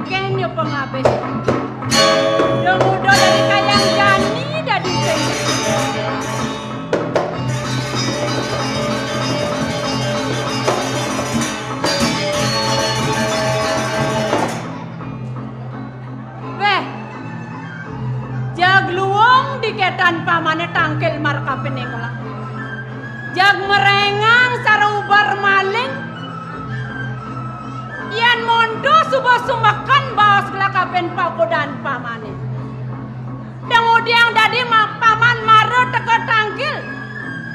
kengken yo pengabe. Udah muda dari kayang jani dari jagluwong diketan pamane tangkel markapen engla. Jag merengang sarubar maling. Ian mondo subuh sumakan bawas gelakapen pagodan pamane. Kemudian dadi paman maro teka tangkil.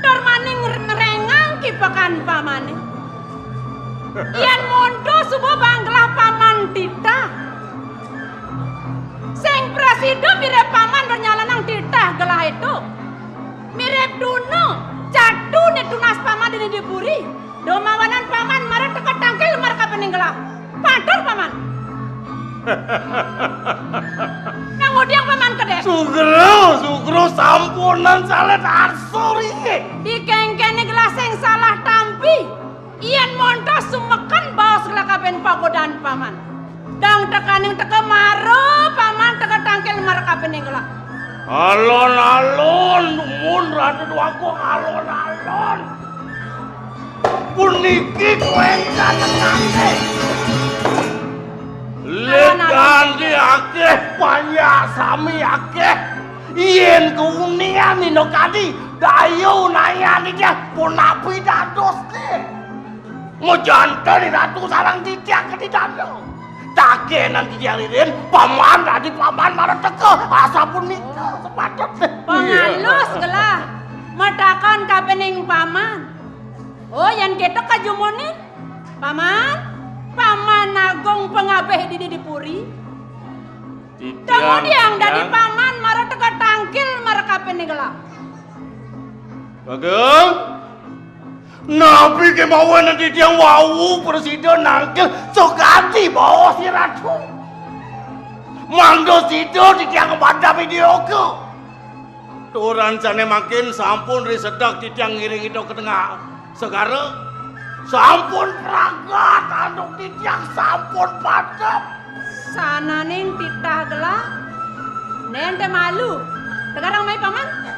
Dormaning merengang kipakan pamane. Ian mondo subuh banglah paman titah. Seng prasido mirip paman bernyala titah gelah itu. Mirip duno, jatuh nih tunas paman ini diburi. Domawanan paman marah teka tangkil marka peninggalah. Pador paman. Kemudian paman kedek. Sugro sampunan salet arsori. Dikengkeni gelas yang salah tampi. Ian montos sumekan bawas gelakapen pagodan paman. Dang tekaning teka maro paman teka tangkil marka peninggalah. Alon-alon mun rada duaku alon-alon. Puniki kuentan nangke. Legandi akeh banyak sami akeh. Yen kuningan ino kadi dayu nayani dia punapi dados ke. Ngojante di ratu sarang tidiak ke di dados. Take nanti dialirin paman tadi paman marah teke asa pun nikah sepatut pengalus gelah matakan kapening paman. Oh yang kita kajumonin paman agung pengabeh di dipuri. Kemudian dari paman marah teka tangkil marah kapening gelah. Bagong Nabi kemauan nanti dia wau presiden nangkil sokati bawa si ratu. Mangdo sido di tiang kepada video ke. Turan sana makin sampun risedak di tiang ngiring itu ke tengah. Sekarang sampun peragat anduk di tiang sampun padam. Sana ning titah gelah. Nente malu. Sekarang mai paman.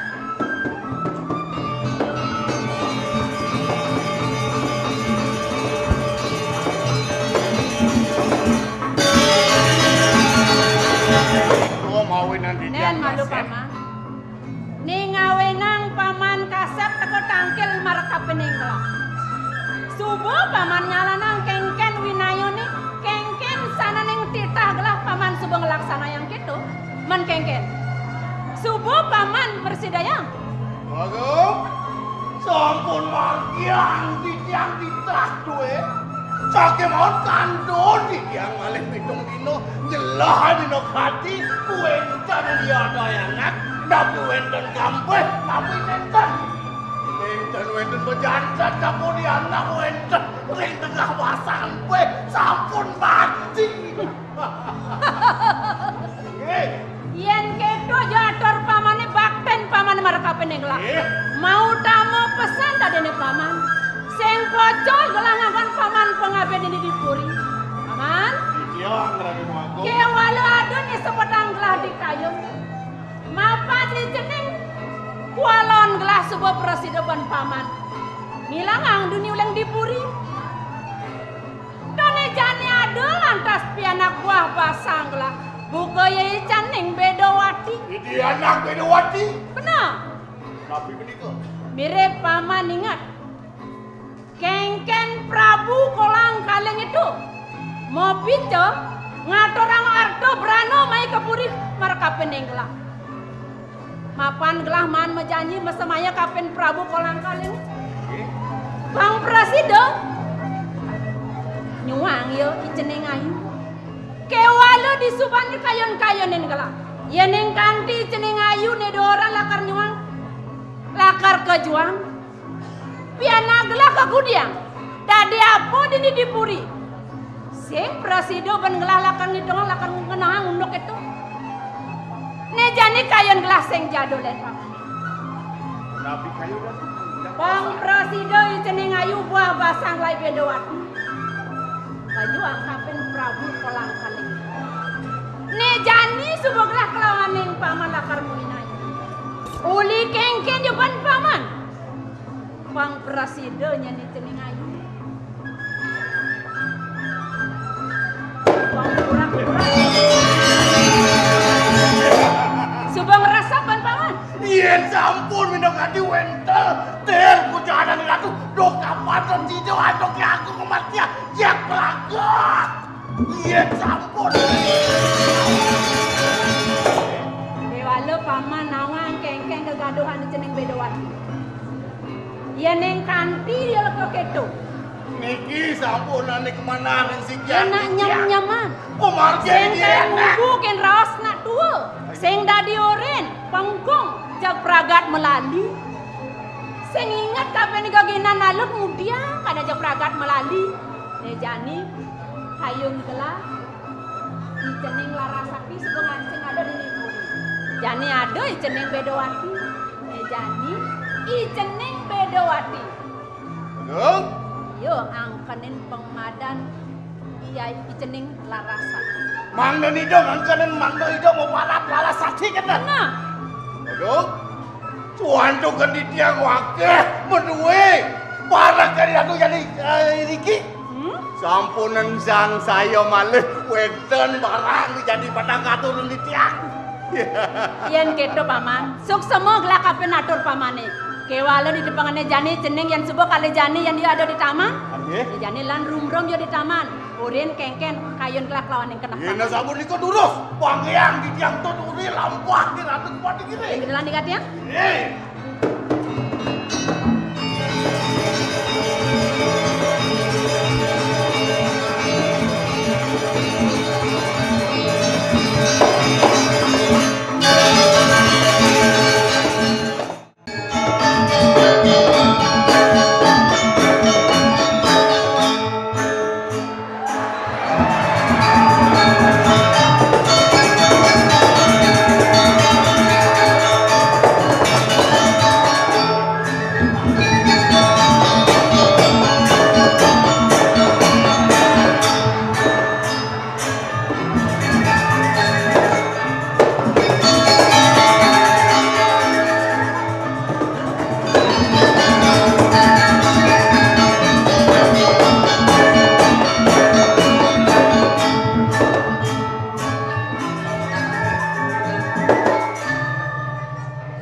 Nen malu paman. Ning ngawenang paman kasep teko tangkil marka peninggal. Subuh paman nyalanang kengken winayone kengken sana ning titah gelah paman subuh ngelaksana yang gitu. Men kengken. Subuh paman bersidayang. Bagus. Sampun magian di tiang titah duwe. Sake mau kandon di tiang malih pitung dino nyelah dino hati kuentan dia dayangan tapi wenten kampeh tapi nenten wenten bejantan tapi di anak wenten ring tengah wasampe sampun mati. Yen kedo jador pamane bakten pamane marka peninglah. Mau tamu pesan tadene paman. Sing pocol gelangan paman pengabeh ini dipuri. Paman? Iya, ngeranin wago. Ke walu adun ni sepedang gelah di kayun. Mapan di cening kualon gelah sebuah presideban paman. Nilang ang dunia ulang dipuri. Done jani adu lantas pianak buah basang gelah. Buka yai caning bedawati. Ini anak bedawati? Benar. Tapi begitu. Mirip paman ingat. Kengken Prabu Kolang Kaleng itu mau bico ngatorang ardo berano mai kepuri marka peninggelah. Mapan gelah man mejanji mesemaya kapen Prabu Kolang Kaleng. Bang Presiden nyuang yo iceneng ayu. Kewalo disubani kayon-kayonin gelah. Yeneng kanti ceneng ayu ne orang lakar nyuang. Lakar kejuang. Piana gelah kegudiang. Dadi apa dini dipuri. Sing prasido ben gelah lakan ngidong lakan ngenang undok itu. Ne jani kayon gelah sing jadul dan paman. Nabi kayu dah. Bang prasido ceneng ayu buah basang lai bedawati. Kajuang kapen Prabu Kolang Kaleng. suboglah kelawan ning paman lakar muinai. Uli kengken jaban paman. Pang prasidenya ni cening ayu. Pang kurang-kurang. Subang rasapan paman. Iya sampun minum kadi wentel. Ter kujanan ratu dok kapatan cido adok ya aku kematian jak pelagat. Iya sampun. Dewala paman nawang kengkeng kegaduhan di cening bedoan. Ya neng kanti dia leko keto. Niki sampun ane kemana ning sikian. Enak nyam-nyaman. Pemargen Seng dia kayak enak. mumbu ken raos nak tua. Seng dadi oren, pangkong jak pragat melali. Seng ingat kapan gaginan naluk mudia kada jak pragat melali. Jani hayung gelah. Di cening larasati sebengan sing ada di niku. Jani ada di cening bedowati. Jani i cening bedowati. Dong. Yo angkenin pengmadan iya i cening larasati. Mangda ni dong angkanen mangda ido mau parat lalas saksi kan. Nah, Dong. Tuan tu kan di tiang wakeh menduwe. Parah kali aku jadi Riki. Sampunan sang saya malih wenten barang jadi pada katurun di tiang. yen keto paman. Suk semua gelak kape natur pamane. Kewala di depangane jani cening yang sebuah kali jani yang dia ada di taman. Nggih. Di jani lan rum-rum yo di taman. Urin kengken kayun kelak lawan yang kena. Ina sabun iko durus. Pangeang di tiang tu uri lampah di ratu kuat di kiri. Yang lan dikat ya?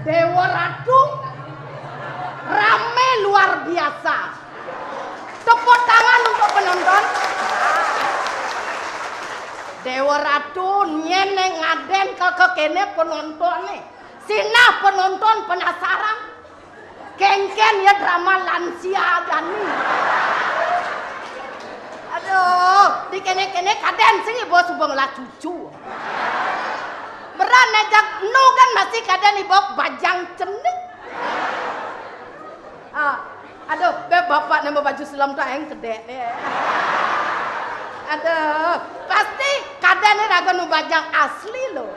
Dewa Ratu rame luar biasa. Tepuk tangan untuk penonton. Dewa Ratu nyeneng ngaden ke kene penonton nih. Sina penonton penasaran. Kengken ya drama lansia gani. Aduh, di kene kaden sing ibu subang lah cucu. Beran najak nu kan masih kadang ibu bajang cenik. Aduh, bapak nama baju selam tak yang gede. Aduh, pasti kadang ni raga nu bajang asli lo.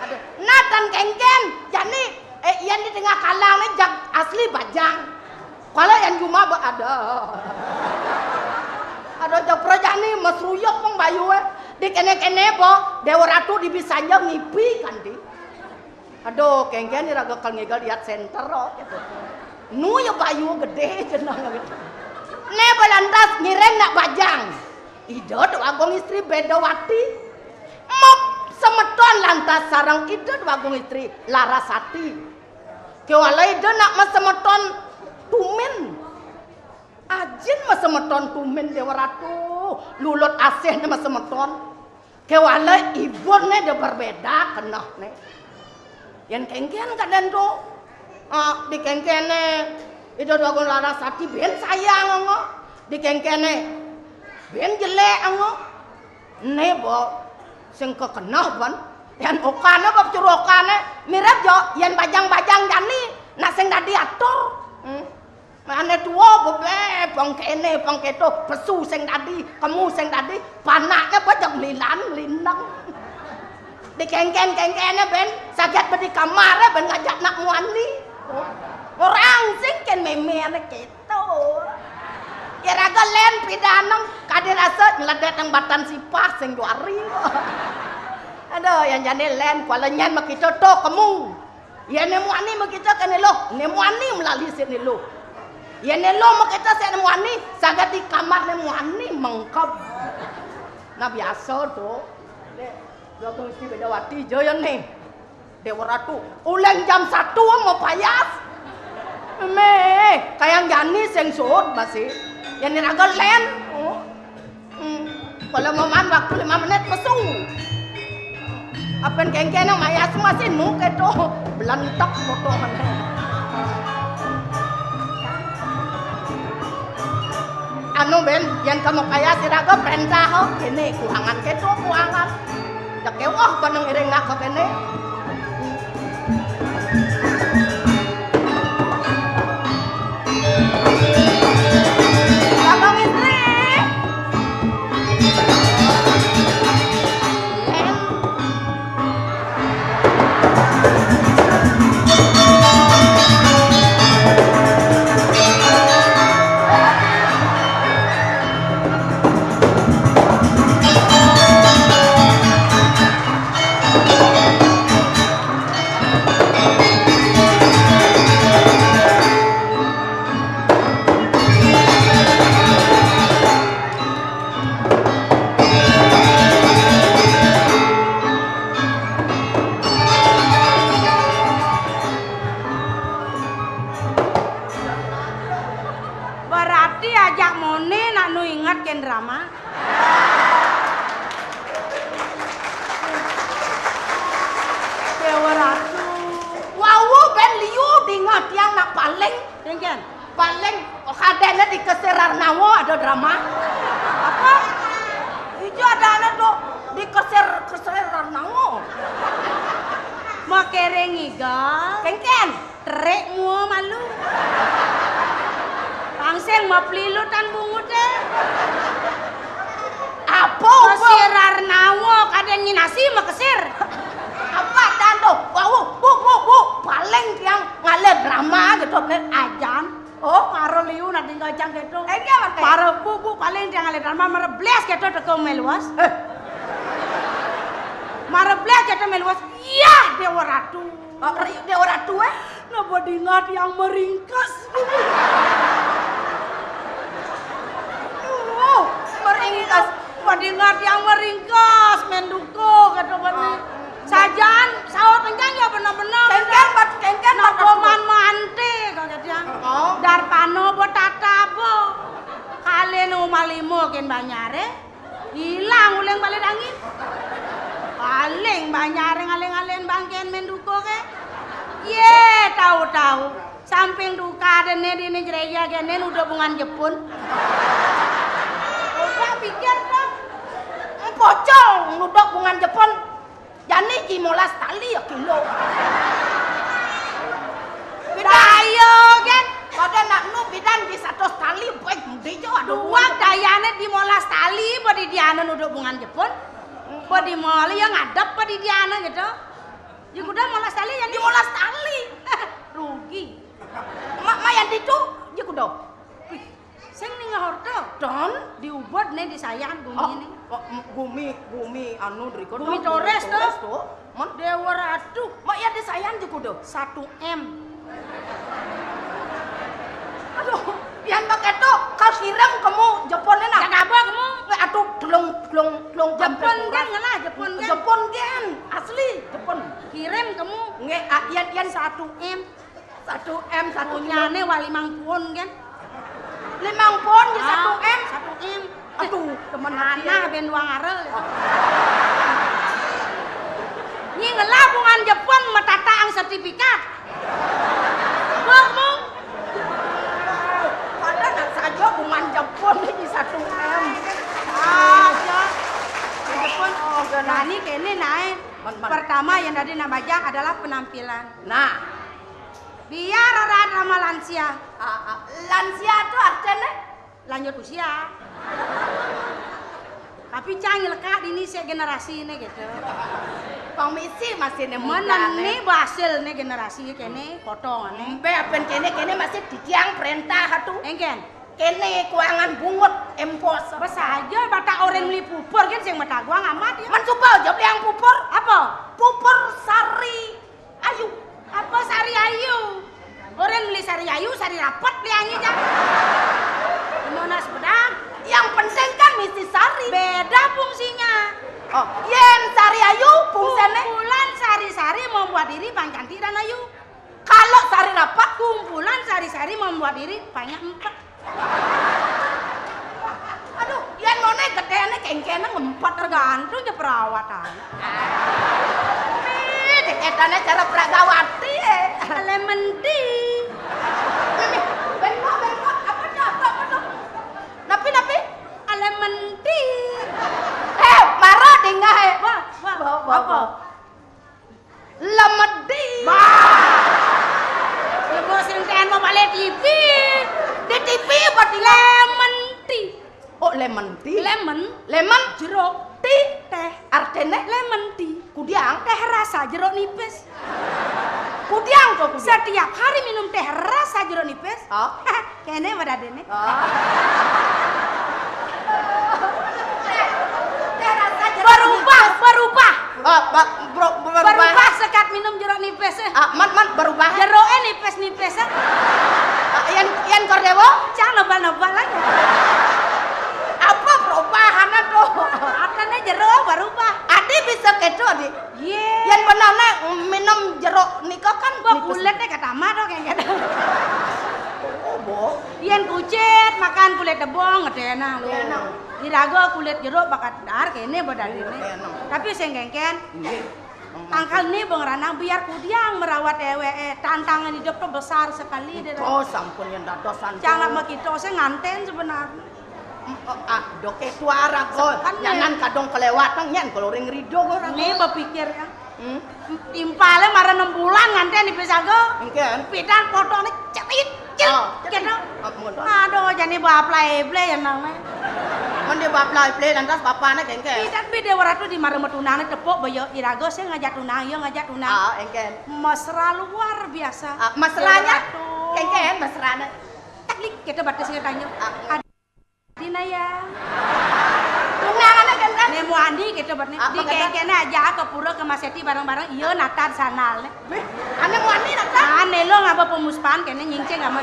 Aduh, Nathan kengken, jadi yang di tengah kalang ni jak asli bajang. Kalau yang cuma ada. Aduh, jak projak ni masruyok pun bayu di kene-kene po Dewa Ratu di bisanya ngipi kan di. Aduh, kengken ni raga kal ngegal lihat center gitu. Nu ya bayu gede jenang gitu. Ne balantas ngireng nak bajang. Ido tu agong istri Bedawati. Mop semeton lantas sarang ido tu agong istri Larasati. Kewala ido nak masemeton tumin. Ajin masemeton tumin Dewa Ratu. Lulut asih ni masemeton. Kewala ibon ni dia berbeda kenah ni. Yang kengken kadan tu. Di kengkene itu dua gol Larasati ben sayang ngo di kengkene ben jelek ngo nebo sing kekenah ban yan okane bab curokane mirip jo yan bajang-bajang jani nak sing dadi atur mane tuwa bebe bang kene bang keto pesu sing dadi kamu sing dadi panaknya bajang lilan linang di kengkene ben sakit di kamar ben ngajak nak muani. Orang sing kan memere gitu. Kira-kira len pidanong kade rasa ngeledet nang batan sipah sing duari. Aduh, yang jane len kuala nyan makito to kamu. Ya nemu ani makito kene lo, nemu ani melalui sini lo. Ya nelo makito sa nemu ani, sagat di kamar nemu ani mengkap. Nah biasa tuh. Gagong si Bedawati joyon nih. Dewa Ratu, ulang jam 1 mau payas. Kayang jani seng suot masih. Yang niragal len. Oh. Kalau ngoman waktu 5 menit pesu. Apen kengken yang mayas masih nu keto belantak foto mana. Anu ben, yang kamu kaya siraga perintah ho, kene kuangan keto kuangan. Dak kewah panang ireng nak kene. Abang istri. Drama. Dewa Ratu. Wow, ben liu dingat yang nak paling. Dengken. Paling kadene di Keserar Nawo ada drama. Apa? Itu ada anak tuh di Keserar Nawo. Mau kerengi gal. Kengken. Trek mua malu. Tangseng mau pelilutan bungut deh. Apa? Keserar Nawo kadang nasi mau kesir. Apa dan tuh? Wow, bu. Paling yang ngalir drama gitu nih ajan. Oh, karo liu nanti ngajang gitu. Apa? Karo bu paling yang ngalir drama merebles gitu teko meluas. Merebles gitu meluas. Iya, Dewa Ratu. Dewa Ratu Napa dingat yang meringkas. Meringkas. Padingat yang meringkas menduko kata bani. Sajan sawat penjang ya benar-benar. Kengken Nakoman mante kata dia. Oh. Darpano betata bo. Kalen umalimo ken banyare. Hilang uleng balik angin. Paling banyare ngaleng-alen bangken menduko ke. Ye tahu-tahu. Samping duka dene dini gereja kenen udah bungan Jepun. Udah pikir dong. Pocong nudok bungan Jepun. Jani 15 tali ya kilo. Dayo kan. Pada nak nu bidan di 100 tali baik dejo aduh. Dua dayane di 15 tali bodi diana nuduk bungan Jepun. Bodi mali yang ngadep bodi diana gitu. Ya kuda 15 tali yang Di 15 tali. rugi. Mak yang itu ya kuda. Sing ning ngorto. Don Diubod nih disayang bumi ini. Bumi anu driko. Bumi Torres tuh. Mon Dewa Ratu. mak ya disayang juga kuda. 1M. Aduh, yang pakai tuh kau siram kamu Jepun enak. Jak apa kamu? Aduh, delong Jepun kan ngalah Jepun kan. Jepun kan asli Jepun. Kirim kamu. Nge yan 1M. 1M 1 Punyane wali mangpun kan. 50 ya 1M. 1M. Aduh, teman Anak ben wang arel. Nyi ngelabungan Jepun metata ang sertifikat. Kamu pada nak saja bungan Jepun ini 1M. aja. Jepun Oh, nah ini kene naik. Pertama yang tadi nabajak adalah penampilan. Nah, Biar orang drama lansia. lansia itu artinya Lanjut usia. Tapi canggih lekat ini saya generasi ini gitu. pengmisi masih nemu Mana nih basil nih generasi kene potong nih. Be apen kene masih ditiang perintah atuh. Engken. Kene kuangan bungut empos. Apa saja bata orang beli pupur kan sing mata gua ngamat ya. Man supal job yang pupur. Apa? rapat liangnya Cak. Gimana sepedang? Yang penting kan misi sari. Beda fungsinya. Oh, yen sari ayu fungsinya Kumpulan sari-sari membuat diri paling cantik dan ayu. kalau sari rapat Kumpulan sari-sari membuat diri banyak empat. aduh yen mau naik gedeannya kengkena ngempet Tergantung je perawatan. deketannya cara pragawati Elementi. bengkok apa tuh napi Elementi. marah dingah Wah, apa? lemedi Lebo senten mau balik TV. di TV apa di Lemon tea. oh lemon tea Lemon jeruk tea teh. artinya Lemon tea. kudiang Teh rasa jeruk nipis. kudiang tuh kudiang Setiap hari minum teh rasa jeruk nipis. oh Kene pada dene. Berubah. berubah Sekat minum jeruk nipis. man berubah Jeruknya nipis-nipis. yang kordewo Jangan nebal-nebal aja. apa perubahannya tuh Artinya jeruk berubah. adi bisa gitu adi Ye. yang benarnya minum jeruk nikah kan Kulitnya kata mah dong kayak gitu. oh bo Yen kucit makan kulit debong ngedena lu. Enak. Dirago kulit jeruk bakat dar kene badan ini. Enak. Tapi sing gengken tangkal nih bang Ranang biar kudiang merawat ewe tantangan hidup tuh besar sekali deh. oh sampun yang dadosan Jangan sama kita saya nganten sebenarnya. doke suara kok Kan, jangan kadang kelewatan nyen kalau ring rido orang Ini berpikir ya. Timpalnya marah 6 bulan nganten di pesago. mungkin Pidan foto nih cetit. Gitu. Aduh, jadi bawa play yang namanya. man dia baplai play lantas bapaknya kengke Pidan bide waratu di marah metunane tepuk bayo irago saya ngajak tunang, yo ngajak tunang. engken Mesra luar biasa. masalahnya kengke masalahnya Taklik kita batas tanya. Adina ya. tunangannya kengke Nemu Andi kita batnya. Di kene aja ke pura ke Maseti bareng-bareng. Iya natar sanal. ane mau ane nak Ane lo ngapa pemuspan kene nyingceng sama.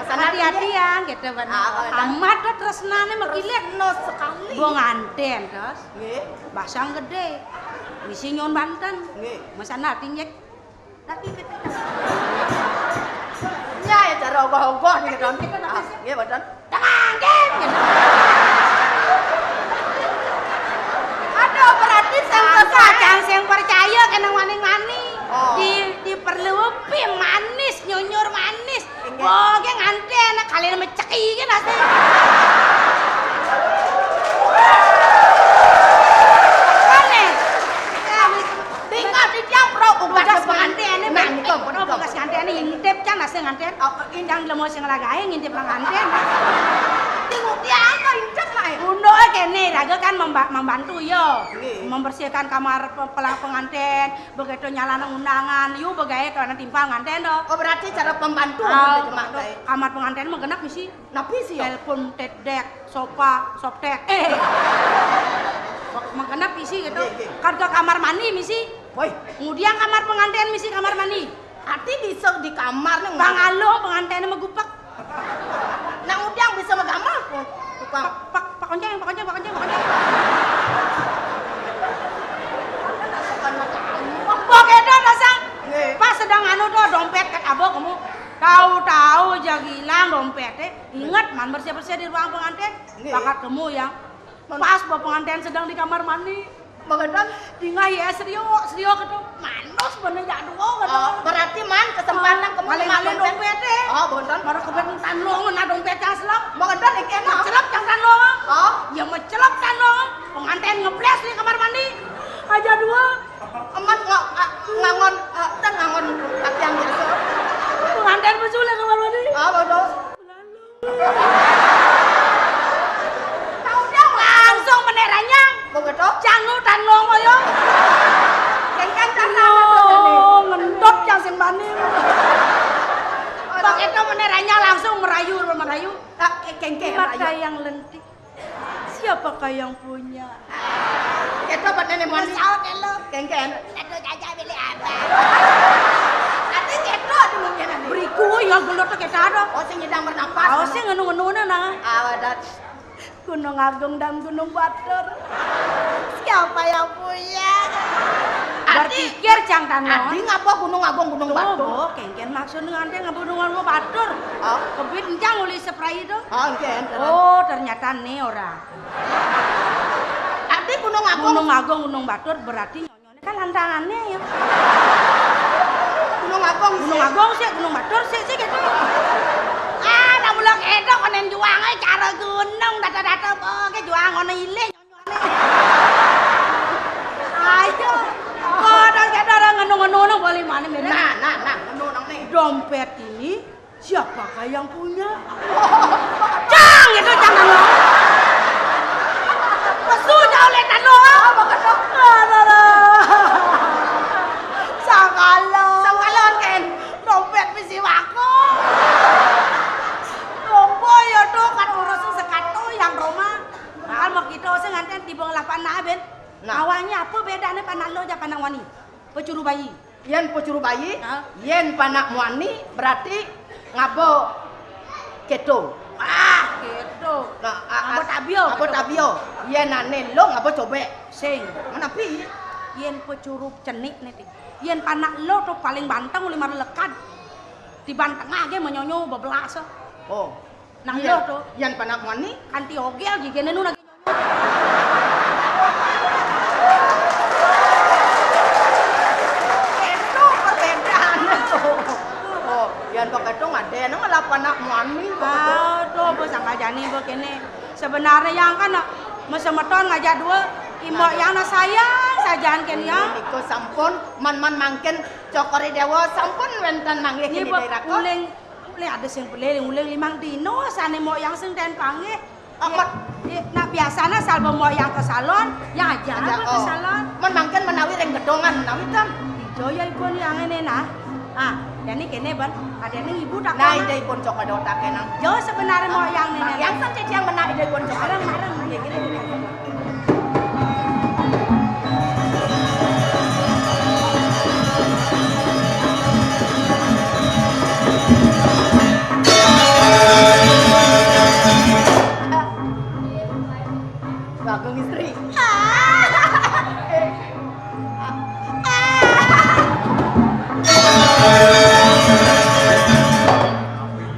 Hati-hati ya kita batnya. Amat tuh tresnane makilit. no sekali Gua nganten terus. nggih Basang gede. Misi nyon Banten. nggih Masana tinjek. Tapi kita ya cara ogoh-ogoh nih kan nggih badan Tanggen. aduh berarti Jangan yang percaya kena wani-wani. Oh. Diperlupi manis, nyonyur manis. Boge nganten kalian meceki kan asli. Aneh. tinggal di tiang pro ubah Bekas pengantin ini Nah, nikom, bekas nganten ini ngintip can asli nganten. Indang lemo sing lagae ngintip nganten. tengok tiang kok incet lah Undo kene raga kan membantu yo. Nggih. Membersihkan kamar pengantin, begitu nyalana undangan, yu begawe karena timpal nganten do. oh berarti cara pembantu cuma kayak Kamar pengantin mah genap misi. napi sih ya Telepon, tedek, sofa, softtek. Mengenap misi gitu. Nggih, nggih. Kan ke kamar mandi misi. woi Kemudian kamar pengantin misi kamar mandi. hati bisa di kamar nih Bang Alung pengantin megupak. nang udiang bisa megamar kok tukang Pak Konjeng. bukan makamu Begitu dasang. Nggih. Pas sedang anu tuh dompet ket abo kamu. Tahu-tahu aja hilang dompetnya. Ingat man bersih-bersih di ruang pengantin. Nggih. Bakat kamu yang pas bawa pengantin sedang di kamar mandi. Bagedan Tinggal ya serio gitu. Manus bener jadul gitu. berarti man kesempatan kamu Kali-kali dompetnya. oh bondan Baru kebetulan tanlongan ada dompet yang selap. bagedan ikena Celap yang tanlongan. oh Ya mencelap tanlongan. Pengantin ngeples di kamar mandi. Aja dua. aman ngangon dan ngangon tapi yang biasa Pengantin besul di kamar mandi. bodoh Tahu dia langsung meneranya. begitu Jangan tanlong yo. kengkang karena Oh, ngendot yang sing mani. Begitu meneranya langsung merayu. kengkang Mata yang lentik. Siapakah yang punya? itu buat nenek mandi Saut elo. kengkang Itu jaja pilih apa? nanti keto di mungkin nanti Berikut ya gelut kita ada. Oh sing nyedang bernapas. Oh sing ngenu-ngenune nah. Awadat. Gunung Agung dan Gunung Batur. Siapa yang punya? Berpikir cang tanon. Adi ngapa Gunung Agung Gunung Batur? Oh, kengken maksudnya ngante ngapa Gunung Batur. Oh, Kebit encang uli spray itu. oh ken. Oh, ternyata nih ora. Adi Gunung Agung. Gunung Agung Gunung Batur berarti nyonyone kan lantangannya ya. Gunung Agung. Gunung Agung sih, Gunung Batur sih gitu. Dah mulak edok konen juang cara gunung data-data ke juang ngono ile nyonyone. Ayo. Kadang-kadang ngenu-ngenu boleh mana mere. Nah, ngenu nang nih. Dompet ini siapakah yang punya? Cang itu jangan lo. Pesu jauh letan lo. Sangalon ken dompet misi wako. Rombo ya tuh kan urus sekato yang Roma. Nah, mau kita sih nganten tiba ngelapan ben. Nah. Awalnya apa bedanya panak lo aja panak wani? Pecuru bayi. Yen pucuru bayi, Hah? yen panak muani berarti ngabo keto. Ah, gitu. Nah, Ngabo tabio. Ngabo tabio. Yen ane lo ngabo cobek. Sing. Mana pi? Yen pecuru cenik nih. Yen panak lo tuh paling banteng uli mar lekat. Di banteng aja menyonyo bebelas. Oh. Nang yen, lo tuh yen panak muani anti ogel gigene nu lagi nyonyo. itu perbedaan tuh. Oh, yen pakai itu ngade nang ala panak muani. Aduh, bos angka jani begini. Sebenarnya yang kan mesemeton ngajak dua imok yang na sayang sajaan ken ya. Iku sampun man mangken cokori dewa sampun wenten nangih Ini kini daerah ko. uling ada sing pelih uling 5 dino sane mo yang sing ten panggih. Nah biasanya salba mo yang ke salon, yang aja apa ke salon. Man mangken menawi ring gedongan menawi kan. Ijo ya ibu yang ini nah. Ah, dan ini kene ban, ada ini ibu tak Nah, ide pun cok ada otak nang. Jo sebenarnya mo yang ini. Yang saja yang benar ide pun cok. Marang Ya gini. Bagong istri.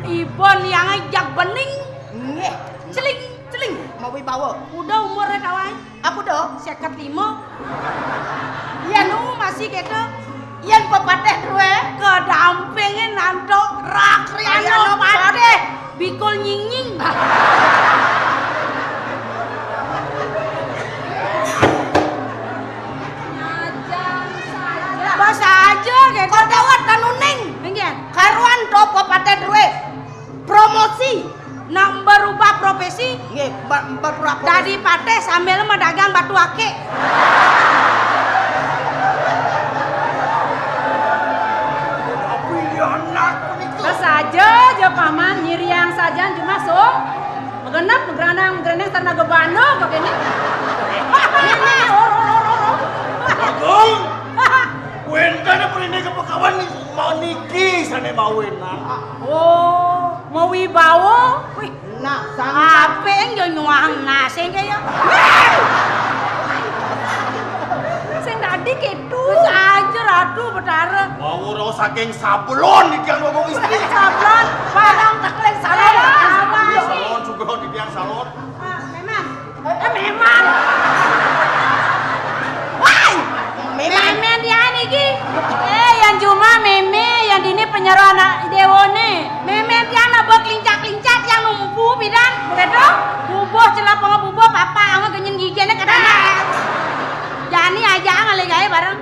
Ibon yang ngejak bening, Nggih, celing. Mau wibawa. udah umurnya kawan. Aku do. 55. Yen Nu masih gitu. yen pepateh duwe Kedampingin nanto rak riano pade bikul nying. Bahasa aja gitu. kok dawat tanuning. Mungkin Karuan do pepateh duwe promosi. nak berubah profesi Nggih, berpura dari pate sambil mendagang batu ake. Tapi anak niku. Saja aja paman nyiriang saja cuma so megenap megranang karena gebano begini. Ini Agung. Wenta na pun ini kepakawan ni mau niki sana mau wena. Oh, mau wibawa? Wih, Nah, sang apa yang nyuang nasi kaya? Sing tadi gitu. Aja ratu betara. Mau ro saking sablon niki yang ngomong istri. Sablon, padang tekleng salon. Salon juga di tiang salon. Memang. Memang. Wah, Meme dia niki. Yang cuma meme yang dini penyeru anak dewone. Meme dia anak buat lincak-lincak yang numpu bidan. Begitu? Bubuh celah pengebubuh papa angga genyen giginya kadang. Jani aja ngale gawe bareng.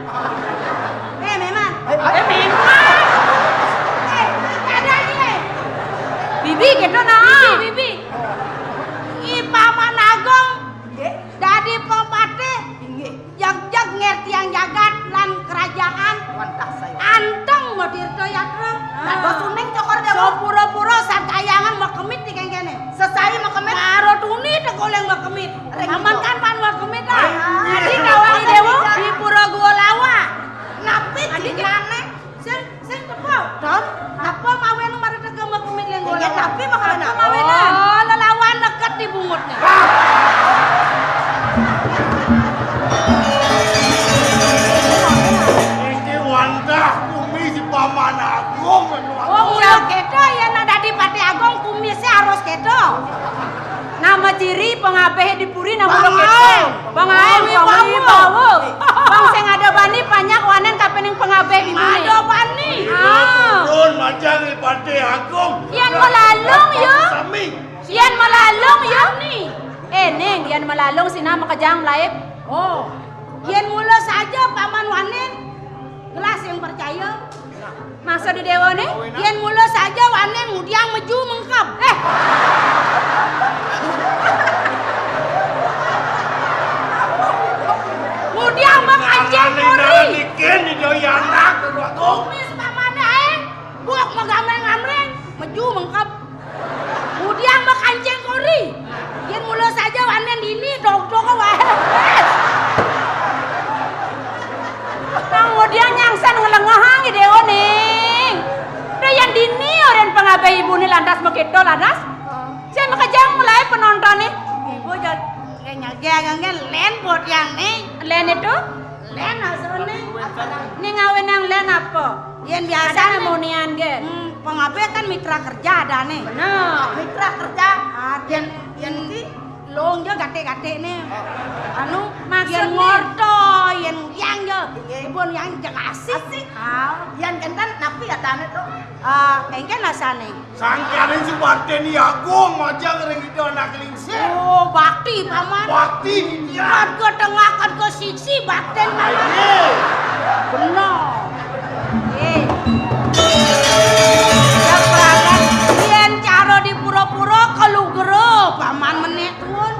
Memang. Memang. Ada ini. Bibi gitu nah. Bibi. Paman Agung. Dadi pepateh nggih, jag-jag ngerti yang jagat lan kerajaan wantah saya. anteng mau dirto yakro. Nah, do suning cokor dewa. So pura-pura satayangan mau kemit di kene. Sesai mau kemet. Karo tuni tegoleng makajang laib. Oh, yen mula saja paman wanen gelas yang percaya. Masa di dewa nih? Yen mula saja wanen mudiang meju mengkap. Mudiang makanjeng kori. Bikin di doyanak aku. Mis paman aeng buak magamreng-amreng meju mengkap. Mudiang makanjeng kori. Yen mula saja wanen ini dog-dog wae. Kemudian nyangsan ngelengahang di dewa nih. Dayan dini orang pengabai ibu nih lantas begitu lantas. Saya makajang mulai penonton nih. Ibu jadi nyageng len buat yang nih. Len itu? Len asone. Nih ngawin yang len apa? Yen biasa Ada monian gen. pengabe kan mitra kerja ada nih. Benar. Mitra kerja. Yen ini long jo gate-gate nih. Anu Maksud yen nih? ngorto yen yang jo. Ibun yang jak asik. Yen kentan napi atane to. Engken asane. Sangkarin si Barten Agung aja ngering itu anak lingse. Oh, bakti paman. Bakti dia. Kan ke tengah kan ke sisi bakten paman. Benar. Japrakan yen cara di pura-pura kalugero paman meneh tuun.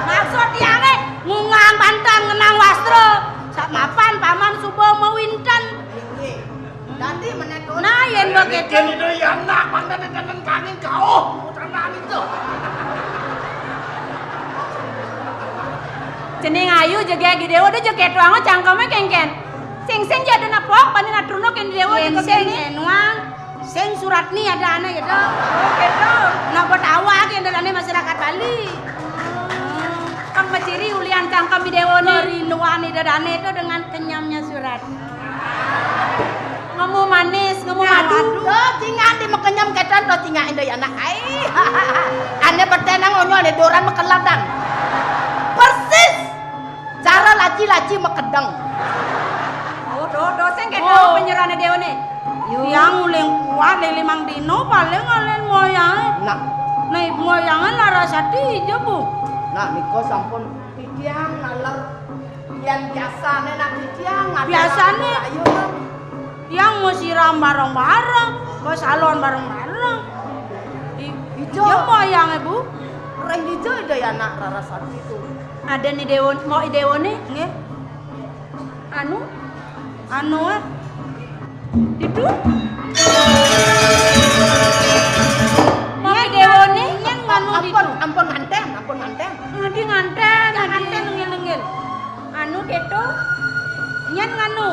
Maksud yange ngungang bantan ngenang wastra. Sak mapan paman subuh mawinten. Dadi meneh tuun. Nah yen begitu. Bikin di doyanak pandan dan kangin kau. Putra itu. Cening ayu jaga di dewa udah jaga tuang cangkemnya kengken. Sing jadi napok pani natruno ken di dewa Yen jaga sing ini. enwang sing surat ni ada anak gitu. Oh gitu. Nah betawa ke dalane masyarakat Bali. Kang maciri ulian cangkem di dewa nih. Dari luar ni dadane itu dengan kenyamnya surat. Ngemu manis, ngemu madu. Oh, cingan di mekenyam ketan to cingan indah anak ai. Ane bertenang onyo ane doran mekeladang. Persis. Cara laci-laci mekedeng. Do sing kedo Oh. penyerane dewa nih. Yang uling kuat dari limang dino paling alen moyangnya. Nah, Nah ibu moyangnya larasati aja bu. nah niko sampun titiang nalar yang biasa nak titiang Biasane yang mau siram bareng-bareng, mau salon bareng-bareng. Ijo. Ya moyangnya bu. Reng hijau ada ya anak Rarasati itu. Ada nih dewa mau i dewa nih. Nggih. Anu Anu itu. Mau i dewa nih. yang nganu di Ampun nganten. Ngadi nganten, nganten ngil-ngil. Anu keto. Nyen nganu.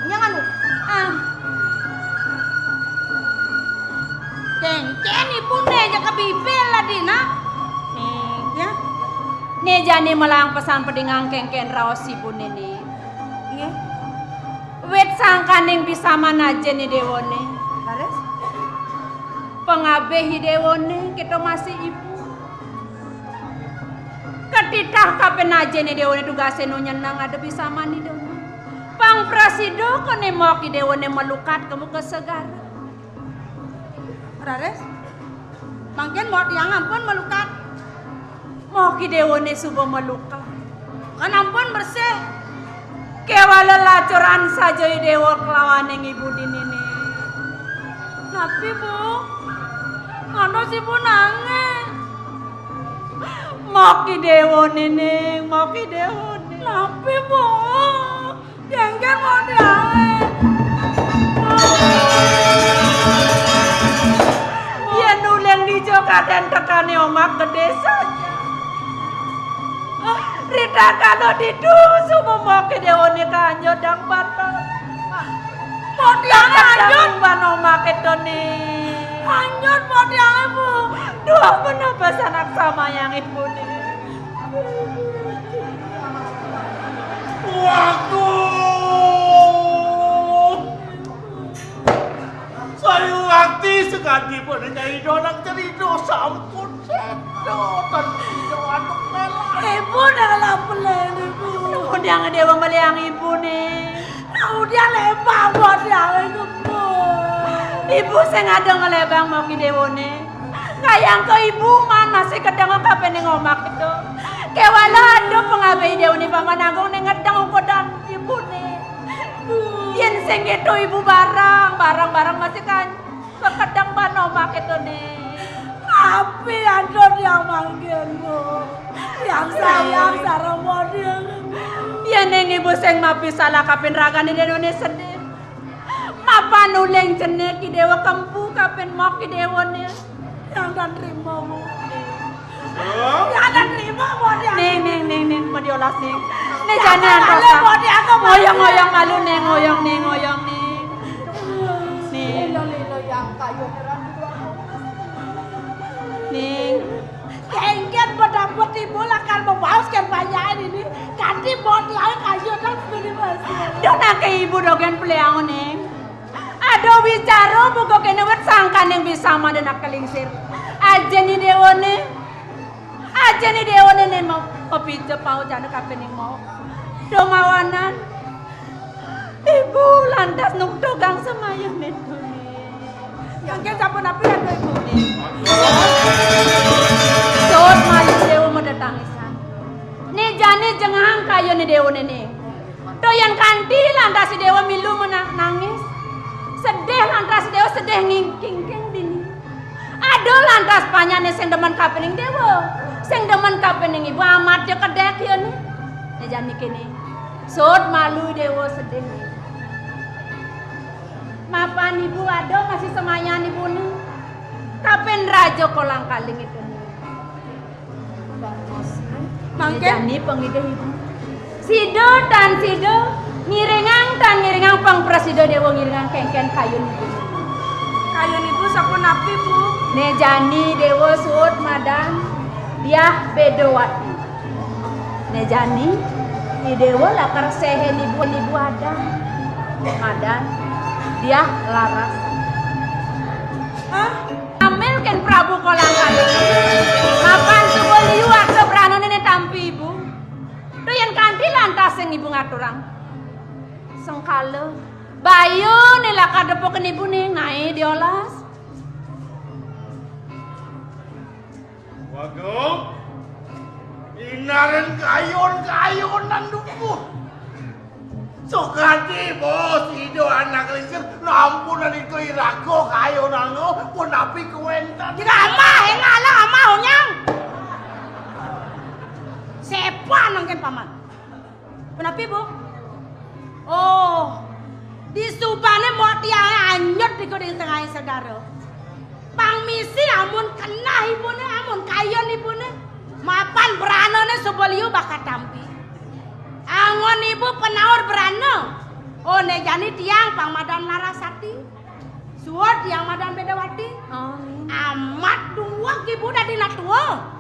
Nyen nganu. Ah, Cen ibu nih jaga bibel lah dina. nih. Ya. Nih jani melang pesan pedingang kengken raos ibu nih. Nggih. Wet sangkaning bisa manaje nih dewa nih. Lares. Pengabehi dewa nih kita masih ibu. Ketitah kapen aja nih dewa nih tugasnya nu nyenang ada bisa mani dewa. Pang prasido kene mau ki dewa nih melukat kamu ke segara. Lares. Mangken mau tiang ampun melukat. Mau ki dewa nih subuh melukat. Kan ampun bersih. Kewala lacuran saja dewa kelawan yang ibu dini nih. Tapi bu, ngono si bu nangis. Mau ki dewa nih, mau ki dewa nih. Tapi bu, jengkel mau diangin. Ya nulen di joka dan tekani omak gede saja. Rita kalau didusu mau ki dewa nih kanyo dang batal. Mau diangin anjut. Ban omak itu nih. Anjut mau diangin bu. Dua penebas anak sama yang ibu nih. Waktu saya waktu sekali pun nyai donang cerita sampun sedo dan itu anak melah. Ibu dalam pelen ibu. Udah ngedewa meliang ibu nih. Udah lembang buat diangin bu. Ibu saya ngadeng ngelebang mau ki dewa nih. Kayang ke ibu man masih kedang kape ning omak itu. Kewala ado pengabai dew ni pamanagong ning ngedang kodan ibu ni. Yen sing itu ibu barang masih kan kekedang ban omak itu nih. Tapi ada yang manggilmu, yang sayang sarang model. Ya neng ibu sing mapi salah kapin ragane denone sedih. Mapa nuleng jenek ki dewa kempu kapin mok ki dewone. Yang dan terimamu. Yang dan terimamu dia. Neng mau diolah sing. Nih jangan rosa. Ngoyong malu neng ngoyong nih. Nih. Lilo yang kayu Ning. Kengken mendapat ibu akan membauskan banyak ini. Ganti bodi yang kayu dan beri masih. Dona ke ibu dogen peleang neng. Ado bicara buka kene wet sangkan yang bisa mah dan kelingsir. Aja nih dewone nih mau kopice pau jana kape ning mau. Domawanan. Ibu lantas nuk dogang semayang neto nih. Yang kan siapa napi ada ibu nih. Sot malu dewa mau datangisan. Nih jani jengang kayo nih dewa nih. Doyan kanti lantas si dewa milu menangis. Sedih lantas dewa sedih ngingking dini. Aduh lantas panyane sing demen kapening dewa. Sing demen kapening ibu amat ya kedek ya nih. Nih jani kini. Sot malu dewa sedih nih. Mapan ibu ado masih semayan ibu nih. Kapen rajo kolang kaling itu nih. Mangken Jani pengide ibu. Sido ngiringang pang presido dewa ngiringang kengken kayun ibu. kayun ibu sapu napi bu. Ne jani dewa suut madam dia bedowati. Ne jani ni dewa lakar sehen ibu ada. Madan dia laras. Hah? Amel ken Prabu kolang kaling. Mapan subol liu akse berano nene tampi ibu. Doyan kanti lantas yang ibu ngaturang. Sengkala bayu nila kadepoken ibu nih ngai diolas. Wagong inaren kayon dupu. Sokati bos ido anak lincir nampunan itu irago kayon ano pun api kuentan. Jika amah nyang. Sepa nangken paman. Kenapa bu? Oh, di subane mau tiang anyut di kuding tengah saudara. Pangmisi amun kena ibu nih, amun kayon ibu nih. Mapan berano nih sebeliu bakat tampi. Angon ibu penaur berano. Oh nih jani tiang pangmadan Larasati. Suat tiang madan Bedawati. Oh. Amat tua ibu dah dina tua.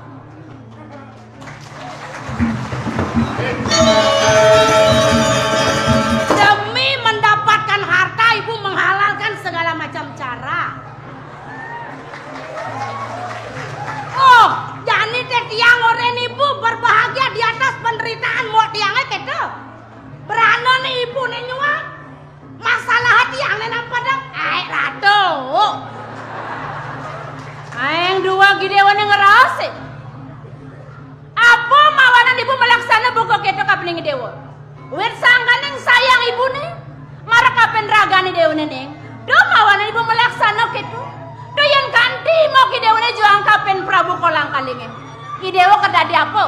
Demi mendapatkan harta ibu menghalalkan segala macam cara. Oh, jadi tiang oren ibu berbahagia di atas penderitaan mau tiangnya gitu. Berano nih ibu nih nyuap. Masalah hati yang nenang padang. Rado. Aeng dua gidewan yang ngerasa. Apa mawanan ibu melaksana buka keto kapening dewa. Wet sangganing sayang ibu nih. Mara kapen ragani dewa neneng. Do mawanan ibu melaksana keto. Do yang kanti mau kidewa nih juang kapen Prabu kolang kalingin. Kidewa kedadi apa?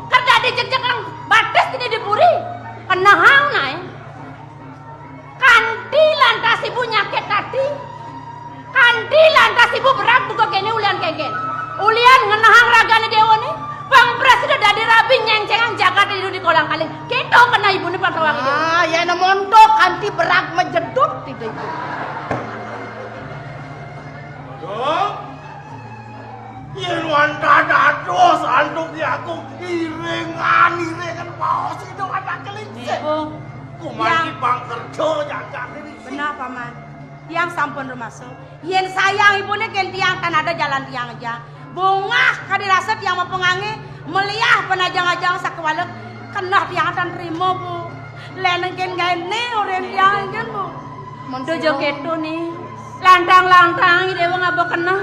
Kedadi cek-cekan batas ini dipuri. Kenahang nae. Kanti lantas ibu nyakit tadi. Kanti lantas ibu berat buka kene ulian kengken. Ulian ngenahang ragani dewa nih. Bang Presiden dari rabi nyengcengan Jakarta di kolang kaling. Kita kena ibu nih pak kawang itu. Ya na mondok kanti berak menjedut tidak itu. Dong, Irwan dados anduk aku irengan paus itu anak kelinci. Oh, Kumandi bang kerja jaga ini. Benar paman. Tiang sampun rumaso. Yen sayang ibu nih ken tiang kan ada jalan tiang aja. Bungah kadirasa tiang mau pengangi meliah penajang-ajang sakwalek kena tiang akan terima bu. Lenengken gane orang tiang kan bu. dojo keto nih. Lantang-lantang dewa ngabo kena.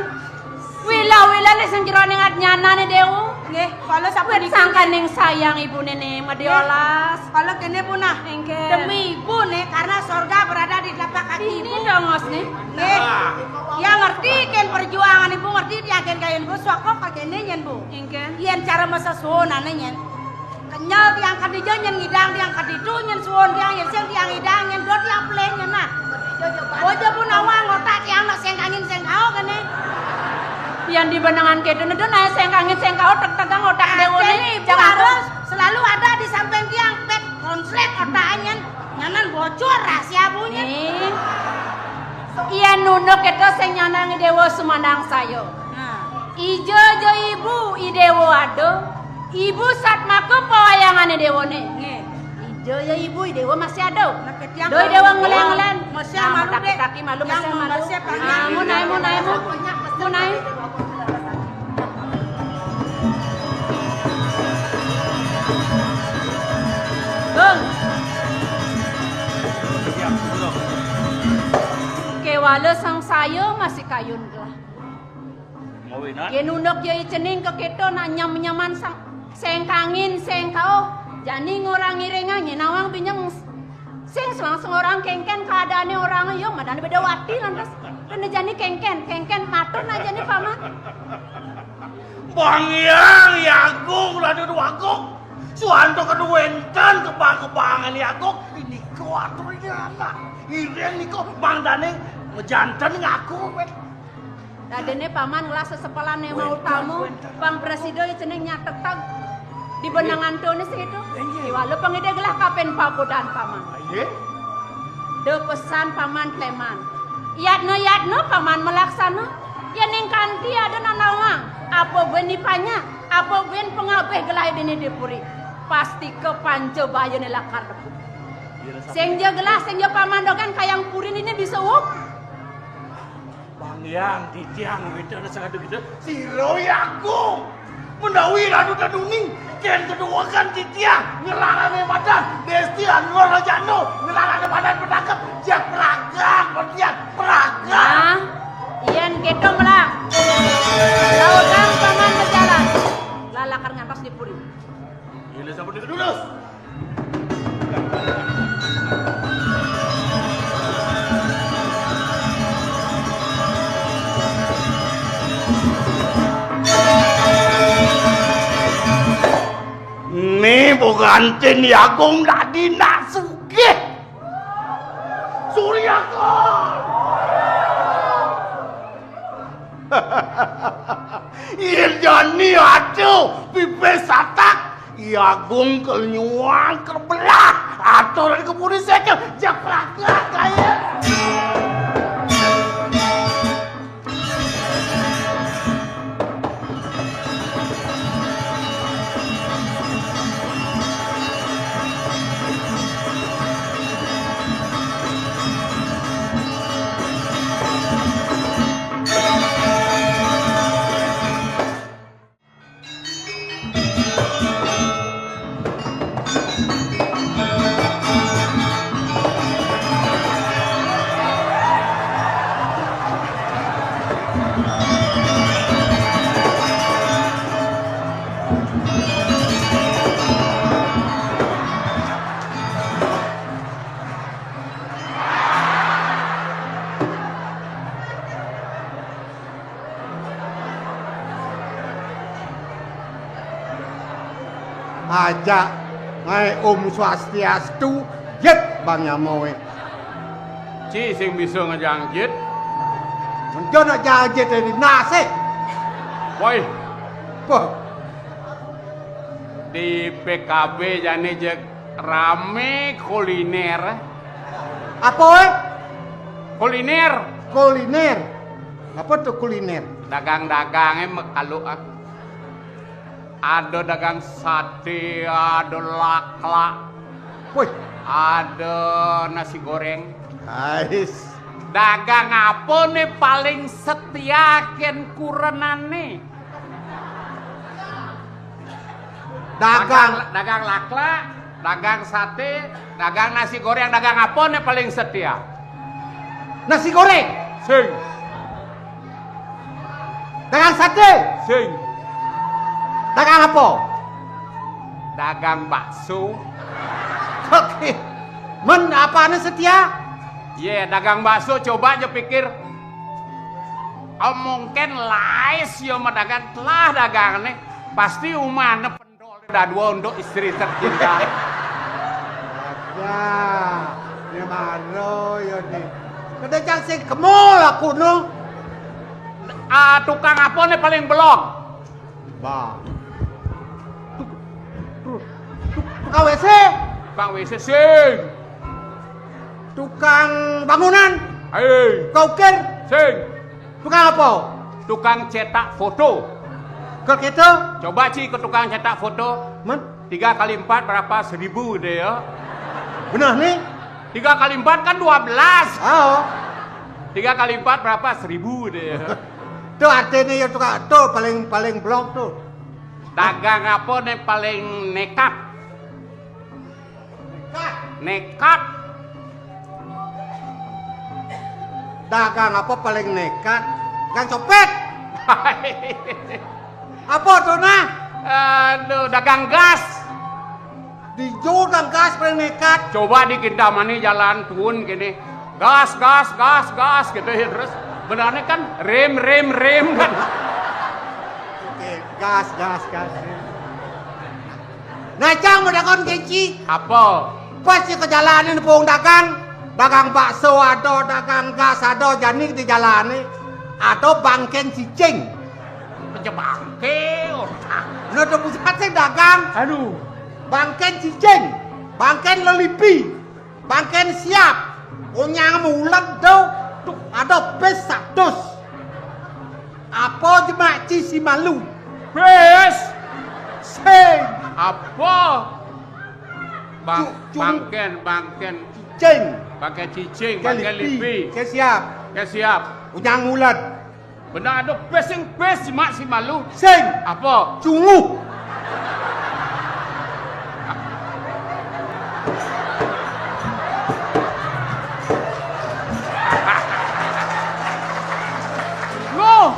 Wila-wila le sing jero ning adnyanane dewo. Nggih, kala sampun Wit sangkaning sayang ibune ne Mediolas. Kalau kene punah Engke. demi ibu nih karena sorga berada di telapak kaki Ini ibu. dongos nih. Nih, ya ngerti kan perjuangan ibu ngerti diagen kayen bu sokok kagene nyen bu. Engke. Yen cara masa suwunane nyen. Kenyal tiang kadijo nyen ngidang tiang kadidu nyen suwun tiang yen sing tiang ngidang nyen do tiang pleh nyen nah. Bojo pun awang otak tiang nak sing angin sing kau kene. Yang di benangan kedune do nae sing kangin sing kau tegang otak dewo Jadi ne. ibu harus selalu ada di samping tiang pet konslet otaknya nyanan bocor rahasia bunyi. Nih. Iya nunuk itu sing nyanangi dewo sumandang sayo. Nah, Ijo jo ibu idewo ado. Ibu saat maku pewayangane dewo ne. nggih. Ijo ya ibu idewo masih ado. Nek tiang Doi dewa ngelen-ngelen. Masih Nah, malu dek. kaki malu Yang masih malu. masih panjang. Ah, mau naik mau naik mau. Mau naik. Bang. Kewala sang sayo masih kayun lah. Mau wina? Genunok yo icening ke keto na nyam-nyaman sang sengkangin sengkao. Jani ngorang irengan ngenawang binyang sing langsung orang kengken keadaannya orang yo madane beda wati lantas. Dan jani kengken matur na jani paman. Bang Yang Agung ladu Agung. Suanto kedua enten kebang-kebangan Agung. Ini kau atur ini anak. Ireng ini kau Bang Daneng ngejantan ngaku. Dadene paman ngelas sesepelan mau tamu. Bang Presiden icening nyatetag di benangan tunis itu. Iwalu pengide gelah kapen pagodan paman. Aye. De pesan paman Kleman. Yatno paman melaksana. Yening kanti ada nanawang. Apa beni panya? Apa ben pengabeh gelah dene dipuri. Pasti ke panco bayane lakar. Sengja gelah sengja paman dogan kayang purin ini bisa up. Bang Yang di tiang itu ada sangat begitu. Si Roy Agung mendawi radu daduning. Ken kedua kan di tiang ngelarang badan. Destian ngorojano ngelarang badan pedangkep. Jak peragang bertiang peragang. Nah, iyan ketong lah. Lautan paman berjalan. Lalakar ngantos dipuri. Ini sampai di kedulus. Nih bukantin Agung tadi nasuke. Suryakon. Irjani aduh pipes satak. Agung kenyuang kerbelah. Atau dari keburi sekel. Jak peragat kaya. Ajak ngai Swastiastu jet Bang Yamowe. Ci sing bisa ngejangjit. Menjo nak jangjit dari nase. Woi, Poh, di PKB jane jek rame kuliner. apa we? Kuliner, Kuliner. Apa tuh kuliner? dagang-dagangnya mekalu ah. Ada dagang sate, ada laklak, Woi, ada nasi goreng. guys. Dagang apa nih paling setia ken kurenane? Dagang laklak, dagang sate, dagang nasi goreng, dagang apa nih paling setia? Nasi goreng. Sing. Dagang sate. Sing. Dagang apa? Dagang bakso. Oke. Men apaan setia? Iya, dagang bakso coba aja pikir. Oh, mungkin lais yo dagang telah dagang nih. Pasti umane pendol dah dua untuk istri tercinta. Ya, ini maro ya nih. Kada jang sing kemol aku no. Tukang apa nih paling belum? Ba. Tukang WC, Tukang WC sing. tukang bangunan, Hei, kokir, sing. tukang apa? Tukang cetak foto. Kalau gitu, Coba Ci ke tukang cetak foto. men, 3 kali 4 berapa? 1000 deh ya. benar nih. 3 kali 4 kan 12. Oh, 3 kali 4 berapa? 1000 deh ya. tuh artinya ya tukang tuh paling blok tuh. Dagang apa nih paling nekat? Nekat. Dagang apa paling nekat? Gang copet. Apa tuh nah? Aduh, dagang gas. Dijual gang gas paling nekat. Coba di Kintamani jalan turun gini. Gas, gas, gas, gas gitu ya terus. Benarnya kan rem kan. Oke, gas. Nah, cang mendagang keci. Apa? Pasti ke jalanin pung dagang bakso ada, dagang gas ada, jadi di jalan ini ada bangken cicing. Penjebangke. Nah, ada pusat sih dagang Aduh. bangken cicing, bangken lelipi, bangken siap, unyang mulat do, ada pes 100. Apa jemak si malu? Bes. Sing, Apa? Cung. Bangken. cicing, Bangken cicing, bangken lipi. ke siap, Ya siap. unyang mulat, Benar ada bes mak si malu. sing, Apa? cungu. Loh,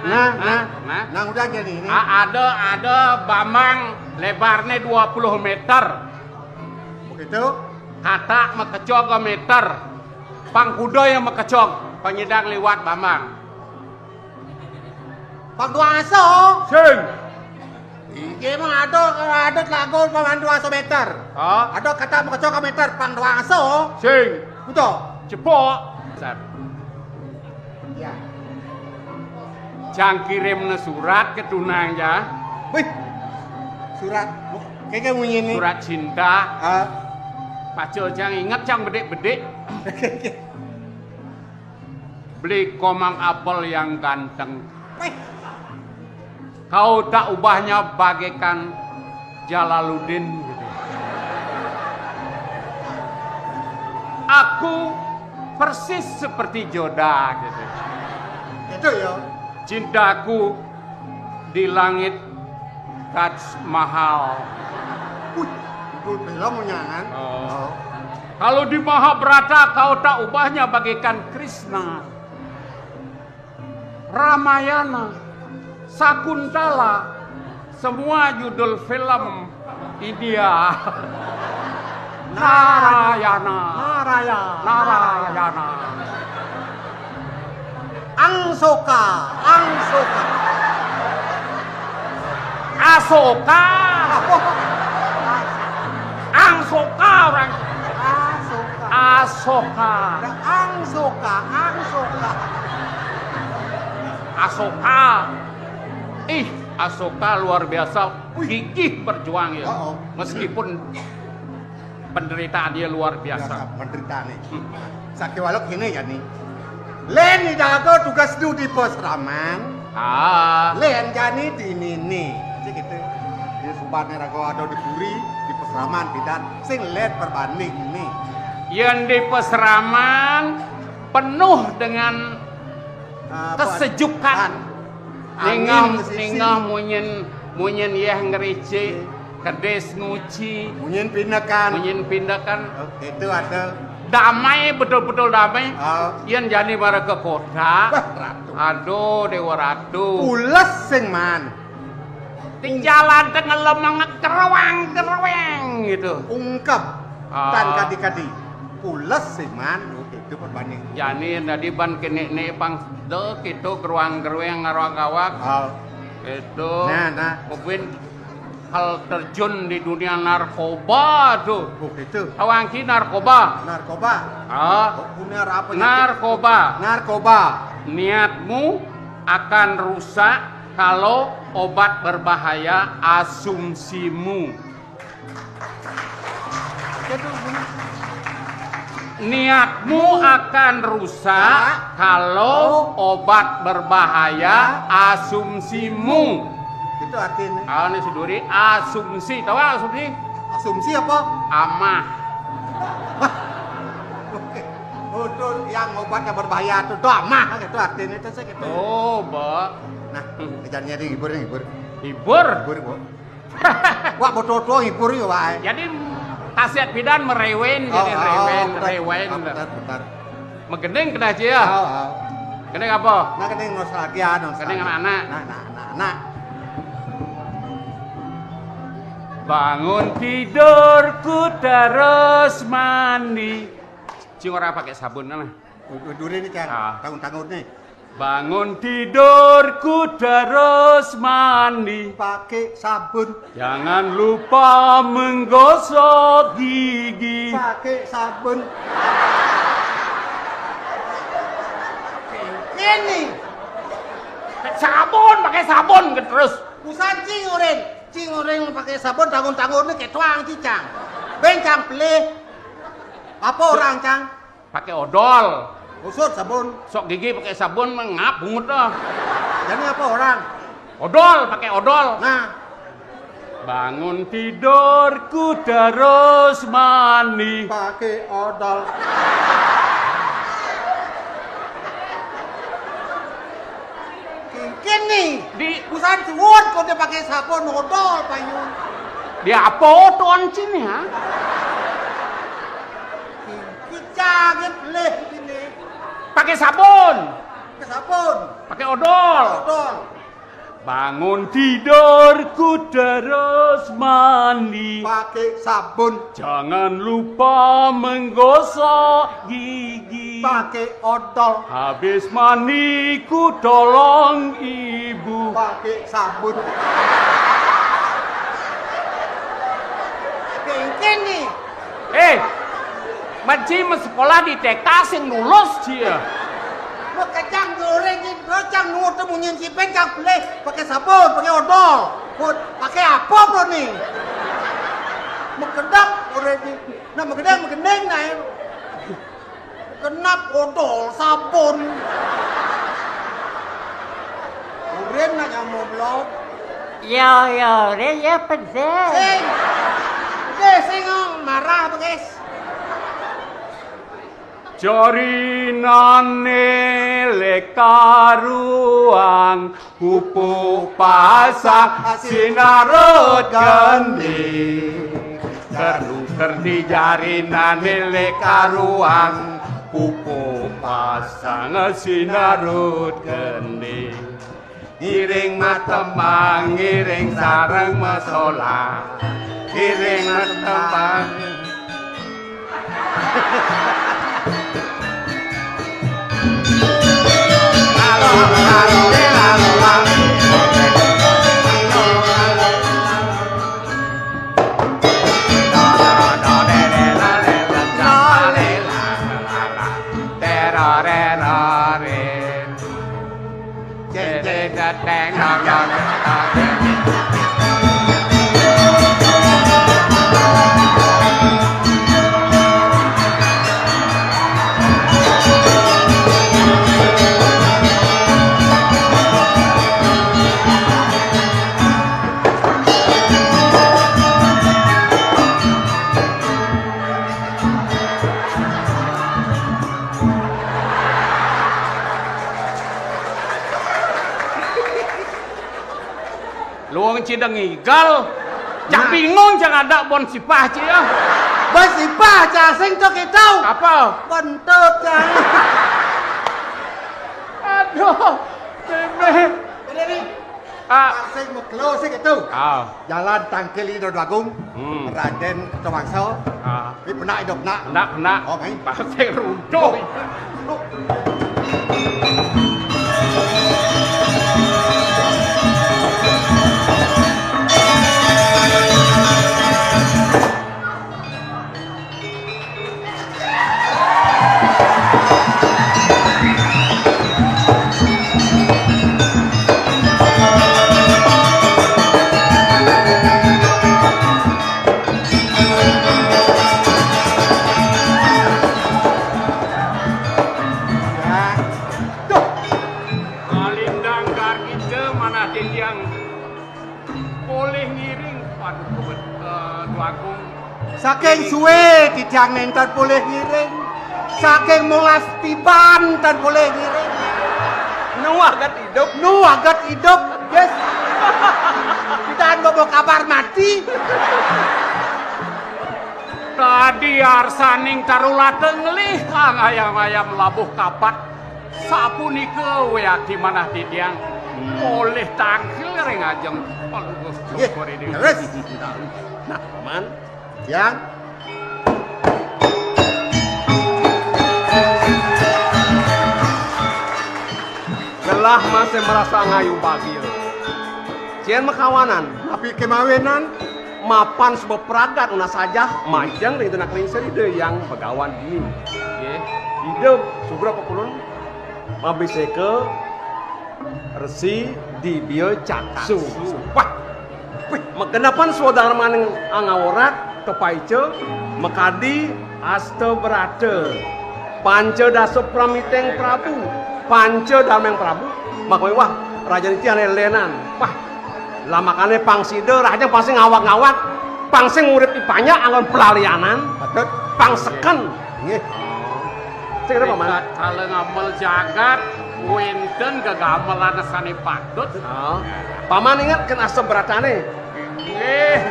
Nah, udah jadi ini. Ada bamang lebarnya 20 meter. Begitu? Kata mekecok ke meter. Pangkudo yang mekecok. Penyedang lewat bamang. Bang Duaso. Sing. Iki emang ada lagu Bang Duaso meter. Oh, Ada kata mengecok ke meter Bang Duaso. sing. Betul? Cepok. Sat. Ya. Jang kirim surat ke tunang ya. Wih. Surat. Kayak bunyi ini. Surat cinta. Ah. Pacul jang ingat jang bedek-bedek. Beli komang apel yang ganteng. Wih. Kau tak ubahnya bagaikan Jalaluddin gitu. Aku persis seperti Joda gitu. Itu ya. Cintaku di langit Taj Mahal. Wih. Itu film nyangan. Oh. Kalau di Mahabharata kau tak ubahnya bagaikan Krishna, Ramayana, Sakuntala, semua judul film India. Narayana. Angsoka. Asoka. Angsoka orang. Asoka. Asoka. Ih, Asoka luar biasa. Gigih berjuang ya. Oh. Meskipun penderitaan dia luar biasa. Menderita nih. Sakit walok gini ya nih. Len dago tugas du di pos raman. Len jani di ini. Cik gitu. Di sumpahnya rago ada di puri di pos raman tidak. Sing len perbanding ini. Yang di Peseraman penuh dengan kesejukan. Nengah munyen yeh ngerici Kedes nguci, Munyin pindakan. pindakan. Oh, itu ada. Damai, betul-betul damai. Oh. Iyan jani bara ke kota. Wah, ratu. Aduh, Dewa Ratu. Pules sing man. Di jalan tengah lemang kerewang gitu. Ungkep. Ah. Tan kadi-kadi. Pules sing man. Oh, itu perbanding. Jani tadi ban kene pang dek itu kerewang ngarawak-awak. Oh. Itu. Nah. Mungkin hal terjun di dunia narkoba tuh. Oh, itu. Awangki narkoba. Narkoba. Ah, Oh, punya apa? narkoba. Narkoba. Niatmu akan rusak kalau obat berbahaya asumsimu. Niatmu akan rusak kalau obat berbahaya asumsimu. Itu artinya. Ah, ini si Duri asumsi, tahu nggak asumsi? Asumsi apa? Amah. Oke. Oh, itu yang obatnya berbahaya itu mah gitu artinya itu saya gitu. Oh, Mbak. Nah, kerjanya di hibur. Hibur. Hibur, Bu. Wah, betul-betul hibur ya, Pak. Jadi khasiat bidan merewen, jadi rewen. Bentar. Megendeng kena aja ya. Oh. Gendeng apa? Nah, kening nostalgia. Gendeng anak-anak. Nah. Bangun tidurku terus mandi. Cing ora pakai sabun nah. Duri ini kan, Ah. tanggung nih. Bangun tidurku terus mandi. Pakai sabun. Jangan lupa menggosok gigi. Pakai sabun. Ini. Pakai sabun terus. Busan cing oren pakai sabun tanggung ini kayak tuang cicang. Bencang pelih. Apa orang cang? Pakai odol. Usut sabun. Sok gigi pakai sabun mengap bungut dah. Jadi apa orang? Odol, pakai odol. Nah, Bangun tidurku terus mandi. pakai odol. Mungkin nih. Di Busan suwun kok dia pakai sabun odol payung. di apa tuh ancin ya? Kicang pelih ini. Pakai sabun, Pakai sabun. pakai odol. Odol. Bangun tidurku terus mandi. Pakai sabun. Jangan lupa menggosok gigi. Pakai odol. Habis mandiku tolong ibu. Pakai sabun. Mungkin nih. Maci sekolah di TK sing lulus dia. Mau kacang goreng ini, kacang nunggu temu nyensi pencang pelih, pakai sabun, pakai odol, pakai apa bro nih? Mau kedap goreng ini, nah mau kedeng nah, kenap odol, sabun, goreng nah yang mau blok, Ya pedih. sing marah apa guys? Jarinane lekaruang pupuk pasang sinarut gandeng terluker di jarinane lekaruang pupuk pasang sinarut gandeng ngiring matembang ngiring sareng masola ngiring matembang. Luang cideng igal. Jangan bingung jangan ada bon sipah cie. Bon sipah sing cok itu. Apa? Bentuk cang. Aduh. Bebe. Ini. Sing meklo sing itu. Jalan Tangkil Indo Agung. Raden Kecewangsa. Ini benak hidup nak. Benak. Oh, main. Pasir runtuh. Saking suwe Titiang nenten boleh ngiring. Saking molas tiban tan boleh ngiring. Nu agak hidup. Yes. Kita bawa kabar mati. Tadi arsaning tarulateng ngelih ayam-ayam labuh kapat. Sapunika we ati manah Titiang. Boleh tangkil ring ajeng palugus cukur ini. Terus. Nah, paman. Yang gelah masih merasa ngayu bagil. Cian makawanan, tapi kemawinan mapan sebab peragat una saja majang dari tenak lingser ide yang pegawan ini. Nggih, ide sugra pekulun mabiseke resi di bio caksu. Wah, mekenapan saudara maning angaworat tepaice mekadi asta berate panca dasa pramiteng Prabu panca dameng Prabu makanya wah raja itu ane lenan wah lamakane pangside raja pasti ngawak-ngawak pangsing urip ipanya anggon pelalianan betul pangseken nggih sing kira paman kalau ngamel jagat wenten gagamelan sane patut paman ingat kan asta beratane nggih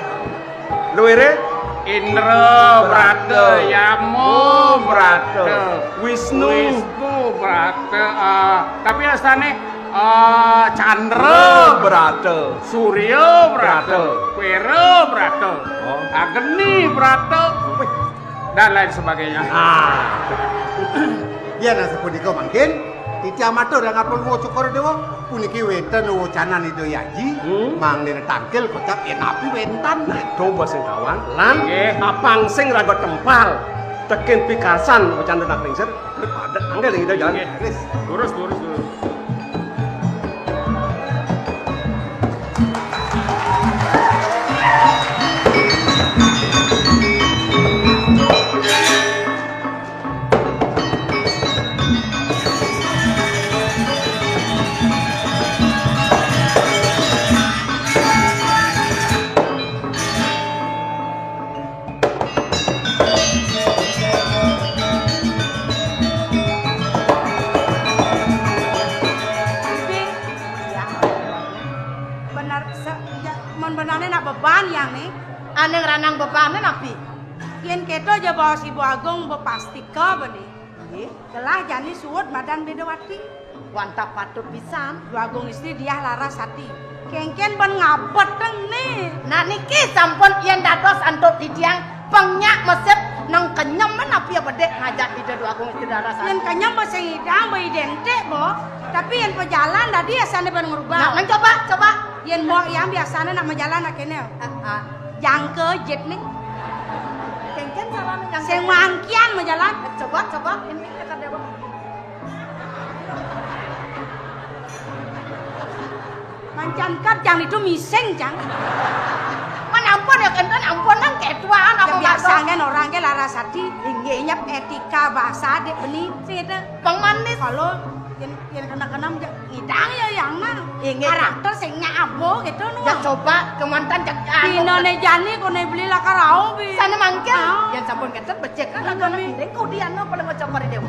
luwere Indra Brata, Yamo Brata, Wisnu Brata, tapi asane Chandra Brata, Surya Brata, Pera Brata, Agni Brata, dan lain sebagainya. ya nasa punika mangkin Titiang matur dan ngapun wo cukor dewa puniki wenten wo canan itu yaji mang dene tangkil kocap yen api wentan coba sing kawan lan apang sing ragot tempal tekin pikasan wacan tenak lingser padet angge ning ida jalan Lurus. Aneng ranang bepane napi. Yen keto aja bawa si Bu Agung bepastika bani. Nggih, telah jani suwud Madang Bedawati. Wantap patut pisan. Bu Agung istri dia Larasati. Kengken ben ngabet teng nih. Nah niki sampun yen dados antut Titiang pengyak mesep nang kenyem menapi bedek ngajak ide Du Agung istri Larasati. Yen kenyem basa idang ba identik bo. Tapi yen pejalan tadi asane ben ngerubah. Nah, nang coba. Yen mau yang biasanya nak jalan nak kene. Jangke jet nih. Kengken salahnya yang Sing mangkian jalan. Coba ini dekat dewa. Mancan kap jang itu miseng jang. Mana ampun ya kenten ampun nang ketuaan apa biasa kan orang ke Larasati inggihnya etika bahasa dek benih sih itu pengmanis kalau yang kena idang ya yang mah karakter singnya abo gitu nu ya coba kemantan jak dino ne jani ko ne beli lah karau bi sana mangkel yang sampun keten becek kan agak miring kau dia no pada macam mari dewa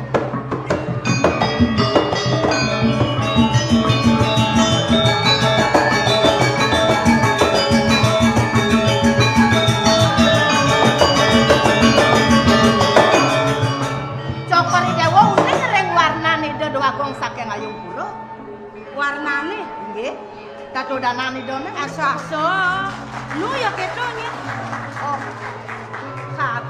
Cokori dewa uning ring warnane dua gong saking ayung pura. Warnane Nggih. Katodanane done asa-asa. Nu ya ketone. oh. Kat.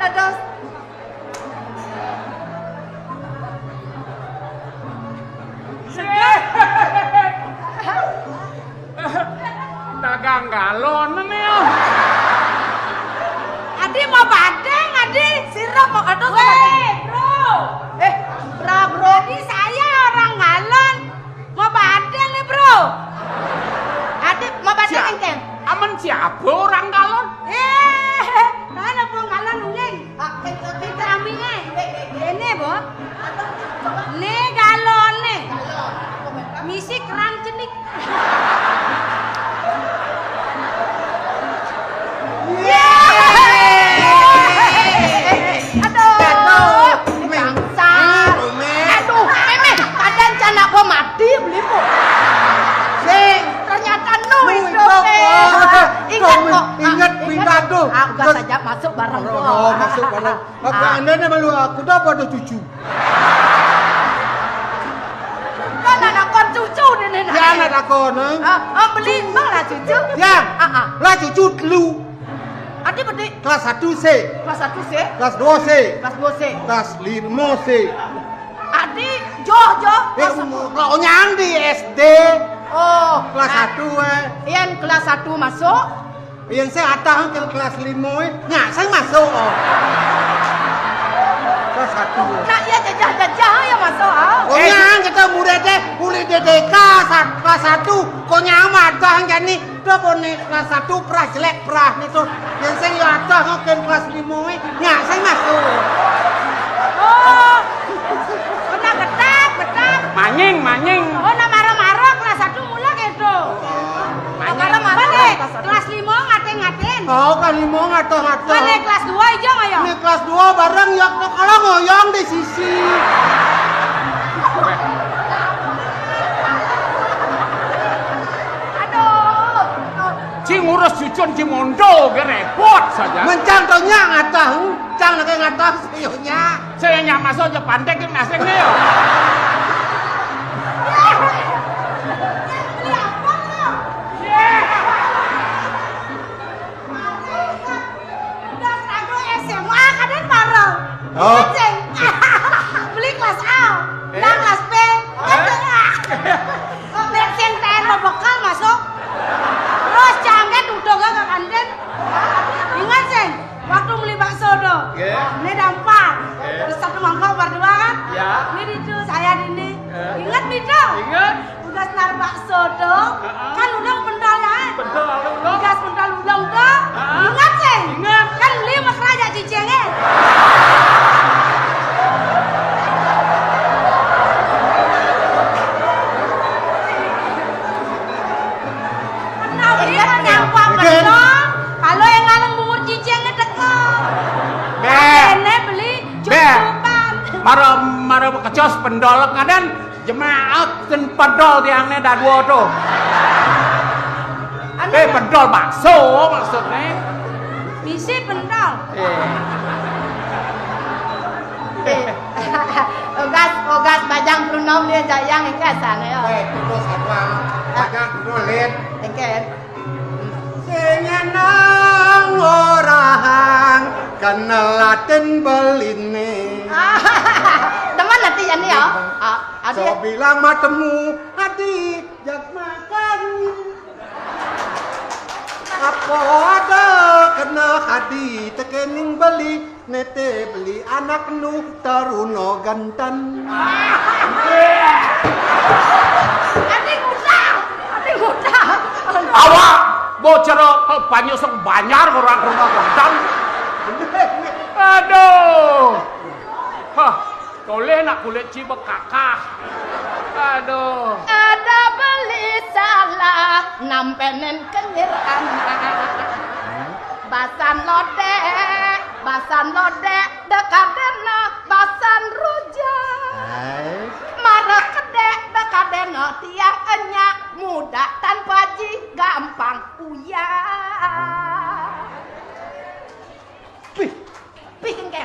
Dados Dagang galon nih. Adi mau badeng, Adi. sirap mau aduh. Weh, bro. Bro. Adi saya orang galon. Mau badeng nih, bro. Adik mau badeng engken. Aman siapa orang galon? Mana pun galon ungeng. Kita aminge. Ini, Bo. Nih galon nih. Misi kerang cenik. Aduh, bangsat. Aduh, Meme, kadang cana kok mati beli po. Sing, ternyata nu itu. Ingat kok. Ingat pindah tuh. Aku gak saja masuk bareng kok. Oh, masuk bareng. Apa anda nih malu aku dapat ada cucu. Kan anak kon cucu nih. Ya anak aku nih. Beli bang lah cucu. Ya, lah cucu dulu. Adik bedi Kelas 1 C, kelas 1 C, kelas 2 C, kelas 2 C. kelas 5 C. Adik Joh. Kau nyang di SD. Oh, Kelas 1 Ian kelas 1 masuk. Yang saya atas ke kelas 5 nyak saya masuk. Kelas 1. Nak ya jajah ya masuk. Kau nyang kita muridnya kulit DDK kelas 1. Kau nyang matang jadi tuh nih kelas 1 perah jelek perah nih tuh. Yang saya atas ke kelas 5 nyak saya masuk. Oh. Udah getak. Manying. Oh, nak marah-marah kelas 1 mula gitu. Marah-marah Balik, kelas 1. kelas 5 ngaten-ngaten. Kau kan 5 ngato-ngato. Balik kelas 2 aja ayo. Ini kelas 2 bareng ya kalau ngoyong di sisi. Aduh. Ci ngurus cucun ci mondo ke repot saja. Mencang kau nyak ngatah, cang lagi ngatah sayunya. Saya nyak masuk aja pandek ke naseng nih yo. Beli apa lo? Udah sago SMA kadang marah. Oh. Ceng. Beli kelas A, dan kelas B. Bensin ten lo bekal masuk. Terus cangket udah gak kanten. Ingat Ceng, waktu beli bakso do. Ini dampak. Terus satu mangkok berdua kan? Ya. Ini itu saya ini. Ingat Bito? Ingat. Udah senar bakso do. Kan udah pendal ya. Betul lo. Gas pendal udang do. Ingat Ceng? Ingat. Kan lima keraja cicengnya. Kalau yang ngaleng bumur cicengnya teko. Ini beli cucupan. Mara kecos pendol kadang jemaat dan pendol tiangnya dah dua tuh. Pendol bakso maksudnya. Misi pendal. Ogas bajang prunom dia jayang engke sana ya. Terus apa? Banyak dulu lihat. Engke. Senyanang orang kenalaten beline. Teman nanti ya nih ya. So bilang matemu adi jak makan. Apa ada kena hadi tekening beli nete beli anak nu taruno gantan. Adik ngutang. Awak bocor banyak sok banyak orang rumah gantang. Aduh. Hah, toleh nak kulit cibek kakak. Aduh. Ada beli salah nampenen kenyir anak. Basan lodek dekadena basan rujak. Marah kedek dekadena tiang enyak muda tanpa ji gampang uyah.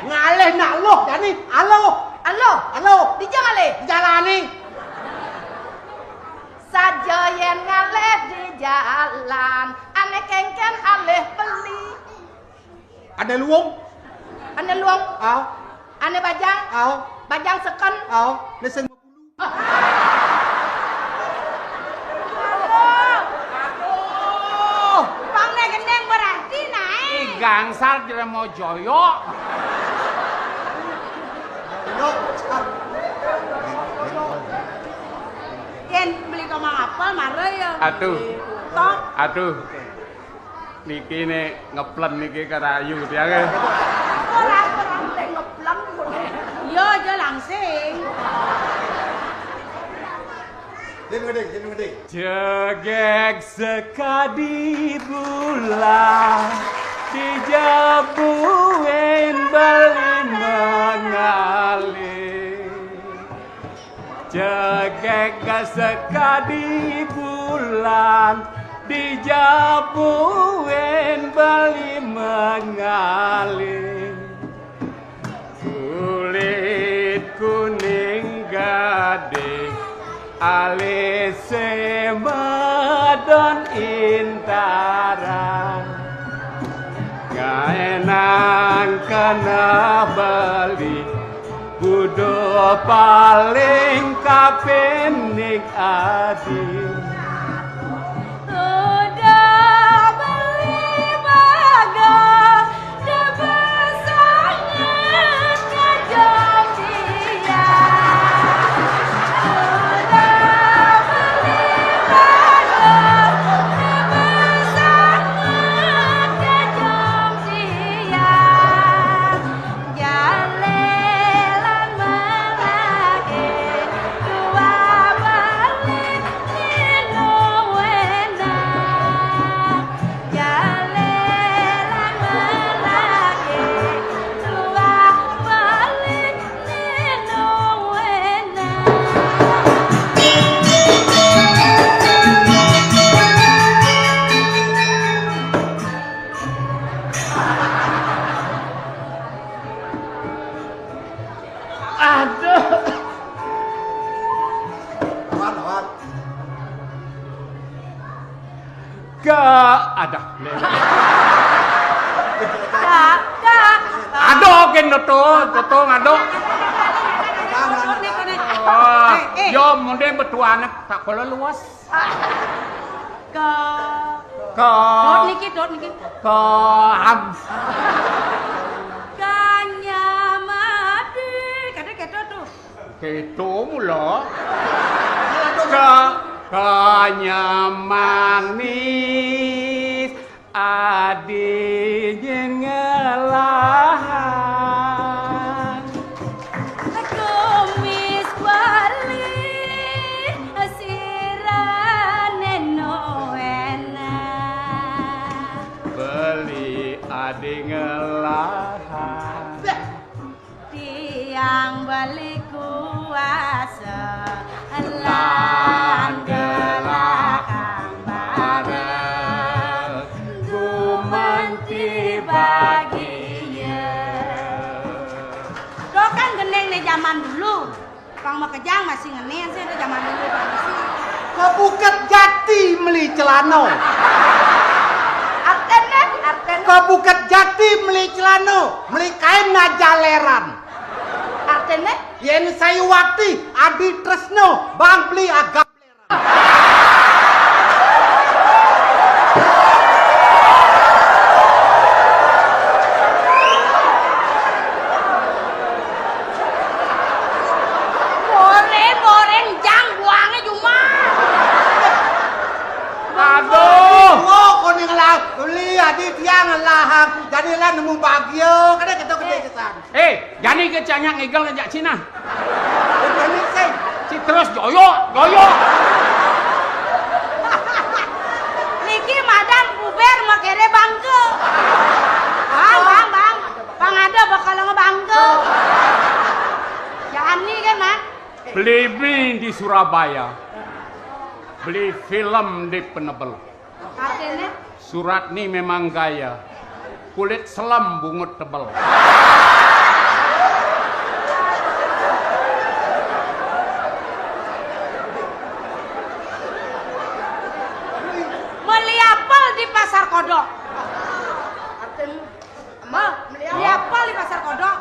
ngalih nak loh jani alo Di jangan jalani saja yang ngalih di jalan, ane kengken alih beli. ada luong Ane luang, au ane bajang seken. lesen Bang nek gendeng berarti naik. Gangsal jere mau joyo. Yen beli ke Mang Apel mare ya. Tok. Aduh. Niki nek ngeplen niki karayu tiange. Ora teh ngeplang kone. Yo aja langsing. gede Jegek sekadi bulan dijabuin bali mengalir. Jegek sekadi bulan dijabuin bali mengalir. Kulit kuning gading alise madon intara gaenang kana bali budo paling kapening adi Udah beli baga debesangan kajam dia. ada. Ado ken toto ngado. Yo munde betuan tak kala luas. Dot niki. Am. Kanyamadi. Kata keto tuh. Keto mula. Kanyamanis adinya ngelahan. Kumis balik sirane noena. Beli adi ngelahan. Tiang balik kuasa Lan gelakang bareng gumanti bagiya. Lo kan geneng nih zaman dulu. Kang Makejang masih ngenen sih itu zaman dulu Pak Misi. Kok buket jati meli celano. Artene. Kok buket jati meli celano, meli kain najaleran. Artene. Yen Sayuwati Adi Tresno bang beli agak Goreng jang buangnya cuma. Aduh. oh kuning lah beli Adi tiang lahang jadi lah nemu bagio kada kita gede kesan. Jani kecanya ngigel ngejak Cina. Ini sih Si terus joyo. Niki madam puber makere bangke. Bang ada bakal ngebangke. Jani kan man. Beli di Surabaya. Beli film di Penebel. Artinya Surat ini memang gaya. Kulit selam bungut tebel. kodok. Artem Beli apa di pasar kodok?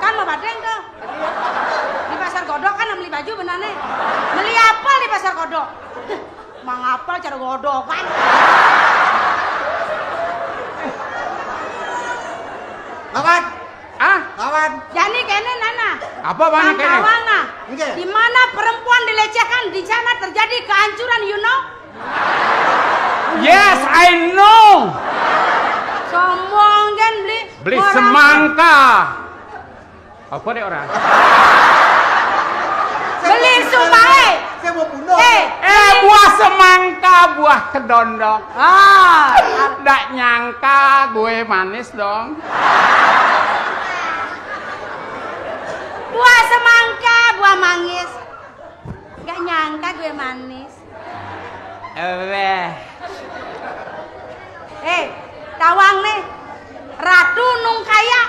Kan mau badeng tuh. Di pasar kodok kan beli baju benane. Beli apa di pasar kodok? Mang apal cara godok kan. Kawan. Ah, Kawan. Jadi kene nana. apa bang kene? Kawan nah. Nggih. Di mana perempuan dilecehkan di sana terjadi kehancuran, you know? Yes, I know. Sombong kan Beli orang- semangka. Apa deh orang? Beli subae. Saya mau bunuh. Buah semangka, buah kedondong. Ah, Nggak nyangka gue manis dong. buah semangka, buah manggis. Gak nyangka gue manis. Tawang nih. Ratu nung kaya.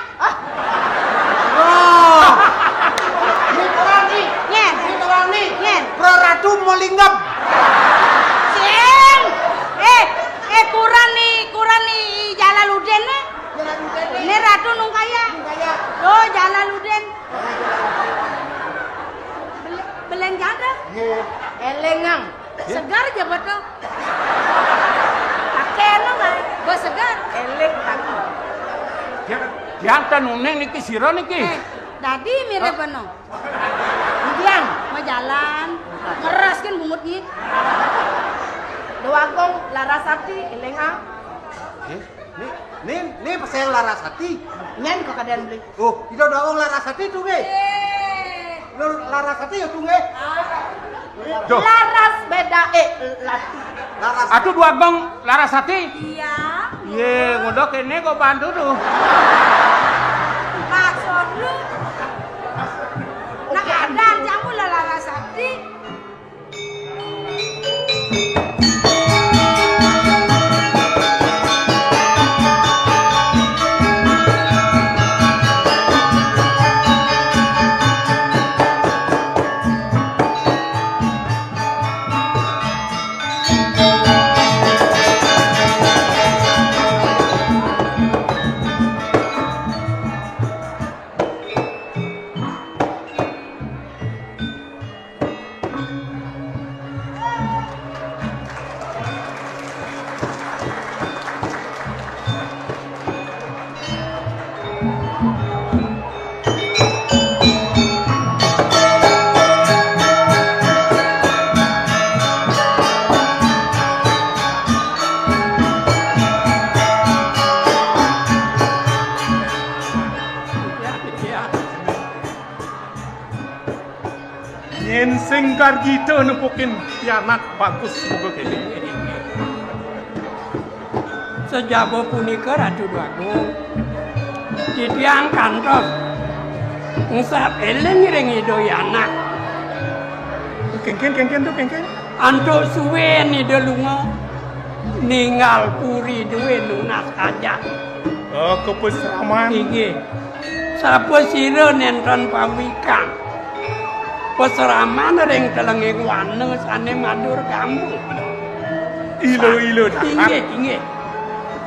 Oh. Ini orang nih. Nyen. Ini orang nih. Nyen. Pro Ratu mau linggap. Sing. Kurang nih Jalaluddin nih. Ini Ratu nung kaya. Oh, Jalaluddin. Beleng janda. elengang. Segar aja betul. Pakai no nggak? Gue segar. Elek tadi. Jantan nuneng niki siro niki. Tadi mirip no. Diang. Mau jalan. Ngeras kan bungutnya. Doagong Larasati elengang. Nih pasal Larasati. Nyen kok kadean beli. Oh, itu doang Larasati tuh ge. Larasati ya tuh ge. Duh. Laras beda lati. Larasati. Atuh dua gong Larasati. Iya. Ye, ngodok ini kok bantu tuh. Maksud lu. Nak ada jamu Larasati. Yen senggar gitu nempukin pianak bagus juga kene. Sejabo punika Ratu Dwagung ditiang kantos ngusap elen ring idoyana Kengken tuh kengken. antuk suwe ni delunga ninggal puri duwe lunas aja Oh, kepesraman. iki sapa sira nenten pawikang peseraman ring telenge wane sane madur kampung Ilo inggih inggih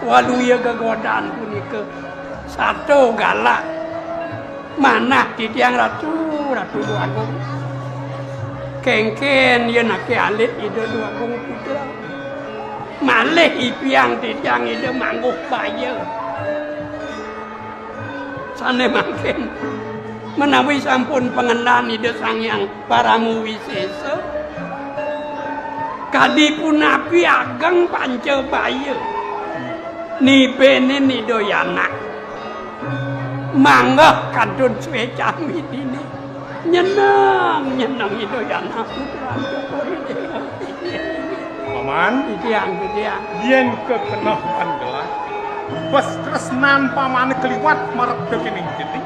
waluya gegodan punika satu galak manah titiang Ratu Dwagung kengken yen ake alit ide Dwagung putra malih ipiang titiang ide mangguh baya sane mangken menawi sampun pengenan ide Sangyang Paramu Wisesa kadipun api ageng panca baya nibene nidoyana manggah kadun suwe camidine nyeneng nidoyana putra Jokori Paman, titiang yen kekenah pangelah. Pas tresnan paman keliwat marep dekening jening.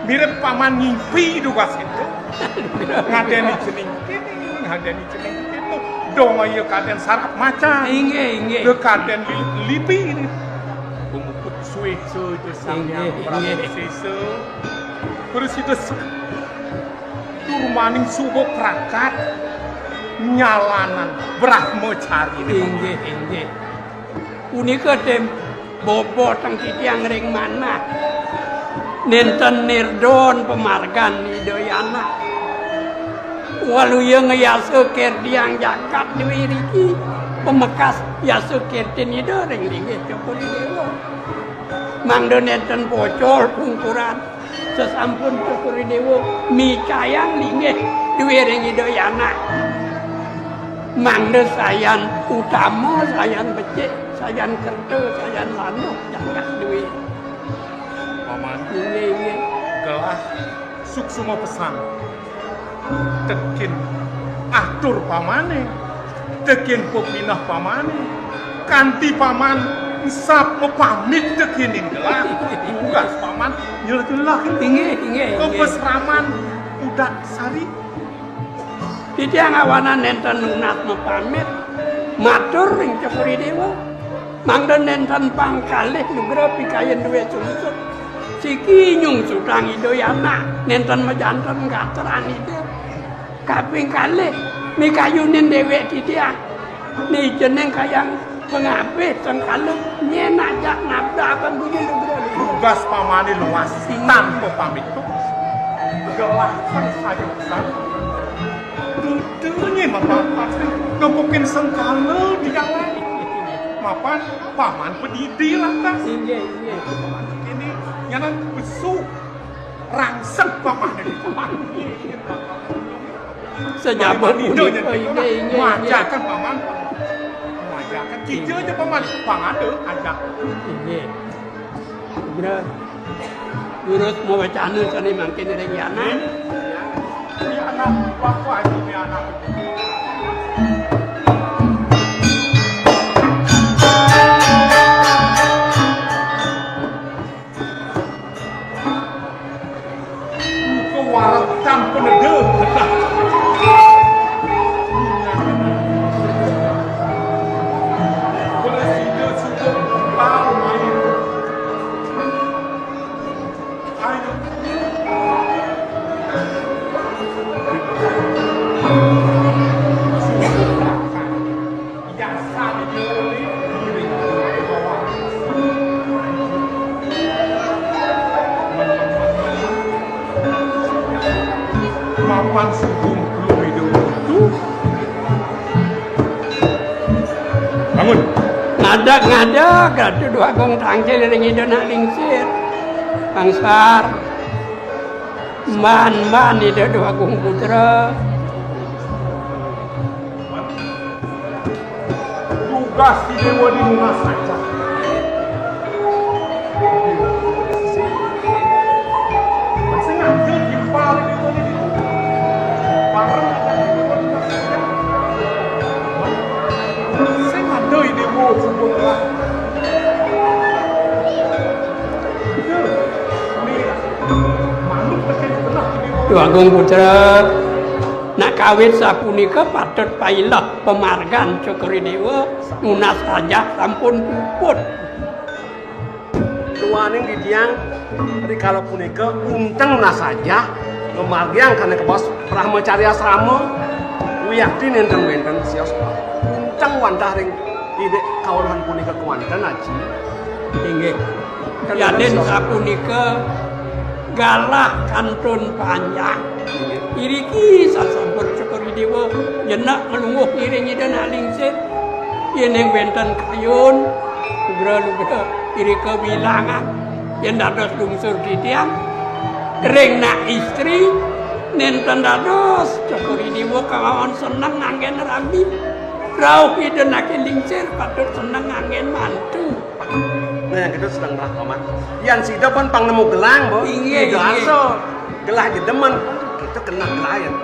Mirip paman ngimpi duga situ. Ngadeni jening kene. Dong ayo kaden sarap macan. inggih Dekaden lipi ini. Pemukut suwe itu Sangyang Prabu Wisesa. Terus itu turmaning subuh prakat nyalanan brahmacari inggih Punika tem bobo teng titiang ring mana. Nenten nirdon pemargan Idayana. Waluya ngayasa kerdiang jakat dewi riki. Pemekas yasa kertin ida ring linggih Cokori Dewa. Mangda nenten bocor pungkuran. Sesampun Cokori Dewa micayang linggih dewi ring Idayana. Mangda sayan utama, sayan becik, sayan kerta, sayan lanuh jakat dewi. Paman, Linggih. gelah suksuma pesan. Tekin atur pamane, tekin popinah pamane, kanti paman sap pamit tekin gelah. Tugas paman nyelah Inggih. kepesraman udak sari. Titiang awanan nenten nunat pamit matur ring Cokori Dewa. Mangda nenten pangkalih nugra pikayen duwe sunsut. Siki nyung sutang Idayana nenten mejanten kateran ide. Kaping kalih mikayunin dhewek titiang. Ni jeneng kayang pengapih sengkalih nyenak jak nabda panggunya nugra. Tugas pamane luas tanpa pamit tuh. Gelah sang saya pesan. Dudunya mapan ngepukin sengkala di jalan. Mapan paman pedidi lah kan. Inggih. Ini nyanan besuk rangsek paman ini. Sejabat Inggih. inggih. Majakan paman. Majakan cica aja paman. Pangada ajak. Inggih. Bro. Urus mau bacaan sani mangkin ring yana. Ini anak bapak ini anak. Kewarat campur nede. Boleh sida cukup tahu main. Ayo. Yang sabi ini mapan sebelum belum hidup itu bangun Ngadak gadu dua gong tangcil ring idona lingsir. Bangsar. Man ida dua gong putra. tugas di dewa di rumah saja sengaja dipal di dewa di bareng aja di dewa di rumah saja sengaja di dewa sebut lah manuk tekan benar di dewa Dua gong putra. Nak kawit sapunika patut pailah pemargan Cokori Dewa nunas saja sampun puput. Tuaning di tiang rikala punika unteng na saja ngemargiang karena ke bos Brahmacharya asrama wiyakti nenten benten sios unteng wantah ring ide kawruhan punika kewanten aji. Inggih. Yaden sapunika galah kantun panjang. Iriki sasampun Cokori Dewa jenak ngelunguh iring idana lingsir. Yeneng benten kayun lugra irika bilangan yen dados lungsur titiang ring nak istri nenten dados Cokori Dewa kawan seneng nganggen rabi rauh idenake lingsir patut seneng nganggen mantu. Nah yang itu sedang belah paman. Yang sida pun pang nemu gelang bo. Inggih, aso gelah jedemen kita kena gelayan.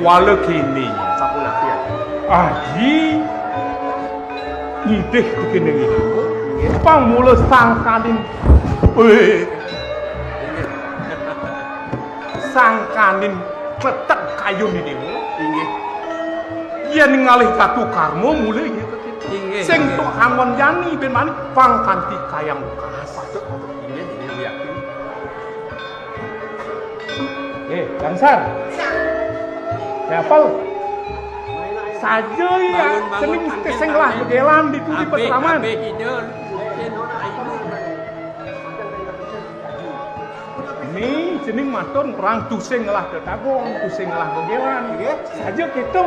wala kini Sapu napian. aji ngidih dikene iki pang mula sangkanin sangkanin kletek kayu ni dewa Inggih. yen ngalih katu karma mulai Inggih. sing tok hangon yani ben mani pang kanthi kayang kas patut Inggih yakin. Gangsar siapa saja ya cening kesenglah begelan di tuli pesraman. Ini cening maton perang tusing lah tetagong, tusing lah begelan. Saja gitu.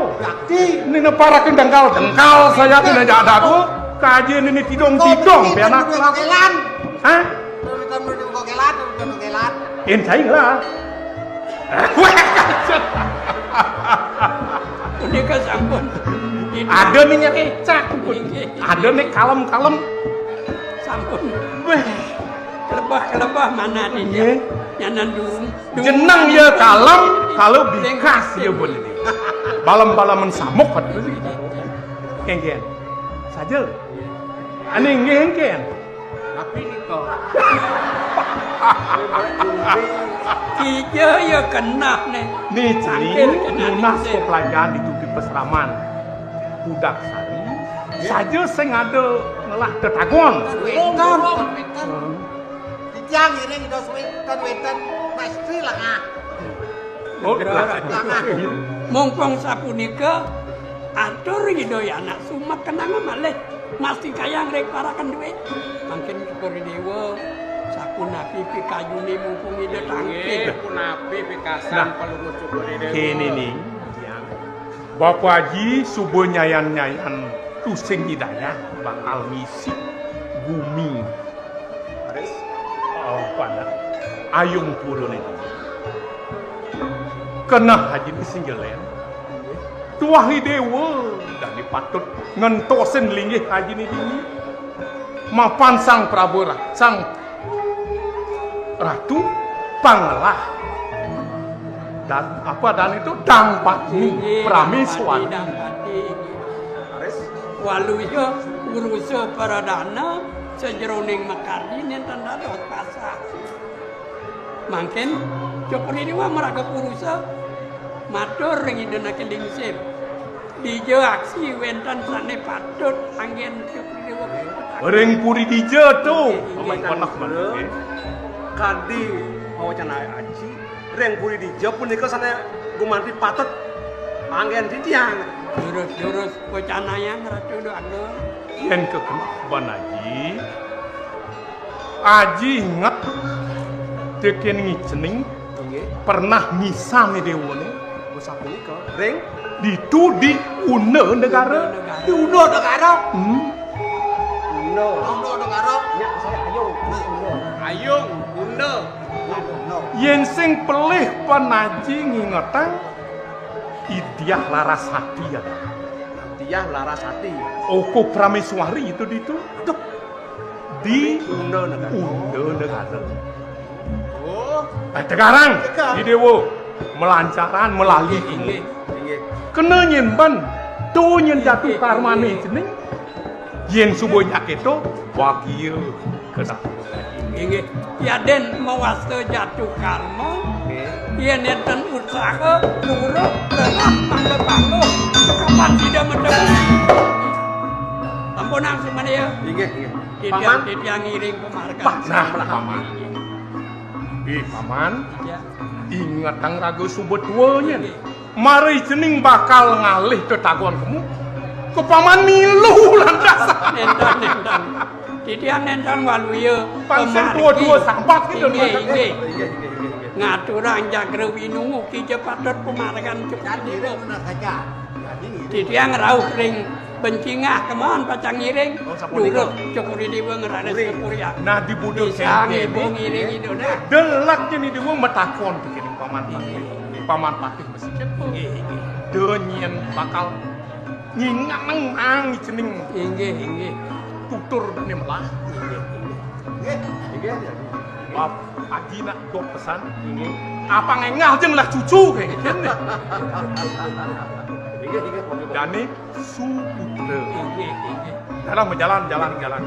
Ini para dengkal saya tidak ada aku. Kajian ini tidong pianak. Hah? Encaing lah. Ini kesampun. Ada minyak kecap. Ada nih kalem. Sampun. Kelebah mana dia? Nyanan dulu. Jenang ya kalem, kalau bikas ya boleh. Balam-balaman samuk kan. Kengken. Saja. Ane ngengken. Tapi ini kok. Kija ya kena nih. Nih celing lunas pelajaran di tuti pesraman. Budak sari. Saja sing ada ngelah tetagon. Dijang ini dos wetan pasti lah ah. Oh, Mumpung sapunika atur gitu ya anak sumat kenanga malih masih kaya ngrek parakan duit. Mungkin syukur dewa sapunapi pikayune mumpung ide tangke. Punapi pikasan peluru syukur dewa. Kini nih. Bapak Haji subuh nyayan tusing hidayah bakal ngisi bumi. Oh, pada ayung turun itu. Kena Haji disinggelen. Tuahi dewa dan dipatut ngentosen linggih Haji ini. Mapan sang Prabu sang Ratu Pangelah. Dan itu Dangpati Prameswari. Waluyo uruso paradana sejeroning makardi nenten dados pasah. Mangken cokri dewa meraga purusa matur ngidena keling sip. Dijo aksi wentan sane patut anggen cokri dewa. Ring puri dijo tuh. Panak mana? Kadi mau cana aji reng puri dijo punika sane gumanti patut anggen titiang. Durus bocana yang ratu doang. Yen kekenaban Haji. Haji ingat deken ngicening pernah ngisang dewone Sapunika reng ditu di Une negara. Di Uno negara. Uno negara. nya saya Ayung, Bunda. Yen sing pelih panaji ngingetang Idiah Larasati ya. dia Larasati. Oko Prameswari itu di Undo negara. Oh, tegarang di dewo melancaran melalui Inggih. kena nyemban tuh nyen jatuh karmane jeneng yen subuh nyaketo wakil kena Inggih. Ya den mawasta jatuh karma. Yen enten usaha nurut lenah mangga panglo kapan tidak mendengar. Ampunang sumania. Inggih. Tidak ngiring pemarkan. nah paman paman Ya. ingat tang raga subuh tuanya mari jeneng bakal ngalih tetagon kamu ke paman milu lantasan Nentan. Tidak nentan waluya. pansel tua sampak gitu Inggih. Ngaturang jagra winungu ki patut pemarkan cukup dewa. Benar saja. Tidak ngerauh ring bencingah kemon pacang ngiring. Duruk cukuri dewa ngerana sepurya. nah di budul Bisa kene ngibu ngiring itu nah. delak jadi dewa metakon bikin paman patih mesikin denyen bakal nyingang nang jeneng Inggih. tutur dan melah Bap Adina do pesan apa ngengal jeung lah cucu kayak gitu Dani Suputra dalam jalan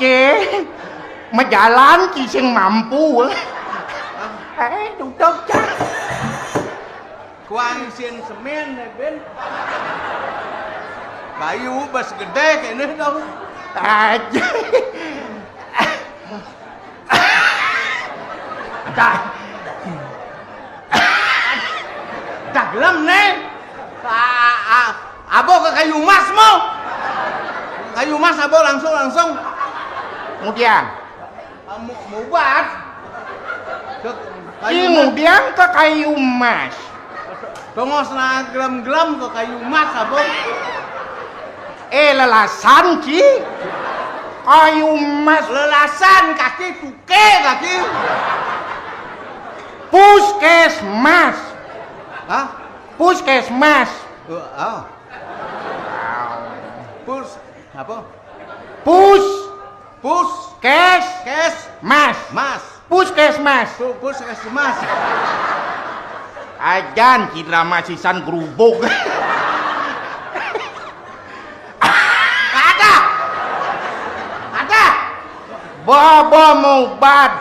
ce majalan ki sing mampu. Duduk cah. Kuang sien semen ben. Kayu bas gede kene dong. Aja. Dah gelem nih. Abo ke kayu mas mau. Kayu mas abo langsung. Kemudian Mau buat. kemudian ke kayu emas. Tongos na gelem-gelem ke kayu mas abo. Lelasan ki kayu emas. Lelasan kaki tuke kaki. Puskesmas. Hah? Puskesmas. Pus apa? Puskesmas. Mas. Puskesmas. Puskesmas. Ajan kira masisan gerubuk. Ada. Bawa mau bad.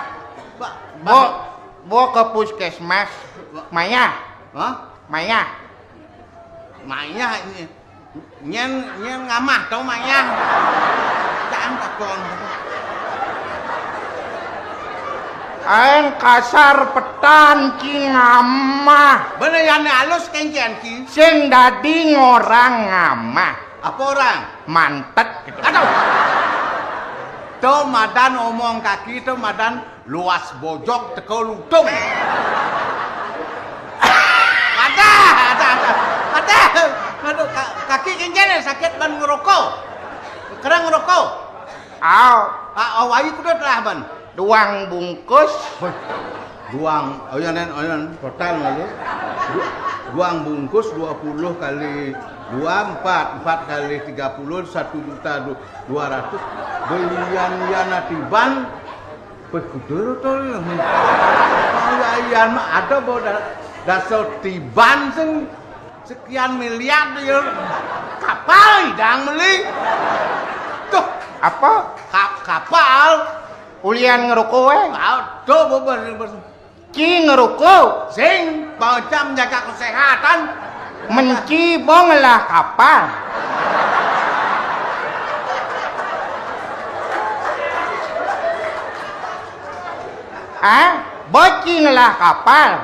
Bawa ke puskesmas. Maya. Hah? Maya. Maya nyen ngamah tau Maya. Jangan takon. Aeng kasar petan ki ngamah. Bener yang halus kencian ki. Sing dadi ngorang ngamah. Apa orang? Mantet gitu. Aduh. Tuh madan omong kaki tuh madan luas bojok teko lutung. Ada. Aduh, kaki kencian sakit ban ngerokok. Kerang ngerokok. Awai kudu lah ban. Duang bungkus. Duang, oyanan total lalu. Duang bungkus 20 kali 2, 4 kali 30, 1.200.000. Belian atiban. Pekudur tol. Ayaan mah ada bawa dasar tiban sekian miliar dia. Kapal hidang beli. Tuh, Apa? kapal. Ulian ngerokok we? Tuh, beber. Ki ngerokok. Sing macam jaga kesehatan. Mencibong lah kapal. Bocing lah kapal.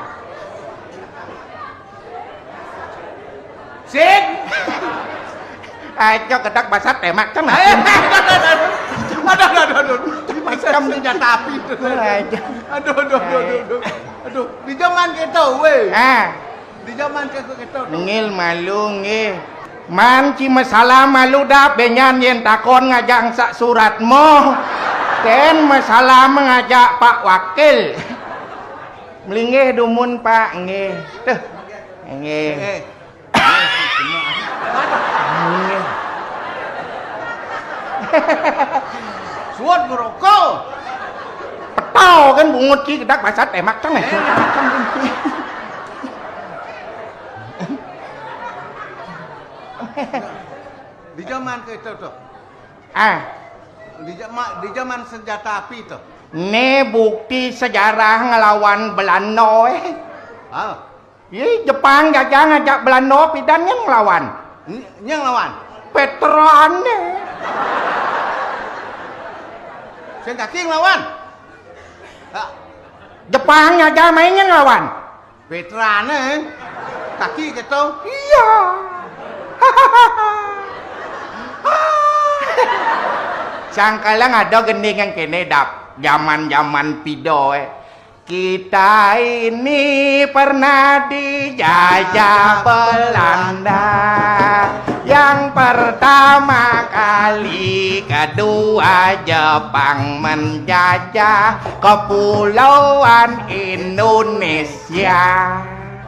Sing. Ayo kedak basat emak kan. Aduh. Macam senjata api itu. Aduh. Di zaman kita weh. Di zaman kita. Ngil malu nge. Manci masalah malu dah benyan yen takon ngajak sak suratmu. Ten masalah mengajak Pak Wakil. Melingih dumun Pak nge. Tuh. Nge. Suat ngerokok. Petau kan bungut ki kedak basat emak kan. Di zaman kita tuh. Di zaman senjata api tuh. Ne bukti sejarah ngelawan Belanda Jepang gajah ngajak Belanda pidan yang ngelawan. Yang lawan. Veteran Sen kaki ngelawan. Jepang ngajak mainnya ngelawan. Veteran kaki gitu. Iya. Sangkalang ada gending yang kene dap zaman pido Kita ini pernah dijajah Belanda. Yang pertama kali, kedua Jepang menjajah kepulauan Indonesia.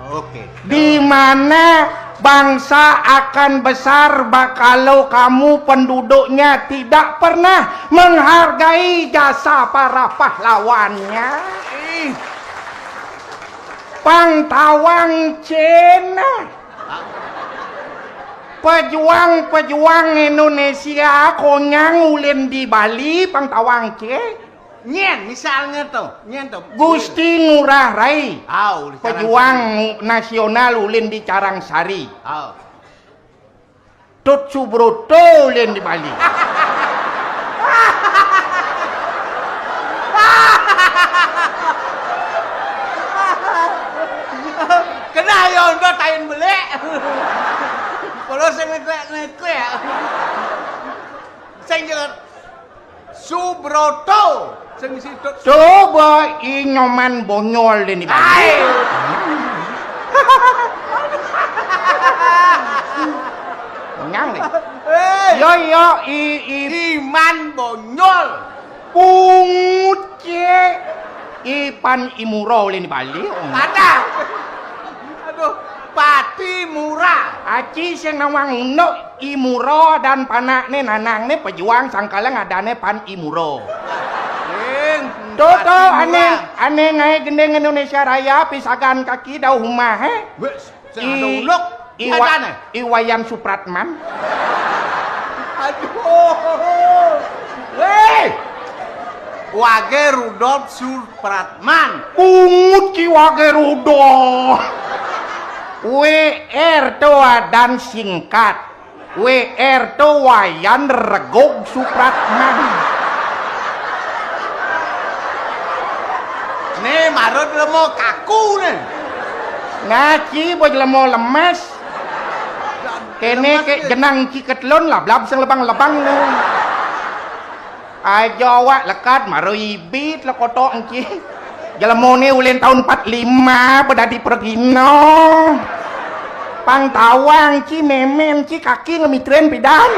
Oke. Di mana bangsa akan besar kalau kamu penduduknya tidak pernah menghargai jasa para pahlawannya. Pangtawang Cina. Pejuang Indonesia konyang ulin di Bali pangtawang ce. Nyen misalnya tuh, Gusti Ngurah Rai. Au, Pejuang nasional ulin di Carangsari. Au. Tut Subroto ulin di Bali. Kena yon kau tain belek. Kalau saya ngekwe ya. Saya jangan Subroto. Saya mesti Coba inyoman bonyol ulin di Bali. Nyang nih. Yo Iman Bonyol. pungut ce. Ipan Imuro ulin di Bali. Ada. Aduh, Pati Murah. Aci sing nawang no Imuro dan panakne nanangne pejuang sangkala ngadane Pan Imuro. Toto aneh ngai gendeng Indonesia Raya pisagan kaki dah humah he. Ada uluk. Iwayan Supratman. Aduh. Weh. Wage Rudolf Supratman. Pungut ki Wage Rudolf. WR toa dan singkat. WR to Wayan Regog Supratman. Nih marut lemo kaku nih. Ngaci boj lemo lemes. Kene ke jenang ciketlon lah blab sing lebang-lebang nu. Ajo wak lekat maro ibit le kotok engki. Jelemone ulen tahun 45 bedadi pergino. Pangtawang ci memen ci kaki ngemitren pidan.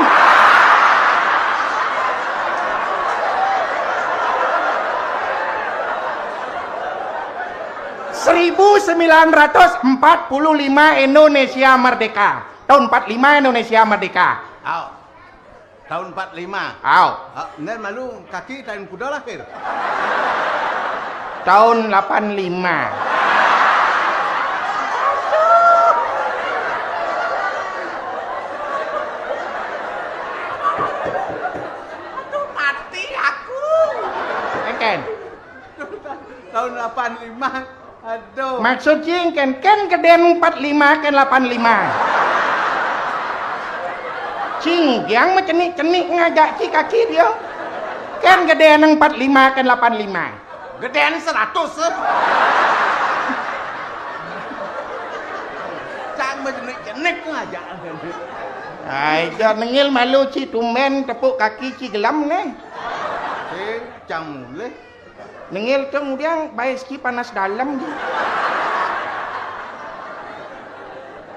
...1945 Indonesia merdeka. Tahun 45 Indonesia merdeka. Au. Tahun 45. Au. Nen malu kaki tahun kuda lahir. Tahun 85. Aduh mati aku. Ken. Tahun 85. Aduh. Maksud cing ken keden 45 ken 85. Cing yang cenik ngajak ci kaki dia. Ken gede nang 45 ken 85. Gedean 100. Cang cenik ngajak. Ai ja nengil malu ci tumen tepuk kaki ci gelam ne. Cang mulai. Nengil kemudian baiski panas dalam je.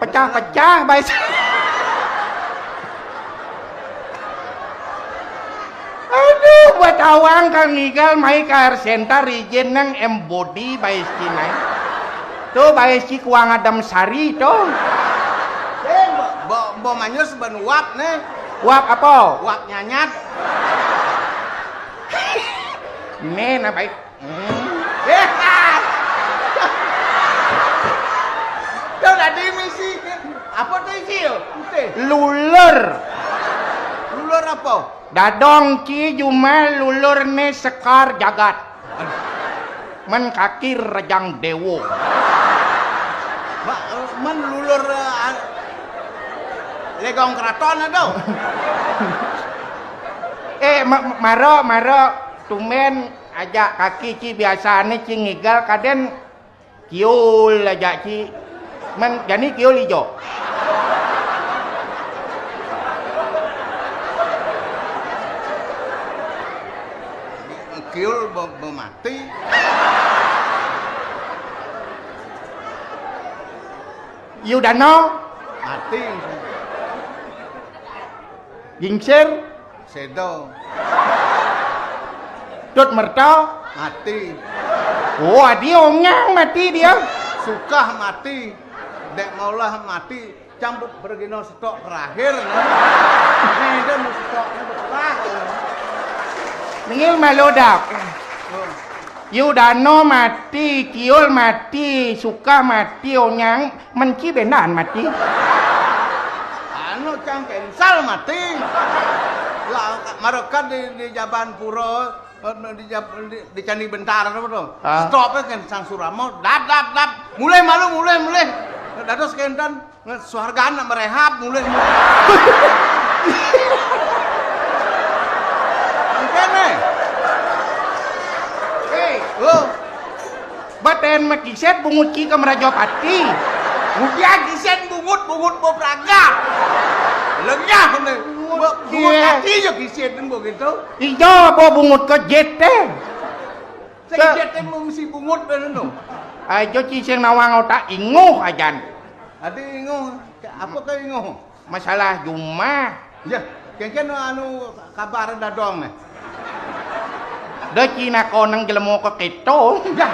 Pecah-pecah bais. Aduh buat awang kang nigal mai ka center rijen nang embody baiski naik. Tuh baiski kuang Adam Sari tuh. Bo manyus ban uap nih. Uap apa? Uap nyanyat. Nih na baik. Tuh tadi misi apa tuh isi yo? Lulur. Lulur apa? Dadong ci juma lulur ne sekar jagat. Men kaki rejang dewo. Men lulur legong keraton ada. Maro tumen ajak kaki ci biasane ci ngigal kaden kiul ajak ci men jani kiul ijo. Kiul mati. Yudano Mati. Gingsir Sedo. Tut merto Mati. wah dia ongang mati dia. Sukah mati. Dek maulah mati. Campur bergino stok terakhir. Nih dia mau stoknya terakhir. Ningil melodak. Yudano mati, kiul mati, suka mati, onyang menci benan mati. Anu yang cancel mati. Lah marokan di Jaban Pura di Candi Bentara apa tuh? Stop kan Sang Suramo. Dap. Mulai malu. Dados kendan suargaan nak merehab mulai. Kene. Baten makiset bungut ki ke Merajapati. Kemudian kisen bungut bepraga. Lenyah kene. Bungut kaki je kisen begitu. Ijo apa bungut ke jete. Saya jete mesti bungut bener. Ajo ciseng nawang otak inguh ajan. Ade inguh. Apa ke inguh? Masalah Jumah. Ya, kengken anu kabar dadong ne. Da Cina konang jelemo ke keto. Ya.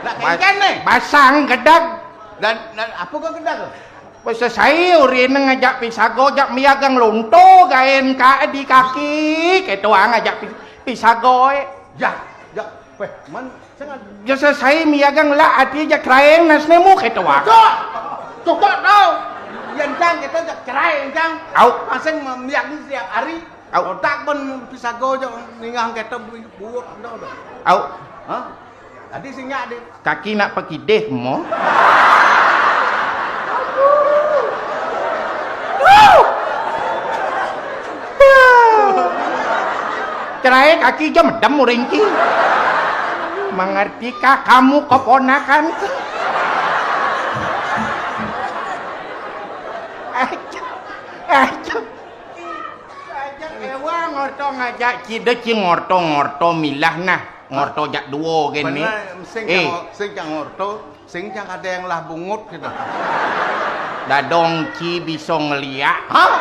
Lah kengken ne. Basang gedag. Dan apa ke gedag? Wes selesai urine ngajak pisago jak miagang lonto gaen ka di kaki ketuang ngajak pisago. Ya. Weh, man sangat Ya selesai miagang la ati jak kraeng nas nemu ketuang. Cok tau. Yang cang kita jak cerai cang. Au Pasang miak ni setiap hari. Au tak ben pisago jak ningang kita buat dah. au Hah? Tadi sinyak di. kaki nak pergi deh mo. Cerai kaki jam medem ringki. Mengertikah kamu keponakan? Aja ewa ngorto ngajak cide ngorto milah nah ngorto jak duo gini. Sing cang orto, sing cang ada yang lah bungut gitu. Dadong ci bisa ngeliat. Hah?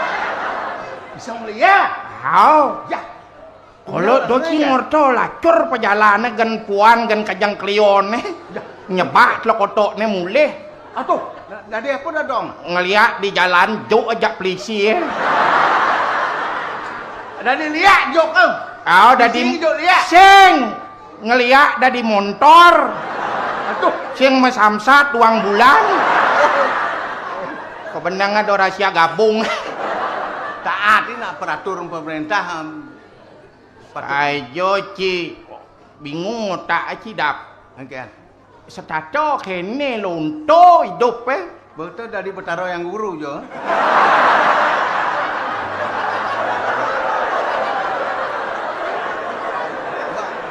Bisa ngeliat? Hao. Ya. Kalau doci ngorto lacur perjalanan gen puan gen kajang klione. Nyebak lo kotoknya mulih. Atuh, dari apa dah dong? Ngeliat di jalan jok ajak polisi ya. Dari lihat jok em. Dari jok lihat. sing ngeliat dari motor. Atuh, Sing mesamsat uang bulan. Kebenangan do rahasia gabung. taat ini nak peraturan pemerintah. Ayo ci bingung tak ci dap. Angkat. Setato kene lonto hidup Betul dari Betaro yang guru jo.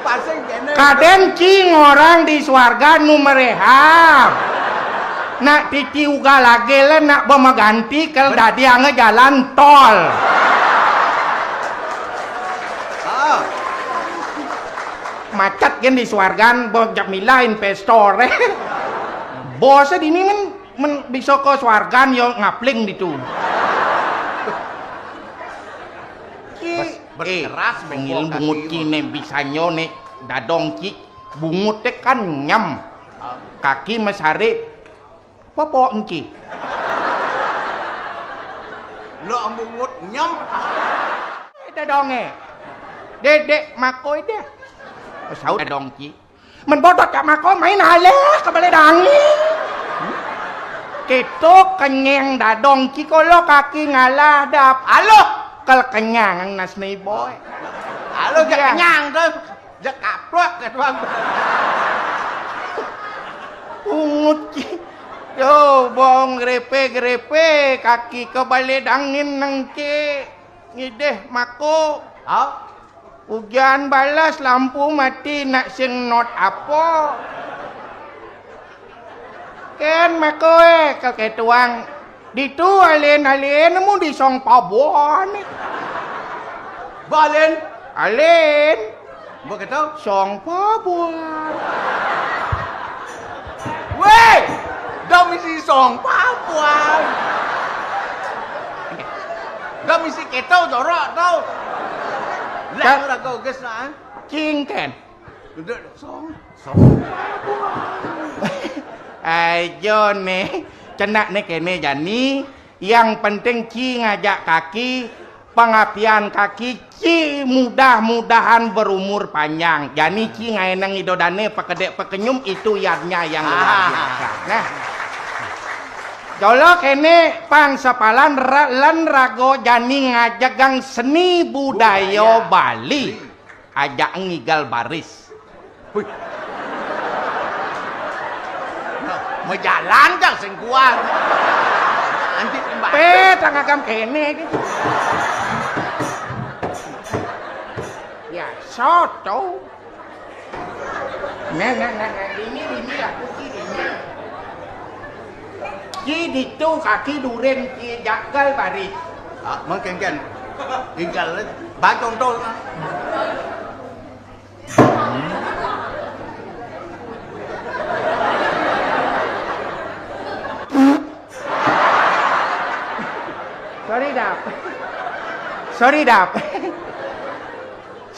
Pasang kene. Kaden cing orang di swarga nu merehab. Nak titi uga lagi lah nak ganti kalau tadi angge jalan tol. Macet kan di swargan bojak mila investor bosnya di ini kan bisa ke swargan yo ngapling di tu Berkeras pengil bungut kine bisa nyone dadong ci bungut kan nyam kaki mesare popo engki lo bungut nyam dadonge dedek makoi deh Sao đồng chí mình bó đốt cả mà có mấy nà lé cả bà lê đằng cái tốt kanyang đã đồng chí có lo kaki ngala đạp alo kalau kanyang ang nas ni boy alo jak kanyang tuh jak kaplok ke tuang ungut ci yo bong grepe kaki ke balai dangin nang ci ngideh mako hujan balas lampu mati nak sing not apa ken makoe kakek tuang ditu alen mu di song pabon balen alen begitu song pabon weh domisi song pabon domisi keto jorok tau lah ora kau guys nak cing ken duduk song ayo nih cenak nih kene jani yang penting ci ngajak kaki pengapian kaki ci mudah-mudahan berumur panjang jani ci ngaenang idodane pekedek pekenyum itu yadnya yang luar biasa nah Colok kene pangsapalan lan rago jani ngajagang seni budaya Bali. Ajak ngigal baris. Wih. Mau jalan kang sing kuat. Nanti tangakam kene iki. Ya, soto. Nah, ini aku kiri. Ki itu kaki duren ki jagal baris. Ah, mengken. Tinggal ba contoh.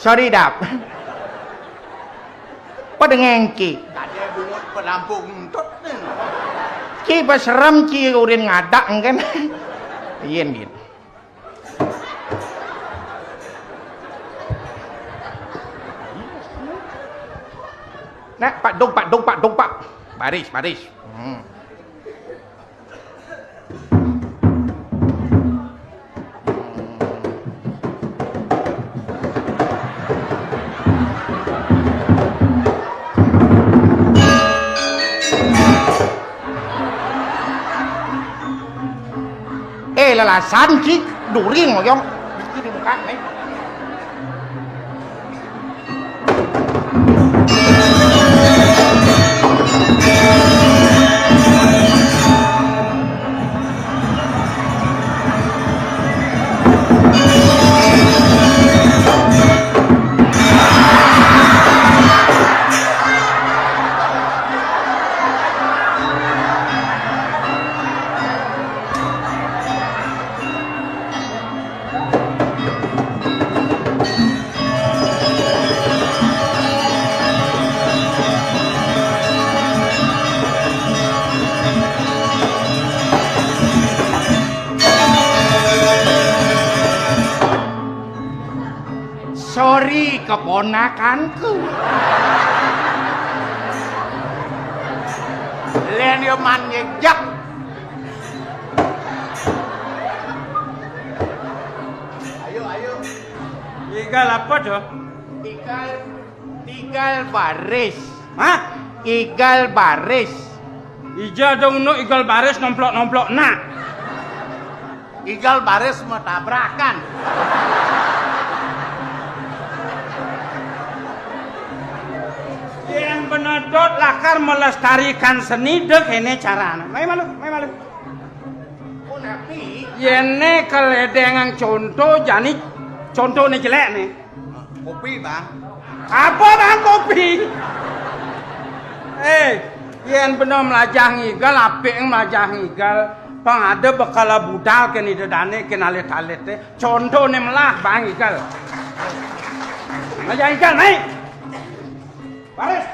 Sorry dap. Padengeng ki. Tadi bungut pelampung tot. Ki pasram ki urin ngadak kan. Yen dit. Nah, Pak Dong. Baris. Lalasan ki during ngoyong iki di muka nih. Sorry keponakanku. Len yo man ngejak. Ayo. Igal apa tuh? Igal baris. Hah? Igal baris. Ija dong no igal baris nomplok nak. Igal baris mau tabrakan. Yang benedot lakar melestarikan seni dek ini carana. Mai malu. Oh napi. Yene keledengan contoh jani contoh nih jelek nih. Kopi bang. Apa bang kopi? Yen bener melajah ngigal, apik melajah ngigal. Bang ada bekala budal kini dedane kena alit-alit teh. Contoh nih melah bang ngigal. Melajah ngigal naik. Baris.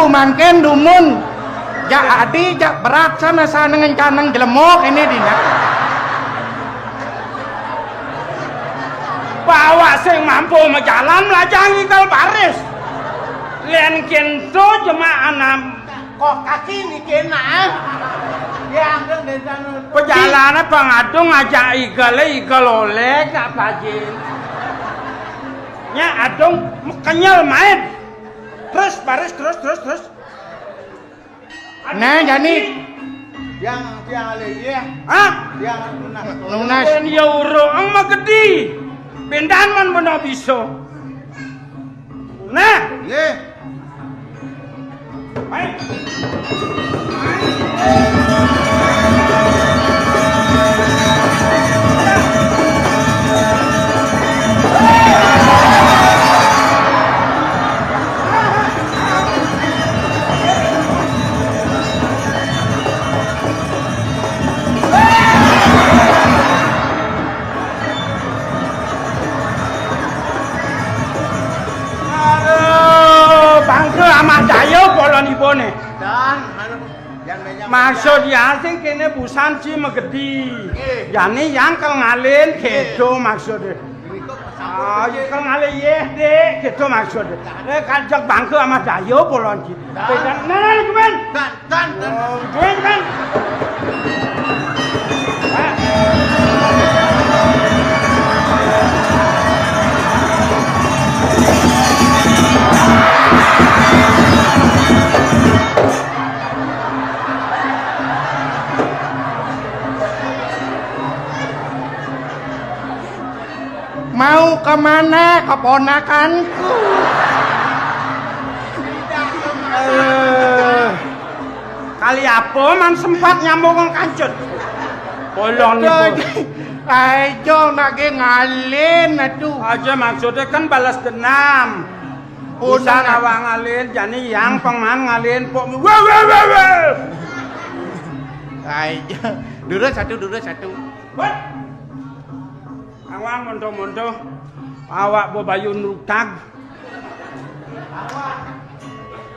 Mangken dumun. Jadi jak berat sana ngencaneng jelemok ini dina. Bawa sing mampu menjalan melajah ngigal baris. Len kento jemaah enam. Kok kaki ni kena? Yang perjalanan pengadung ngajak igal oleh gak pajin. Nya adung kenyal main. Terus baris terus. Nah jadi yang alih ya. Hah? Yang lunas. Dan ya urang mah gede. Bendan man bener bisa. Nah, nggih. Baik. Lah sing kene busan ci megedi. Jane yang kel ngalen gitu maksudnya. Ah, kel ngalen yeh dek gitu maksudnya. Kajak bangke sama dayo polon ci. Pedan nah kumen. Dan. Kumen. Mau kemana keponakanku? Kali apa man sempat nyambung kancut. Polong nih. Ayo nak ngalin aduh. Aja maksudnya kan balas dendam. Udah ngawang ngalin, jadi yang pengman ngalin pok. Wah. Ayo, dulu satu. What? Awang mondo-mondo, awak bebayun rutag.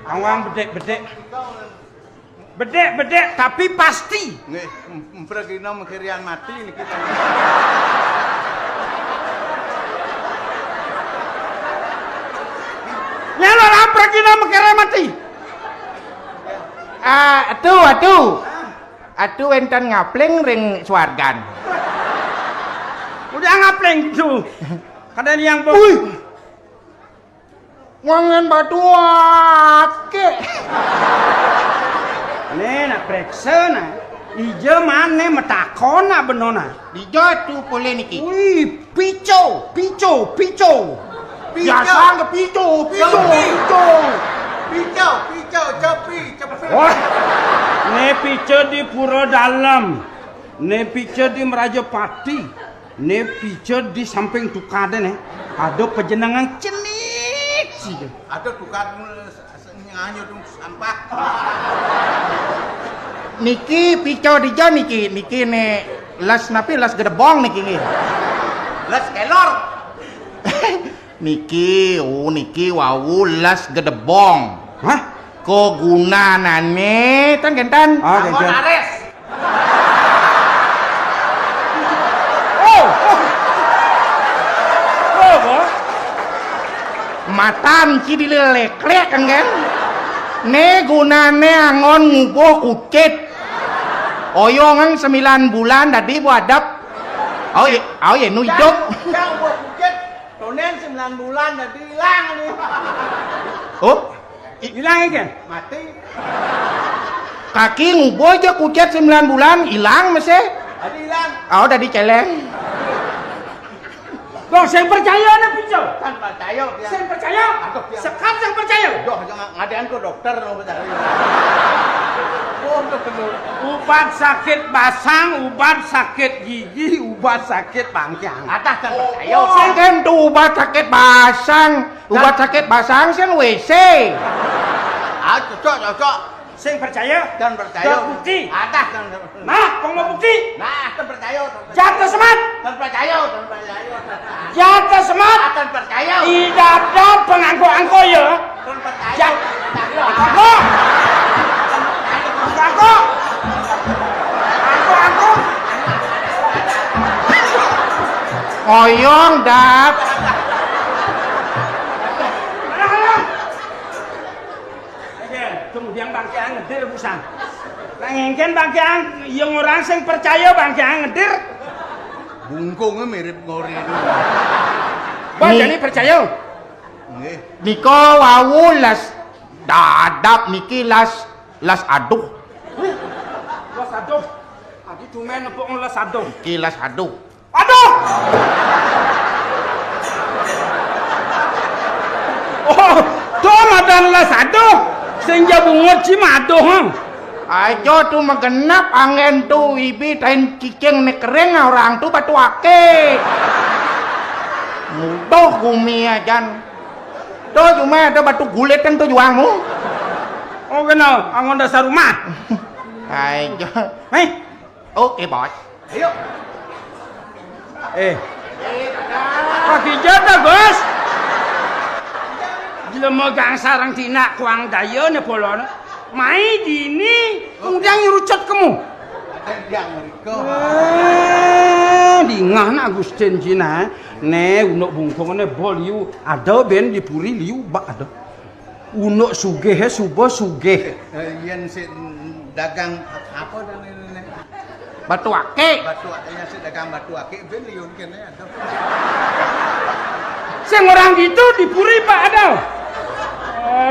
Awang bedek, tapi pasti. Nggih, pergina mengkirian mati niki. Nyala lah pergina mengkirian mati. Atuh enten ngapleng ring swargan. Udah ngapleng gitu. Kadang yang Wangen batu ake. Nak periksa na. Ija mana metakona benona. Dijo tu boleh niki. Wih, pico. Biasa ke pico. Cepi. Wah, ne pico di Pura Dalam. Ne pico di Merajapati. Ne pico di samping Tukade nih. Ada pejenengan celik sih. Ada tukar nganyut sampah. Niki pico dijo niki ne las gedebong niki. Las kelor. niki wau las gedebong. Hah? Ko gunanane tan gentan. Ares. Matan ci dileleklek kan? Ne gunane angon ngubuh kucit. Oyongan 9 bulan tadi buadap. Oh ya nu hidup. Yang buah kucit, tonen 9 bulan tadi hilang nih. Oh, Hilang kan? Mati. kaki ngubuh aja kucit 9 bulan hilang mese. Tadi hilang. Oh, tadi celeng. Bang, saya percaya na pico. Kan percaya dia. Saya percaya. Sekat saya percaya. Yo, jangan ngadean ke dokter no percaya. Ubat sakit basang, ubat sakit gigi, ubat sakit bangkang. Atas kan percaya. Oh, sing kan tu obat sakit basang sing WC. Cocok. Saya percaya. Dan percaya. Bukti. Atas kan. Nah, kau mau bukti? Nah, kan percaya. Jatuh semat. Dan percaya. Jatuh semat. Dan percaya. Tidak ada pengangko-angko ya. Dan percaya. Angko. Oyong dap. Kemudian bangkean ngedir busan. Ngengken bangkean yang orang sing percaya bangkean ngedir. Bungkungnya mirip ngori itu. Bang jadi percaya. Nggih. Niko wau las dadap niki las aduh. Las aduh. Adi cuma nepuk las aduh. Niki las aduh. Aduh. Oh, tuh madan las aduh. Senja bungut si maduh. Ayo tu magenap angin tu ibi tain cicing ne kering orang tu batu ake. Mudoh gumi ajan. Tu cuma ada batu gulet kan tu juangmu. Oh kenal, angon dasar rumah. Ayo. Hei. Oke bos. Ayo. Kaki jatuh bos. Jelema gang sarang tina kuang daya ne polon. Mai dini kemudian ngerucut kamu. yang mriko. Dingah nak Agustin Cina. Ne unuk bungkongane bol liu ada ben dipuri liu bak ada. Unuk sugih subuh sugih. Yen sik dagang apa dan ini? Batu akik. Batu akiknya sik dagang batu akik ben liun kene ada. Sing orang gitu dipuri Pak ada.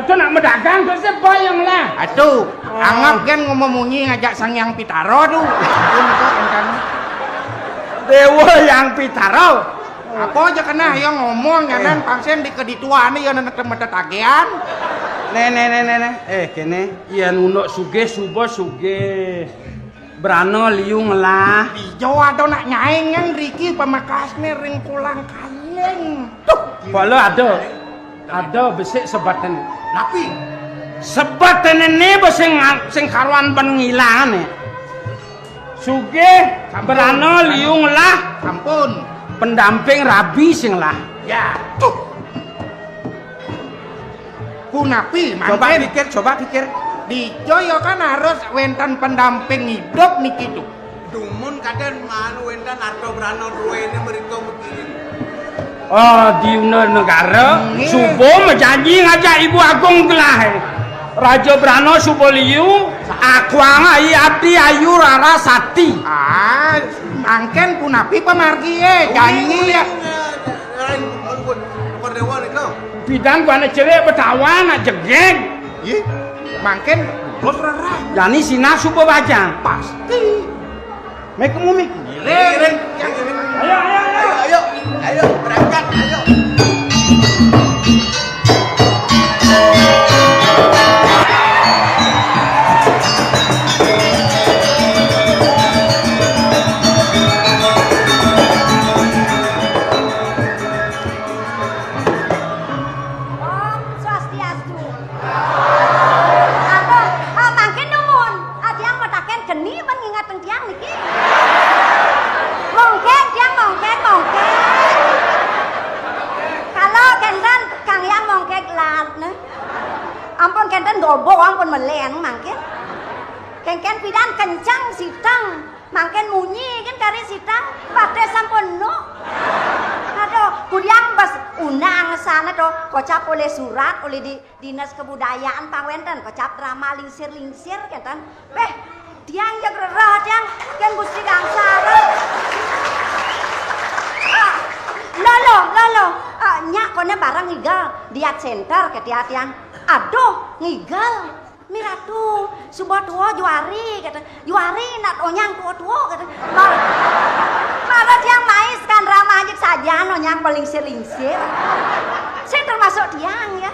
Itu nak mendagang tu sebayang lah. Aduh, anggap kan ngomong munyi ngajak sang yang pitaro tu. Dewa yang pitaro. Apa aja kena yang ngomong nyanan pangsen di kedituan ni yang nak tempat tagihan. Kene yen unuk sugih subuh sugih. Berano liung lah. Dijo ada nak nyaing yang Riki pemakasnya ring pulang kaleng. Tuh, Pala ada besik sebatan. tapi Sebatan ini sing karuan pengilangan ya. Sugih berano liung lah. ampun. Pendamping rabi sing lah. Ya, tuh. Kunapi, Coba pikir. di Joyo kan harus wentan pendamping hidup nih gitu. Dumun kadang manu entan arto brano duene mriko begini. Oh, di negara subuh menjanji ngajak Ibu Agung gelah. Raja Brano Suboliu, Akuang Ai Abdi Ayu Rara Sati. Angken kunapi pemargi janji ya. Kordewa niko. Bidan gua nak cerai bertawan nak jegeng. Ye, mangken terus rara. Yani sina subuh baca. Pasti. Mek mumik. Ren, yang ini. Ayo, berangkat, ayo. Om Swastiastu. Mangke nuwun. Adiang mataken geni ben ngingateng tiyang niki. Mongkek tiyang mongkek. Kalau kenten Kang Yang mongkek lat ne. Ampun kenten gobo ampun melen mangke. Kengken pidan kencang sitang. Mangken munyi kan kari sitang pate sampun no. Aduh, kudiang bas unang sana tuh kocap oleh surat oleh di Dinas Kebudayaan Pangwenten kocap drama lingsir kan. Tiang jak rerah tiang kan Gusti Gangsara. Lolo. Nyak kone barang ngigal diat center ke tiang. Aduh, ngigal. Miratu, subuh tua juari kata. Juari nak onyang tua kata. Malah tiang mais kan ramah aja saja nonyang lingsir. Saya termasuk tiang ya.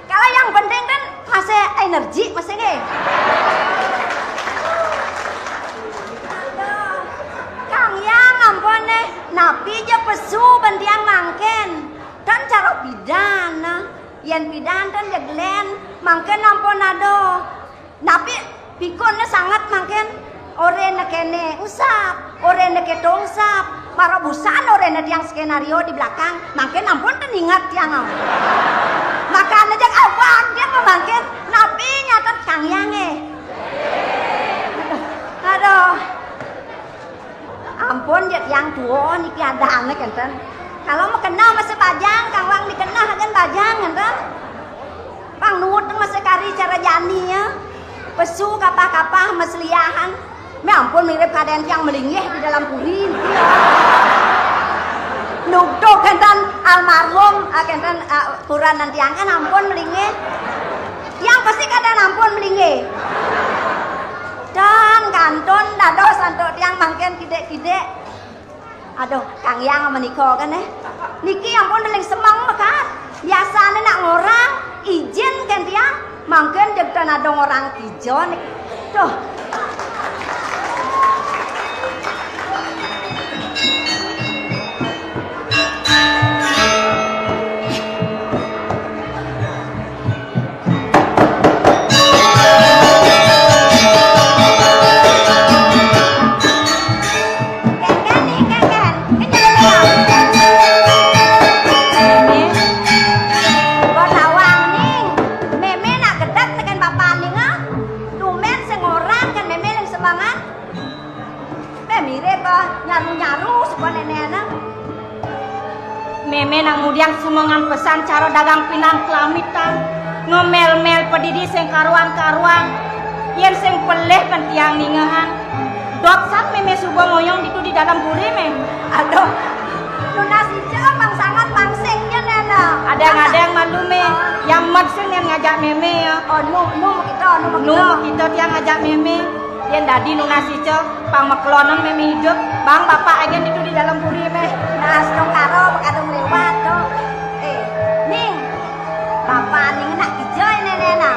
Kalau yang penting kan masih energi masih nge. Kang Yang ampun nih, napi aja pesu bantiang mangken. Dan cara pidana, yang pidan dan jeglen mangken ampun ado. Napi pikonnya sangat mangken. Orena kene usap, orena ketong usap, para busan orena tiang skenario di belakang, makin ampun ten ingat tiang am. Makan aja abang dia memangkin, napi nyata Kang Yang Aduh, ampun dia tiang tua niki ada ane kenten. Kalau mau kenal masih bajang, Kang Wang dikenal kan bajang kenten. Bang Nuhut masih kari cara jani ya, pesu kapah-kapah mesliahan. Me ampun mirip keadaan yang melinggih di dalam puri ya. Nukdo kenten almarhum kenten puran nanti kan ampun melinggih. Yang pasti keadaan ampun melinggih. Dan kanton dado santo tiang mangken kidek. Aduh, Kang Yang meniko kan niki ampun deling semang mekat. Biasane nak ngorang izin kan tiang mangken jeg tanah orang ijo nih. Tuh. Tumen sing orang kan nyaru-nyaru sebuah nenek. Meme nang mudiang semengan pesan cara dagang pinang kelamitan. Ngomel-mel pedidi sing karuan-karuan. Yen sing peleh pentiang ningahan. Dok sak meme subuh ngoyong itu di dalam buri me. Aduh. Lunas ijo mang sangat mangsingnya nena. Ada yang malu me. Yang maksud yang ngajak meme ya. Oh nu kita tiang ngajak meme. Yen dadi lunas ijo pang meklonon meme hidup. Bang bapak agen itu di dalam buri me. Nas dong karo kadung lewat tuh. Ning. Bapak ning nak ijo nena.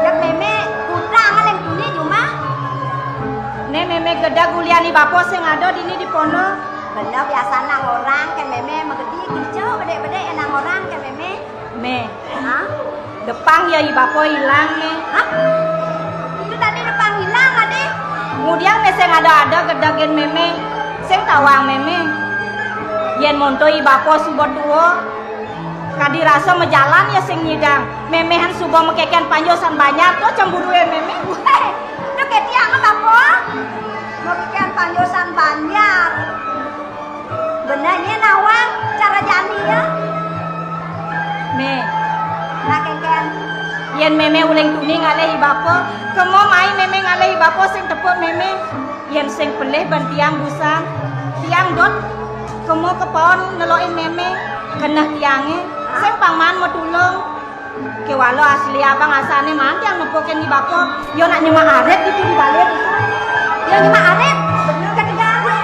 Yang meme kutang aleng tuni cuma. Ne meme geda guliani bapo sing ada dini di pondok. Bener biasa nang orang kan meme megedi hijau bedek-bedek nang orang kan meme. Me. Hah? Depang ya bapo hilang me. Hah? Itu tadi depang hilang ade. Kemudian me sing ada geda gen meme sing tawang meme. Yen monto bapo subot duo. Kadi rasa mejalan ya sing nyidang. Memehan subuh mekekian panjosan banyak tuh cemburu ya meme. Weh. Ketiang apa? Mekian panjosan banyak. Benarnya nawang cara jani ya. Me. Nak keken. Yen meme uleng tuni ngalehi bapo, kemo mai meme ngalehi bapo sing tepuk meme. Yen sing peleh ban tiang busan. Tiang dot kemo kepon neloin meme kenah tiange. Sing pangman mau tulung. Kewalo asli abang asane man yang nempokin di bapo yo nak nyemak aret gitu di balik yo nyemak aret bener kan negara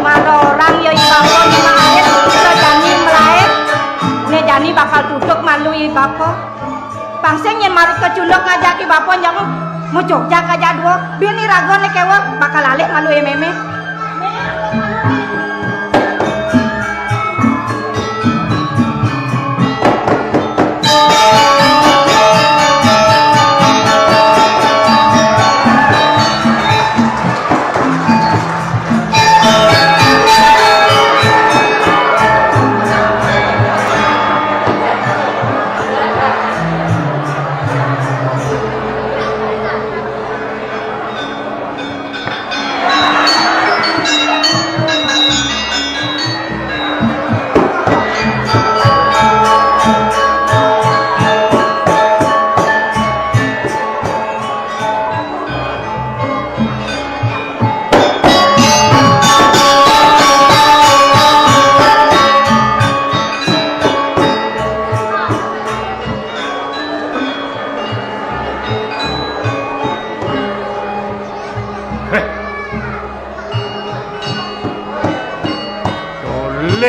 mana orang yo bapo nyemak aret so jani melaet ne jani bakal tutup malu bapo pangseng yen marut kecundok ngajaki bapo jangan mau Jogja kaja dua, bini ragon nih kewa bakal alih malu ya meme.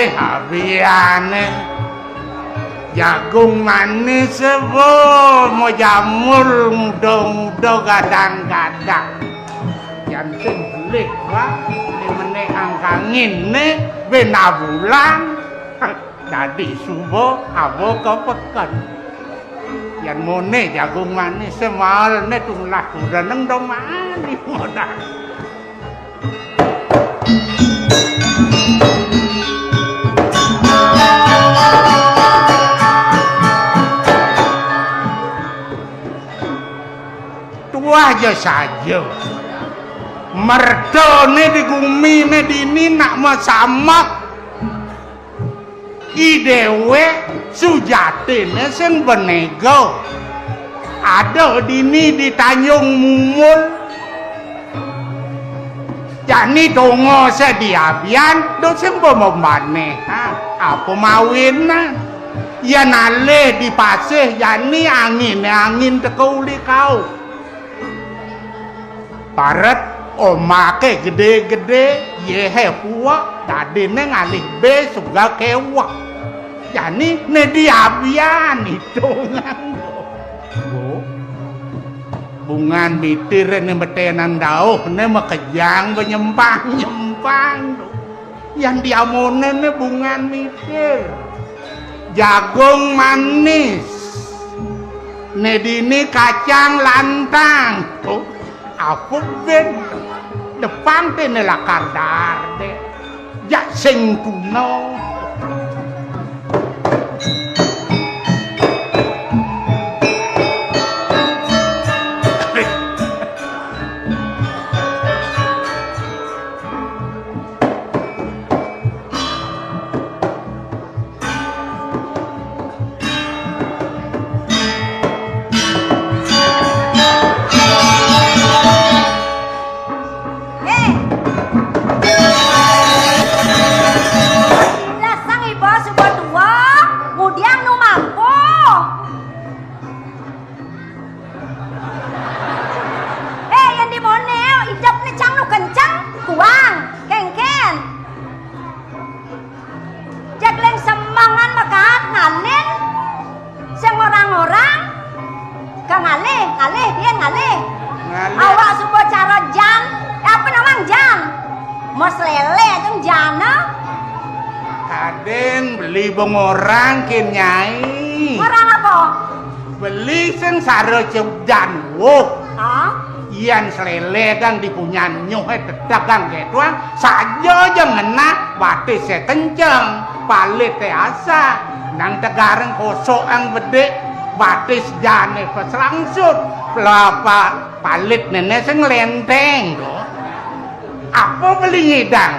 Habiane jagung manis sebo mau jamur muda-muda gadang-gadang yang sembelih wah ini meneh angkangin nih bena bulan jadi subuh abo kepekan yang mone jagung manis semal nih tulah udah neng dong manis modal aja saja merdone di gumi ne dini nak masamak idewe sujatine sing benego ada dini di Tanjung Mumul jani dongo sediabian do sing bomane apa mawinna ya nale di pasih jani angin tekuli kau paret omake gede-gede yehe puak dadine ngalih be sugal kewak jani ne diabian itu nganggo bungan mitir ne betenan dauh ne makejang nyempang yang diamone ne bungan mitir jagung manis ne dini kacang lantang tuh apa ben depan tene lakar darde jak sing kuno Mas lele jeung jana. Kaden beli bong orang kin nyai. Orang apa? Beli sing sare cebdan wo. Hah? Ian selele dang dipunyan nyohe dagang ketuang saja jeng ngena batis se kenceng palit te asa nang tegareng kosok ang bede batis jane pas langsut pelapa palit nenek sing lenteng do apa beli ngidang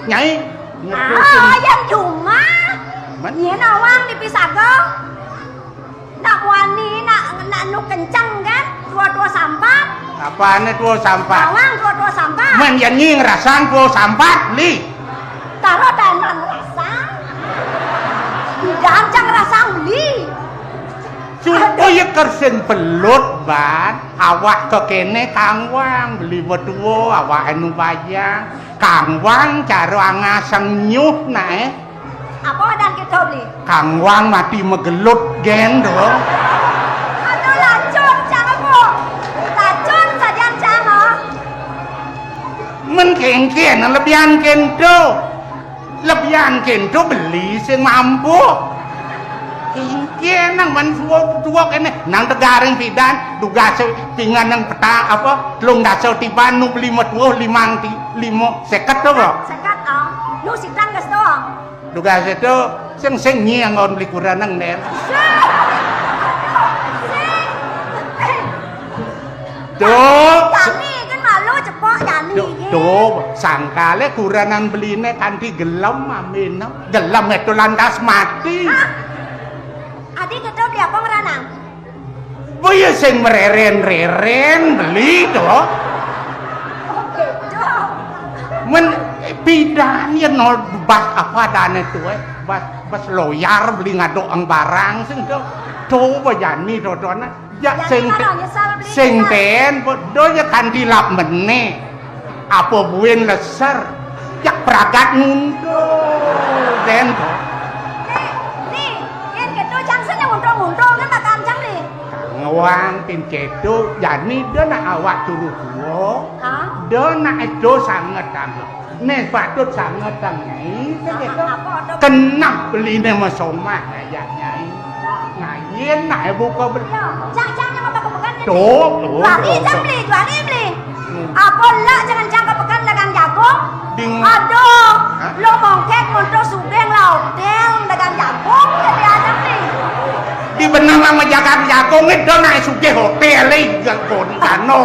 nyai Ayam cuma nyen awang dipisago nak wani nak nu kenceng kan dua sampat apane tuh sampah awang dua sampat men yen nying rasang tuh sampah li taruh dan rasang gancang rasang beli supaya kersen belut ban awak kekene Kang Wang beli berdua awak anu bayang Kang Wang cara ngasang nyuh nae apa dan kita beli Kang Wang mati megelut gen dong aduh lacun jangan bu lacun sajian jangan men kengken lebihan kento beli sing mampu kengken nang man suwok kene nang tegaring pidan duga pingan nang peta apa telung dasa tiban nu beli metuh limo seket to kok sekat nu sitan geus doang duga seto sing nyi ngon beli kurang nang ner Jani kan malu cepok Jani sangkale kuranan beline kanthi gelem amin gelem itu lantas mati Adi kita beli apa meranang boya sing mereren beli to men pidan yen no bas apa dane tuh bas loyar beli ngadok ang barang sing to Jani dodona ya sing ten bodoh ya kanthi lap meneh apa buen leser jak pragat ngundo den to nih yen kedo jangsen yang untung-untung kan makan jang nih ngawang pin kedo Jani do nak awak turu gua do nak edo sanget nih patut sanget nyai kenap beline mesomah ya nyai ngayen nak buka beli jang yang apa kepekan tuh Juali beli apa lah jangan jangka pekan dagang jagung aduh lo mongkek untuk sugeng hotel dagang jagung jadi aja nih di benang sama jagung itu naik sugeng hotel jagung kano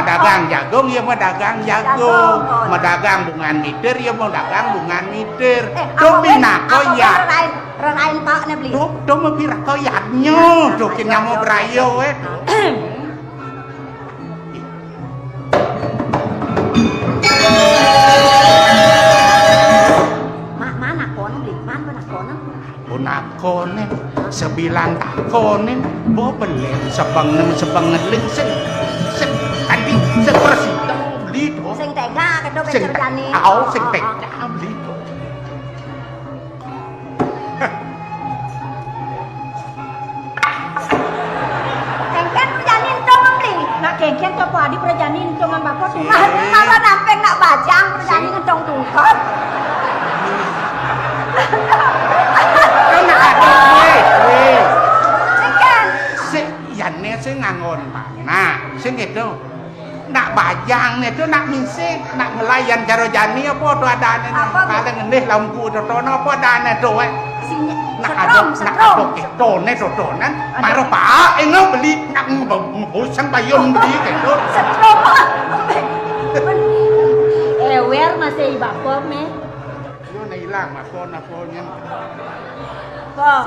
dagang jagung ya mau dagang jagung mau dagang bungan mitir ya mau dagang bungan mitir tuh bina koyak renain pak nih beli tuh mau bira koyaknya tuh kena mau berayo mana kono beli mana kono punakone sebilang takone bo beli sebangen ling sing tadi seperti beli to sing tega kedo becer Jani sing tega beli to kengken Jani entong beli nak kengken to padi Jani entong bapak tuh masa nampeng nak bajang Jani entong tungkot sing ngangon nah sing itu nak bajang itu nak misik nak ngelayan karo Jani apa to adane kale ngendih lampu tono apa adane to nak adok tone totonan maro pak eno beli nak ngusang bayun beli gitu setrom ewer masih bapak me yo na ilang makon po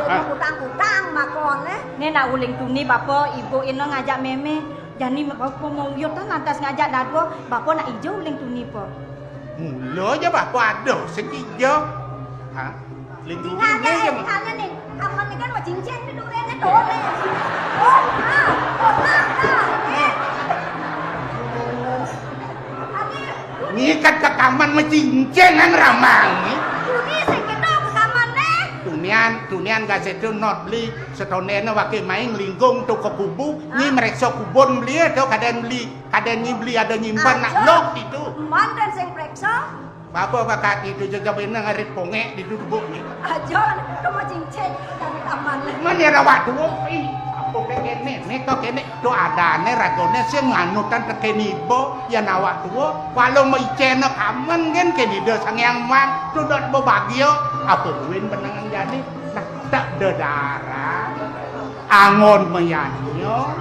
utang makon ne nak uling tuni bapak ibu ino ngajak meme Jani bapak mau yuk kan lantas ngajak dadwo bapak nak ijo uling tuni po mula aja bapak aduh sing ijo ha ling tuni aja nih kapan nih kan mau cincin di durene to ngikat ke kaman macincin ang ramang tuni sing kita ke kaman nih tunian gasetu not beli setonena wakil main lingkung tuh ke kubu ni mereksa kubon beli atau kadang nyi beli ada nyimpan nak lok itu manten sing preksa. Bapak kakak itu juga bener ngarit pongek di duduk ni. Ajo to mo cincin dari aman. Mana rawat dulu? Apa kene? Neko kene do adane ragone sing nganutan tekeni bo ya nawak tuwa. Walau mau icena kamen kan kene do sangyang mang tudot bo bagio. Apa win benangan jadi nak tak dedara. Angon meyanyo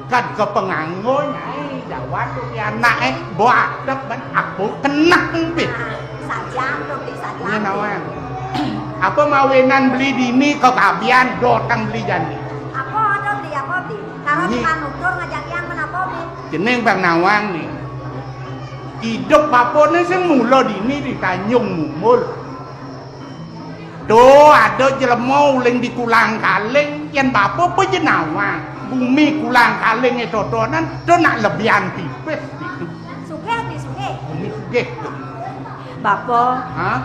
kan ke penganggon ai jawat tu ya anak bo adep ben aku kenah pit. Sajang to di sajang. Ini nawang. Apa mawinan beli dini kau kabian dotang beli jani. Apa to beli apa beli? Karo manutur ngajak yang menapa beli? Jeneng Bang Nawang nih. Hidup bapone sing mula dini di Tanjung Mumul. Tuh ada jelema uling di Kulang Kaleng yen bapo pe jenawang. Bumi Kulang Kaleng e totonan do nak lebihan tipis gitu. Sugih di sugih. Bumi sugih. Bapo. Hah?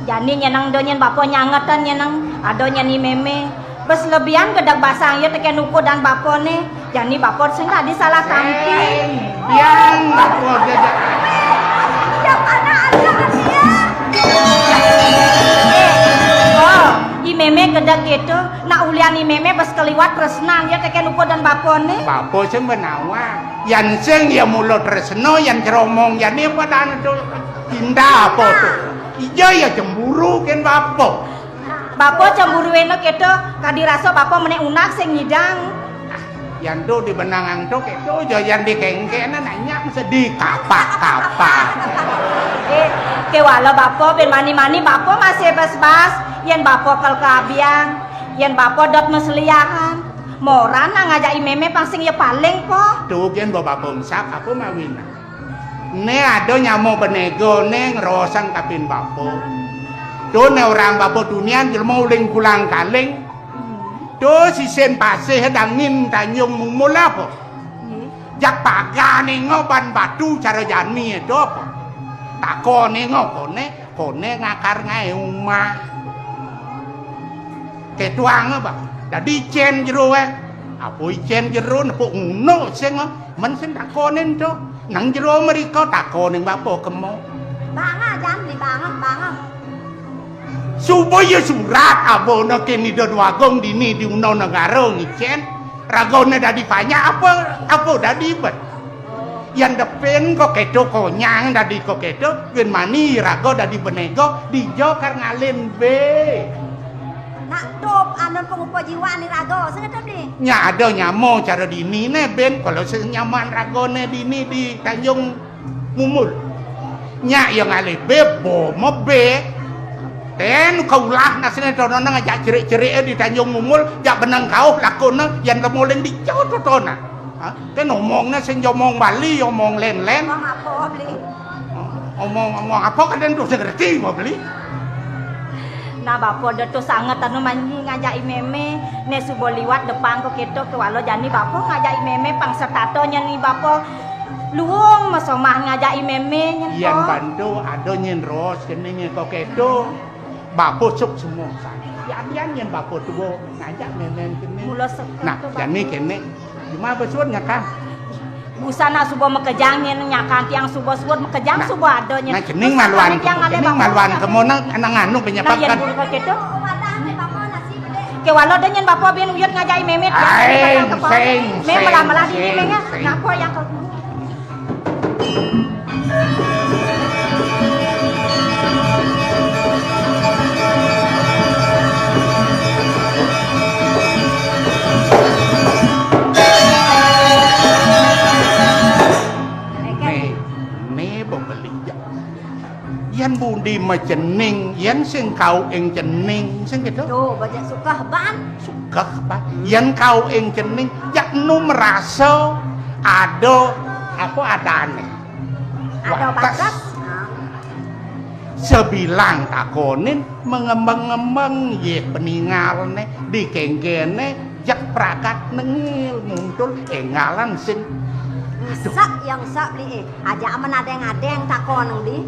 Jani nyenang do nyen bapo nyangetan nyenang ado nyani meme. Bes lebihan gedak basang ya teken uko dan bapone. Jani bapo sing tadi salah kampi. Biang bapo gedak. Ya anak ada dia. I meme gedak gitu, nak ulian i meme bes keliwat tresnan ya teken uko dan bapone. Bapo sing benawang. Yan sing ya mulo tresno yan ceromong yan ni padane do indah apa tuh. Iya ya cemburu kan bapo. Bapo cemburu eno gitu, kadirasa bapo menek unak sing ngidang. Yan do di benangan do keto jo yan di kengkena nanya mesti di kapak-kapak. Kewala bapo ben mani-mani bapo masih bas-bas. Yen bapo kal kabiang, yen bapo dot meseliahan. Moran ngajak meme pangsing ya paling po. Tuh gen bapak bongsak apa mawina. Ne ada nyamo benego ne ngerosang kapin bapo. Tuh ne orang bapo dunian jelma uling Kulang Kaleng. Tuh si sen pasih dangin Tanjung Mumul apa. Jak pagane ngoban batu cara jani itu apa. Takone ngokone kone ngakar ngae umah. Ketuang apa? Dadi cen jero apa cen jero nepo ngono sing men sing takonen to nang jero mriko takonen bapo kemo Banga jan di banga supaya surat abono kene do wagong dini di uno negara ngicen ragone dadi banyak apa dadi bet yang depen kok kedo konyang dadi kok kedo yen mani rago dadi benego dijo kar ngalen be. Nak top anon pengupa jiwa ni rago sengetep di. Nya ada nyamo cara dini ne ben kalau senyaman ragone dini di Tanjung Mumul. Nya yang ale bebo mobe. Ten kaulah nasine tono ngajak cerik-cerik di Tanjung Mumul jak benang kau lakone yang lemoleng di jauh totona. Ha? Ten omongnya sing omong Bali omong len-len. Omong apa beli? Omong apa kadang tuh ngerti mau beli. Nah bapo detu sangat anu manyi ngajak meme ne subo liwat depan ko keto ke walo jani bapo ngajak meme pang sertato nyani bapo luung masomah ngajak meme nyen Yang bantu ada nyen ros kene ko keto bapo suk semua yan nyen bapo tuwo ngajak meme kene mula sekto nah jani kene cuma besuan nyakang busana subo mekejang nyen nyakan tiang subo mekejang nah, subo ado nyen nah jening maluan kemonang anang anu penyepakan nah yen keto ke walo de nyen bapo ben uyut ngajak meme sing me malah di meme ngapo yang ke yan budi majening yan sing kau ing jening sing gitu tuh baca suka ban yan kau ing jening yak nu merasa ada apa adane ada bakat sebilang takonin mengembang-ngembang ye peningalne di kenggene jak prakat nengil muncul engalan sing Sak yang sak beli aja aman adeng takon di.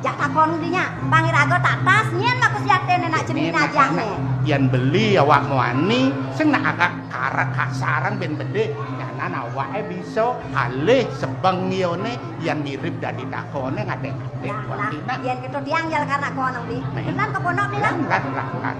Jak takon dinya. Pangirago tak tas nyen aku siatene nak jenin aja ne. Yen beli awak muani sing nak agak karat kasaran ben bede nyanan awake bisa alih sebengione yen mirip dadi takone ngadeng-adeng watina. Yen keto diangjal karena kono di. Tenan keponok ni lah. Lah.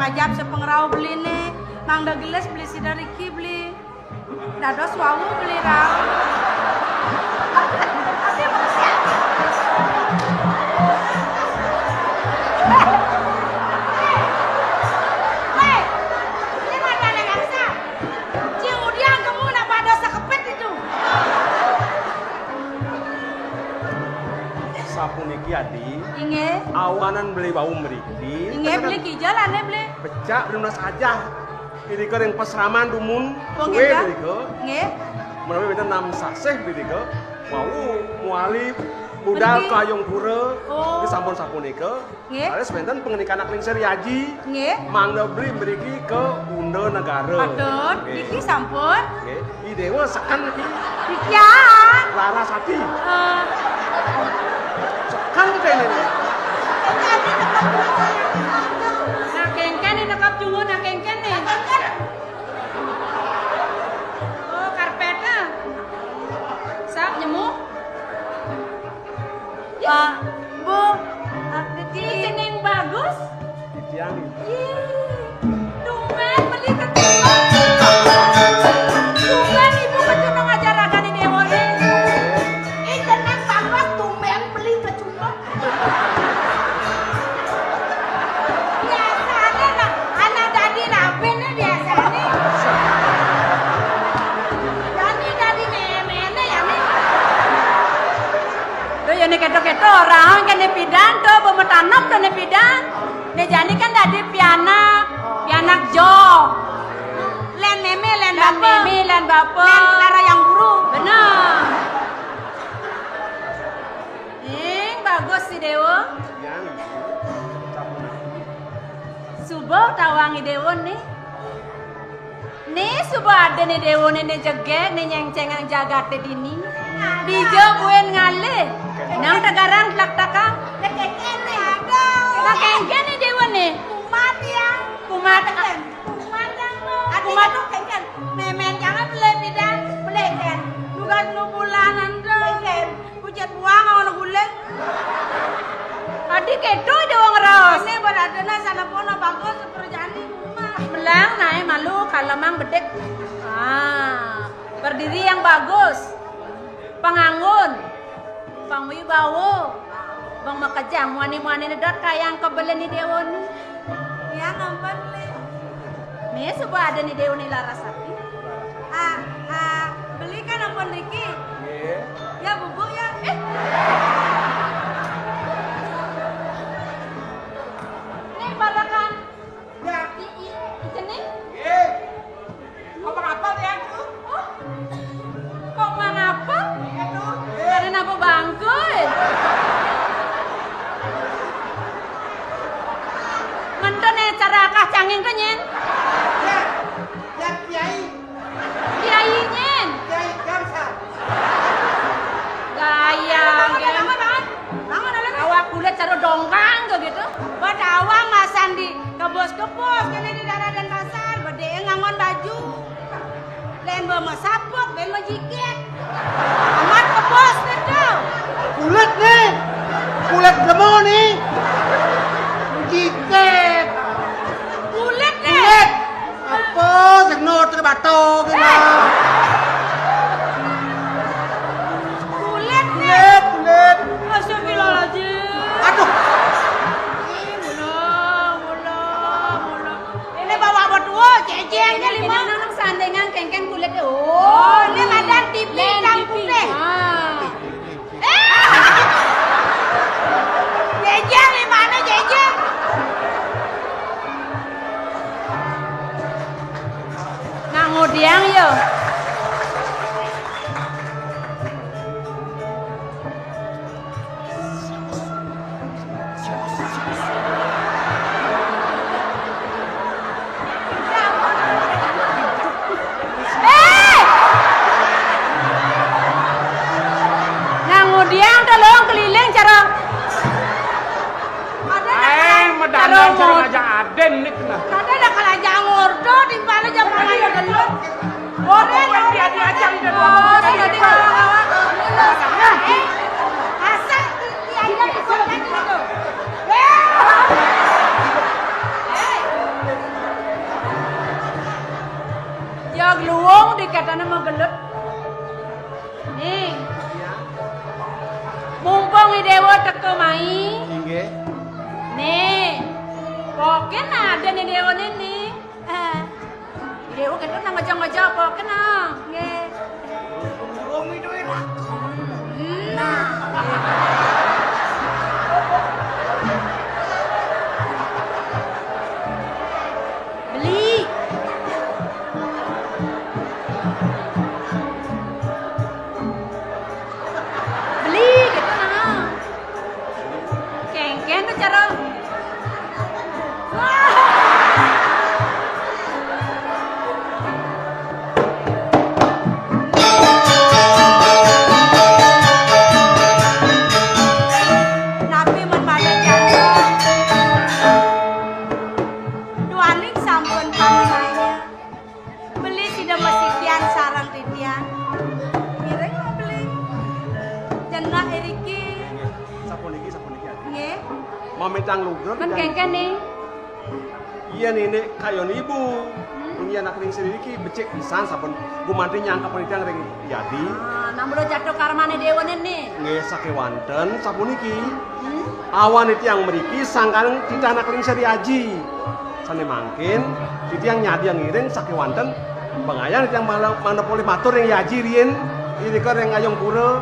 Ajap sepengrau beli nih, mang da gelas beli si dari ki beli, dados wawu beli rau. Ini mana yang bisa? Ciudian kamu nak pada sekepet itu. Sapuniki adi. Inge. Awanan beli bau meriki. Inge beli kijalan beli. Becak belum saja. Ini ke yang pesraman dumun. Suwe ini ke. Inge. Menawi kita nam saseh ini ke. Mau mualif. Budal kayong pura. Ini sampun sapunika. Inge. Ada sebentar pengenikan anak lingser yaji. Inge. Mangga beli meriki ke Bunda Negara. Betul. Iki sampun. Inge. I dewa sekan iki. Ya. Lara Sati. Sekan kayaknya ini. Nak kengken ni nekap jungo nak kengken ni. Oh karpetnya. Sak nyemu. Bu. Ini jening bagus. Yang Tumben beli kecunung. Tumben ibu kecunung ajar-ajar di dewa ni. Ini jening bagus tumben beli kecunung. Biasanya nak anak dadi rapi ni biasanya. Dadi meme ya ni. Tuh yang ni keto-keto orang kan ni pidan tu bemetanam tu ni pidan. Ni jani kan dadi pianak jo. Len meme, len Dan bapa. mimi dan bapa. Len lara yang guru. Benar. Bagus si Dewo. yang Subo tawangi Dewo nih. Nih subo ada nih Dewo nih jeget nih nyengcengan jagat dini. Dijo buen ngale. Nang tagarang tlak takang. Keken nih ada. Nah kengken nih Dewo nih. Kumat ya. Kumat. Kumat tuh keken. Memen jangan beli bidan. Beli kan. Nugas nu bulanan tuh. Keken. Pucat buang awal guleng. Adik kedo Dewo ngeros. Ini berada na sana pono bagus seperjani rumah. Melang naik malu kalau mang bedek. Berdiri yang bagus. Pangangun. Pangwibawo. Bang makajang muani-muani nedot kayang kebelen ni Dewo ni. Ya ngampun le. Nih subuh ada nih Dewo ni Larasati. Beli kan ampun Riki. Nggih. Ya bubuk ya. Nih balakan. Ya, ini. Nggih. Apa ya? Kok mangapa? Ada napa bangkoi? Mentone cara kacangin ke nyen? Ya kiai, Kiai nyen. kiai gamsa. Gaya. Bangun ala. Awak kulit cara dongkang ke gitu. Buat awang masan di kebos-kebos kene di daerah dan pasar bede ngangon baju. Len bawa masapuk, ben majiket. Amat kebos itu. Kulit nih, kulit gemo nih. Jiket, Kulit deh. kulit. Apa sing not ke bato kena. Kulit deh. Kulit, kulit. Astagfirullahaladzim. Aduh, Ih, bener. keto mai. Inggih. Nih. Poken ada nih dewa nih. Dewa keto nang ngajak-ngajak poken ah. Nggih. Wong itu enak. Nah. Beli. Beli gitu nah. Kengken tuh cara. Napi men pada jatuh. Duaning sampun panglihanya. Beli tidak mesitian sarang titian. Ireng mau beli. Jenah iriki. Sapuniki. Nggih. Mamitang lugrut. Kan kengken nih. Iya nenek kayon ibu. Ini anak ring sendiri ki becek pisan sampun gumanti nyangka penelitian ring jadi. Nang udah jatuh karmane dewa nih. Nggih sakewanten sapuniki. Awan itu yang meriki sangkan kita anak ring seri aji. Sane mangkin itu yang nyadi yang ngiring sakewanten pengayan itu yang monopoli matur yang yaji rien. Ini kan yang ngayong pura.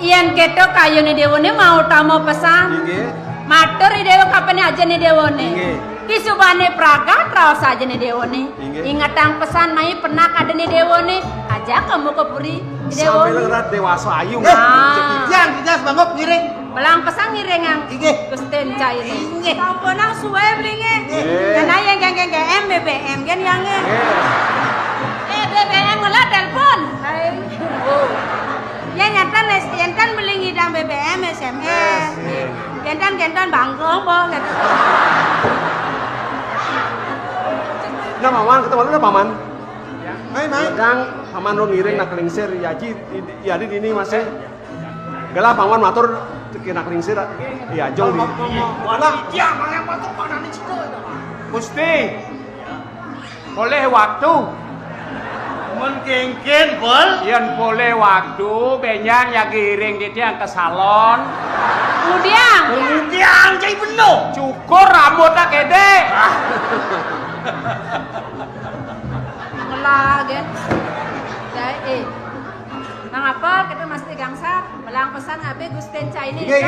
Iyan keto kayo nih dewa nih mau tamu pesan. Nggih. Matur nih dewa kapan aja nih dewa nih. Nggih. Kisubane praga terus aja nih dewa nih. Nggih. Ingat ang pesan mai pernah ada nih dewa nih. Aja kamu ke puri dewa. Sambil ngerat dewasa ayu. Kita sebangkok ngiring. Belang pesan ngiring ang. Inggih. Gusten cair. Inggih. Sampunang suwe blinge. Nggih. Karena yang GGM BBM kan yang BBM ngelah telepon. ya nyatan enten beli ngidang BBM SMS. Kentan bangkong po gitu. Nah paman ketemu lu paman. Mai. Kadang paman lo ngiring nak lingsir yaji jadi ini masih. Gelah paman matur kena lingsir ya jong di. Wala dia mang matuk panane cido itu. Gusti. Boleh waktu. Mun kengken bol. Yen boleh waktu benyang ya giring dia ke salon. Kemudian. Kemudian cai beno. Cukur rambutnya gede. Ngelah gen. Dai Nang apa kita mesti gangsar. Belang pesan abe Gusten cai ini. Nggih.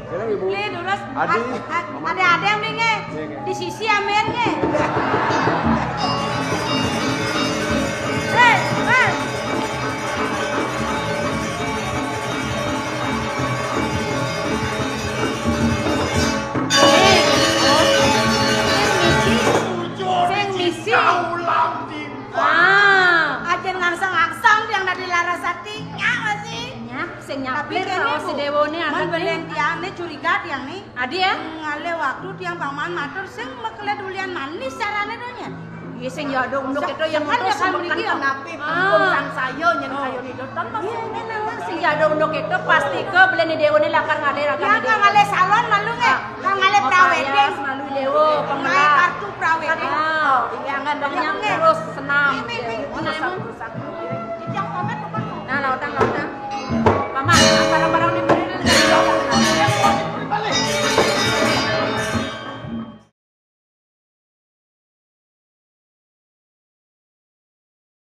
Sekarang ibu. Beli dulu Adi. ada yang beli di sisi amirnya. Ulang timpa. Aja ngangsang-ngangsang yang dari Larasati nyak masih. Nyak, sing Tapi nyapir kan kalau ibu, si Dewo nih akan belen tiang curiga tiang nih. Adi ya? Ngale waktu tiang paman matur sing mekele dulian manis carane donya. Iya sing ya dong untuk itu yang Kan terus ya kan makan mriki ya. kenapi Pun sang sayo nyen kayo di doton mas. sing ya dong untuk itu pasti ke beli Dewo nih lakar ngade Ya rakan kan ngale salon malu nge. Kan ngale prawedding. Malu Dewo Ngai pengelah. kartu prawedding. Ini angan banyak terus senam. Ini. Mana sang